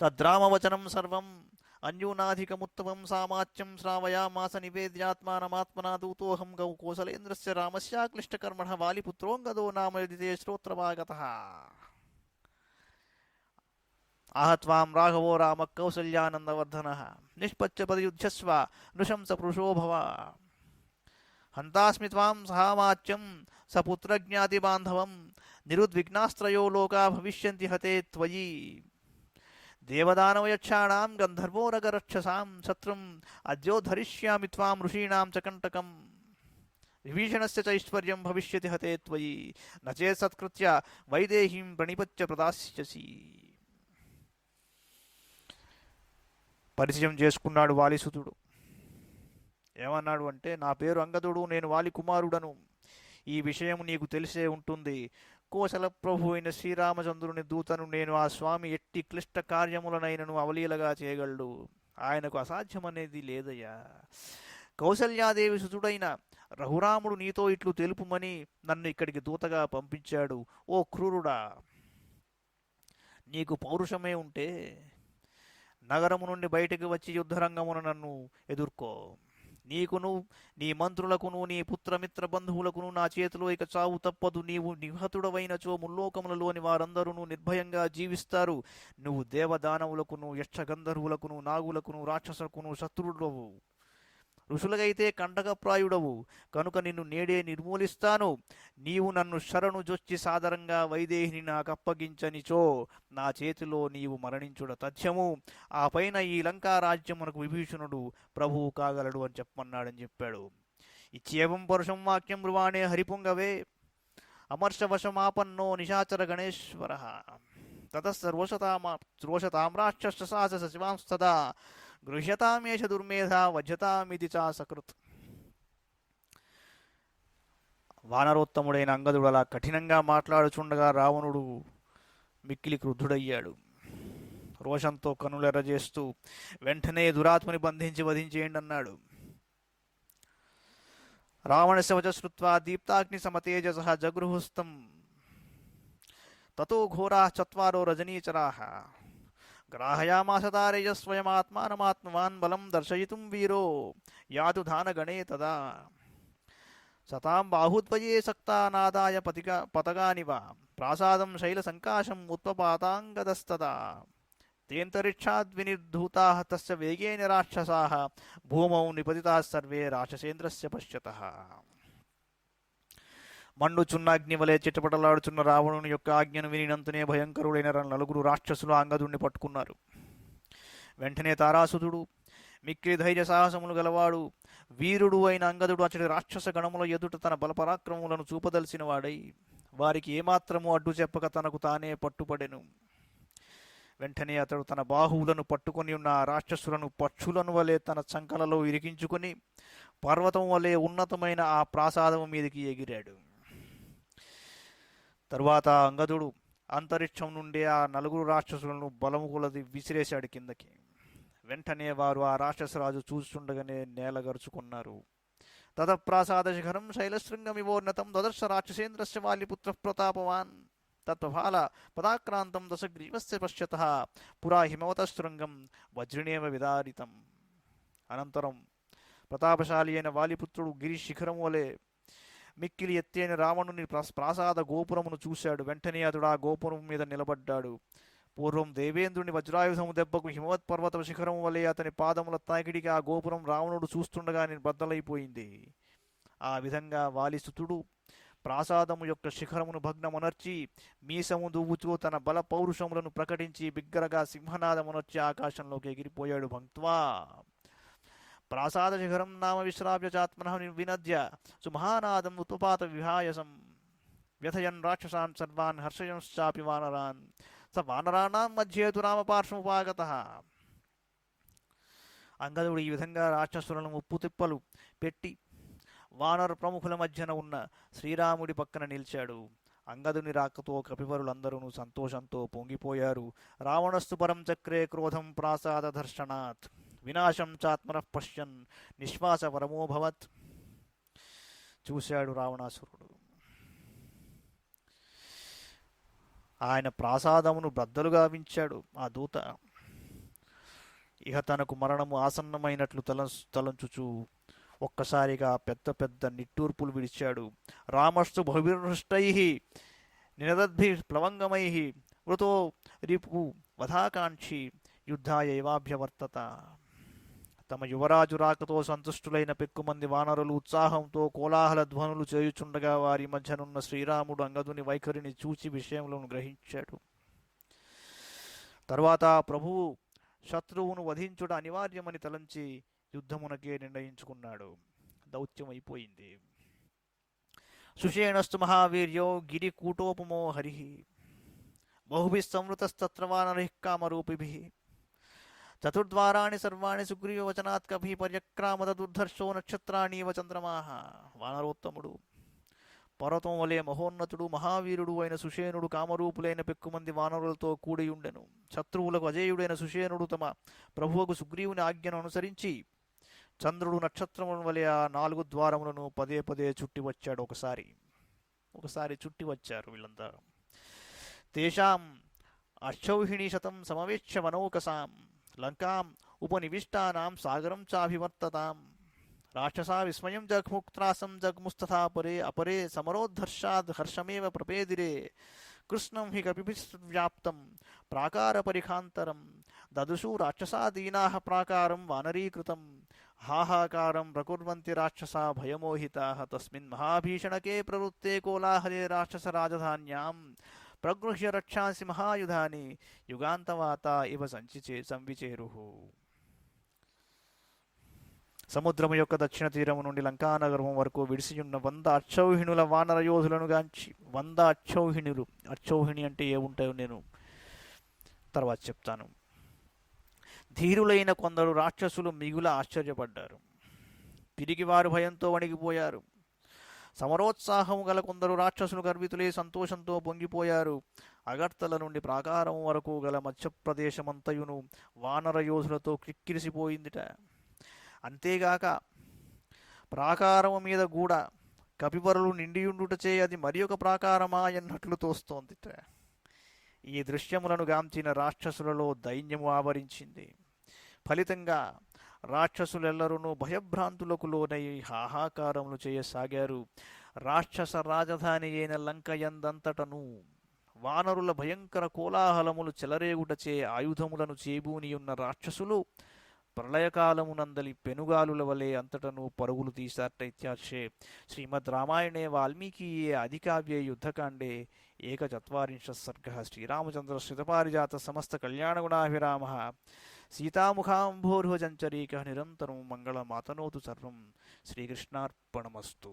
తద్రామవచనం సర్వం అన్యూనాధికముత్తమం సామాచ్యం శ్రావయామాస నివేద్యాత్మానమాత్మనా దూతోహం గౌ కోసలేంద్రస్య రామస్యాక్లిష్టకర్మణ వాలిపుత్రోంగదో నామయదితే శ్రోత్రమాగతః. ఆహత్వాం రాఘవో రామ కౌసల్యానందవర్ధనః నిష్పత్యపదయుధ్యస్వ నృశంస పురుషో భవ. హంతాస్మి త్వాం సహామాచ్యం సపుత్రజ్ఞాతిబాంధవం నిరుద్విగ్నాస్త్రయో లోకా భవిష్యంతి హతే త్వయి. దేవదానవయక్షాణాం గంధర్వోరగరక్షసాం శత్రుం అద్యోద్ధరిష్యామి త్వాం ఋషీణాం చ కంటకం. విభీషణస్య చైశ్వర్యం భవిష్యతి హతే త్వయి నచేత్ సత్కృత్య వైదేహీం ప్రణిపత్య ప్రదాస్యసి. పరిచయం చేసుకున్నాడు వాలిసుతుడు. ఏమన్నాడు అంటే, నా పేరు అంగదుడు, నేను వాలి కుమారుడను. ఈ విషయం నీకు తెలిసే ఉంటుంది. కోసల ప్రభు అయిన శ్రీరామచంద్రుని దూతను నేను. ఆ స్వామి ఎట్టి క్లిష్ట కార్యములనైనను అవలీలగా చేయగలడు. ఆయనకు అసాధ్యమనేది లేదయ్యా. కౌసల్యాదేవి సుతుడైన రఘురాముడు నీతో ఇట్లు తెలుపుమని నన్ను ఇక్కడికి దూతగా పంపించాడు. ఓ క్రూరుడా, నీకు పౌరుషమే ఉంటే నగరము నుండి బయటకు వచ్చి యుద్ధరంగమున నన్ను ఎదుర్కో. నీకును నీ మంత్రులకును నీ పుత్రమిత్ర బంధువులకును నా చేతిలో ఇక చావు తప్పదు. నీవు నిహతుడవైనచో ముల్లోకములలోని వారందరూ నిర్భయంగా జీవిస్తారు. నువ్వు దేవదానవులకును యక్షగంధర్వులకును నాగులకును రాక్షసులకును శత్రుడవు. ఋషులకైతే కంటకప్రాయుడవు కనుక నిన్ను నేడే నిర్మూలిస్తాను. నీవు నన్ను శరణు జొచ్చి సాదరంగా వైదేహిని నాకప్పగించనిచో నా చేతిలో నీవు మరణించుడ తథ్యము. ఆ పైన ఈ లంకా రాజ్యమునకు విభీషణుడు ప్రభువు కాగలడు అని చెప్పమన్నాడని చెప్పాడు. ఇచ్చేవం పరుషం వాక్యం బ్రువాణే హరిపుంగవే అమర్షవశమాపన్నో నిశాచర గణేశ్వర. తతస్తరోషతాం రాక్షసాస సచివాంస్తదా గృహ్యతామేష దుర్మేధ వజ్యతామిది చా సకృత్. వానరోత్తముడైన అంగదుడు అలా కఠినంగా మాట్లాడుచుండగా రావణుడు మిక్కిలి క్రుద్ధుడయ్యాడు. రోషంతో కనులెర్రజేస్తూ వెంటనే దురాత్మని బంధించి వధించేయండి అన్నాడు. రావణస్య వచ శ్రుత్వా దీప్తాగ్ని సమతేజసః జగృహుస్తం తతో ఘోరాః చత్వారో రజనీచరాః. గ్రాహయామాస తారేయ స్వయమాత్మానమాత్మవాన్ బలం దర్శయితుం వీరో యాతు ధానగణే తదా. సతాం బాహుద్వయే సక్తానాదాయ పతగానివ ప్రాసాదం శైలసంకాశం ఉత్పపాతాంగదస్తదా. తేంతరిక్షాద్వినిర్ధూతాః తస్య వేగేన రాక్షసాః భూమౌ నిపతితాః సర్వే రాక్షసేంద్రస్య పశ్యతః. మండుచున్న అగ్ని వలె చిట్టపటలాడుచున్న రావణుని యొక్క ఆజ్ఞను వినినంతనే భయంకరుడైన నలుగురు రాక్షసులు అంగదుడిని పట్టుకున్నారు. వెంటనే తారాసుతుడు మిక్కిలి ధైర్య సాహసములు గలవాడు వీరుడు అయిన అంగదుడు అతడి రాక్షస గణముల ఎదుట తన బలపరాక్రమములను చూపదలిసిన వాడై వారికి ఏమాత్రము అడ్డు చెప్పక తనకు తానే పట్టుపడెను. వెంటనే అతడు తన బాహువులను పట్టుకొని ఉన్న ఆ రాక్షసులను పక్షులను వలె తన చంకలలో ఇరికించుకొని పర్వతం వలె ఉన్నతమైన ఆ ప్రాసాదము మీదకి ఎగిరాడు. తరువాత అంగదుడు అంతరిక్షం నుండి ఆ నలుగురు రాక్షసులను బలము కొలది విసిరేశాడు కిందకి. వెంటనే వారు ఆ రాక్షసరాజు చూస్తుండగానే నేలగరుచుకున్నారు. తతప్రాసాద శిఖరం శైలశృంగమివోన్నతం దదర్శ రాక్షసేంద్రస్య వాలిపుత్ర ప్రతాపవాన్. తత్వఫాల పదాక్రాంతం దశగ్రీవస్య పశ్యతః పురా హిమవతశృంగం వజ్రినేవ విదారితం. అనంతరం ప్రతాపశాలి అయిన వాలిపుత్రుడు గిరి శిఖరం వలె మిక్కిలి ఎత్తైన రావణుని ప్రాసాద గోపురమును చూశాడు. వెంటనే అతడు ఆ గోపురం మీద నిలబడ్డాడు. పూర్వం దేవేంద్రుని వజ్రాయుధము దెబ్బకు హిమవత్ పర్వత శిఖరం వలె అతని పాదముల తాకిడికి ఆ గోపురం రావణుడు చూస్తుండగానే బద్దలైపోయింది. ఆ విధంగా వాలిసుతుడు ప్రాసాదము యొక్క శిఖరమును భగ్నమునర్చి మీసము దువ్వుతూ తన బల పౌరుషములను ప్రకటించి బిగ్గరగా సింహనాదమునర్చి ఆకాశంలోకి ఎగిరిపోయాడు. భక్త్వా ప్రాసాద శిఖరం నామ విశ్రావ్య చాత్మన వినద్య సుమహానాదం ఉత్పాత విహాయసం వ్యథయన్ రాక్షసాన్ సర్వాన్ హర్షయంశ్చాపి వానరాన్ స వానరాణాం మధ్యేతు రామపార్శ్వముపాగత. అంగదుడు ఈ విధంగా రాక్షసులను ముప్పు తిప్పలు పెట్టి వానర ప్రముఖుల మధ్యన ఉన్న శ్రీరాముడి పక్కన నిలిచాడు. అంగదుని రాకతో కపివరులందరూ సంతోషంతో పొంగిపోయారు. రావణస్తు పరం చక్రే క్రోధం ప్రాసాద దర్శనాత్ వినాశం చాత్మనః పశ్యన్ నిశ్వాస పరమోభవత్. చూశాడు రావణాసురుడు. ఆయన ప్రాసాదమును బద్దలుగా వించాడు. ఆ దూత ఇహ తనకు మరణము ఆసన్నమైనట్లు తలంచుచూ ఒక్కసారిగా పెద్ద పెద్ద నిట్టూర్పులు విడిచాడు. రామస్తు బహుభిర్హృష్టై నినదద్భి ప్లవంగమై వృతో రిపు వధాకాంక్షి యుద్ధాయైవాభ్యవర్తత. తమ యువరాజు రాకతో సంతుష్టులైన పెక్కుమంది వానరులు ఉత్సాహంతో కోలాహల ధ్వనులు చేయుచుండగా వారి మధ్యనున్న శ్రీరాముడు అంగదుని వైఖరిని చూచి విషయములను గ్రహించాడు. తరువాత ప్రభువు శత్రువును వధించుట అనివార్యమని తలంచి యుద్ధమునకే నిర్ణయించుకున్నాడు. దౌత్యం అయిపోయింది. సుషేణస్తు మహావీర్యో గిరికూటోపమో హరి బహుభిః సంవృతస్తత్ర వానరైః కామరూపిభిః చతుర్ద్వారాణి సర్వాణి సుగ్రీవవచనాత్ కభిః పర్యక్రామత దుర్ధర్షో నక్షత్రాణీవ చంద్రమాః. వానరోత్తముడు పర్వతం వలె మహోన్నతుడు మహావీరుడు అయిన సుషేనుడు కామరూపులైన పెక్కుమంది వానరులతో కూడియుండెను. శత్రువులకు అజేయుడైన సుషేనుడు తమ ప్రభువుకు సుగ్రీవుని ఆజ్ఞను అనుసరించి చంద్రుడు నక్షత్రముల వలె ఆ 4 ద్వారములను పదే పదే చుట్టి వచ్చాడు. ఒకసారి చుట్టి వచ్చారు వీళ్ళంతా. తేషాం అక్షౌహిణి శతం సమవేక్ష వనౌకసాం లంకాం ఉపనివిష్టానాం సాగరం చాభివర్తతాం. రాక్షసా విస్మయం జగ్ముక్త్రాసం జగ్ముస్తథా పరే అపరే సమరోద్ధర్షాద్ హర్షమేవ ప్రపేదిరే కృష్ణం హి కపిభిర్వ్యాప్తం ప్రాకార పరిఖాంతరం దదుషు రాక్షసా దీనాః ప్రాకారం వానరీకృతం హాహాకారం ప్రకుర్వంతి రాక్షసా భయమోహితాః తస్మిన్ మహాభీషణకే ప్రవృత్తే కోలాహలే రాక్షస రాజధాన్యాం ప్రగృహ్య రక్షాంసి మహాయుధాని యుగాంతవాత ఇవ సంవిచేరుః. సముద్రము యొక్క దక్షిణ తీరము నుండి లంకానగరం వరకు విడిసియున్న 100 అక్షౌహిణుల వానర యోధులను గాంచి 100 అక్షౌహిణులు. అక్షౌహిణి అంటే ఏముంటాయో నేను తర్వాత చెప్తాను. ధీరులైన కొందరు రాక్షసులు మిగుల ఆశ్చర్యపడ్డారు. తిరిగి వారు భయంతో వణిగిపోయారు. సమరోత్సాహము గల కొందరు రాక్షసులు గర్వితులే సంతోషంతో పొంగిపోయారు. అగర్తల నుండి ప్రాకారం వరకు గల మధ్యప్రదేశమంతయును వానర యోధులతో క్రిక్కిరిసిపోయిందిట. అంతేగాక ప్రాకారము మీద కూడా కపివరులు నిండియుండుటచే అది మరి ఒక ప్రాకారమా ఎన్నట్లు తోస్తోందిట. ఈ దృశ్యములను గాంచిన రాక్షసులలో దైన్యము ఆవరించింది. ఫలితంగా రాక్షసులెల్లరూ భయభ్రాంతులకు లోనై హాహాకారములు చేయసాగారు. రాక్షస రాజధాని అయిన లంకయందంతటను వానరుల భయంకర కోలాహలములు చెలరేగుటచే ఆయుధములను చేబూనియున్న రాక్షసులు ప్రళయకాలమునందలి పెనుగాలుల వలె అంతటను పరుగులు తీశారట. ఇత్యార్షే శ్రీమద్ రామాయణే వాల్మీకియే ఆదికావ్యే యుద్ధకాండే 1 सर्गः. శ్రీరామచంద్ర శ్రితపారిజాత సమస్త కళ్యాణగుణాభిరామः సీతాముఖాంభోర్హజంచరీకः నిరంతరం మంగళమాతనోతు సర్వం. శ్రీకృష్ణార్పణమస్తు.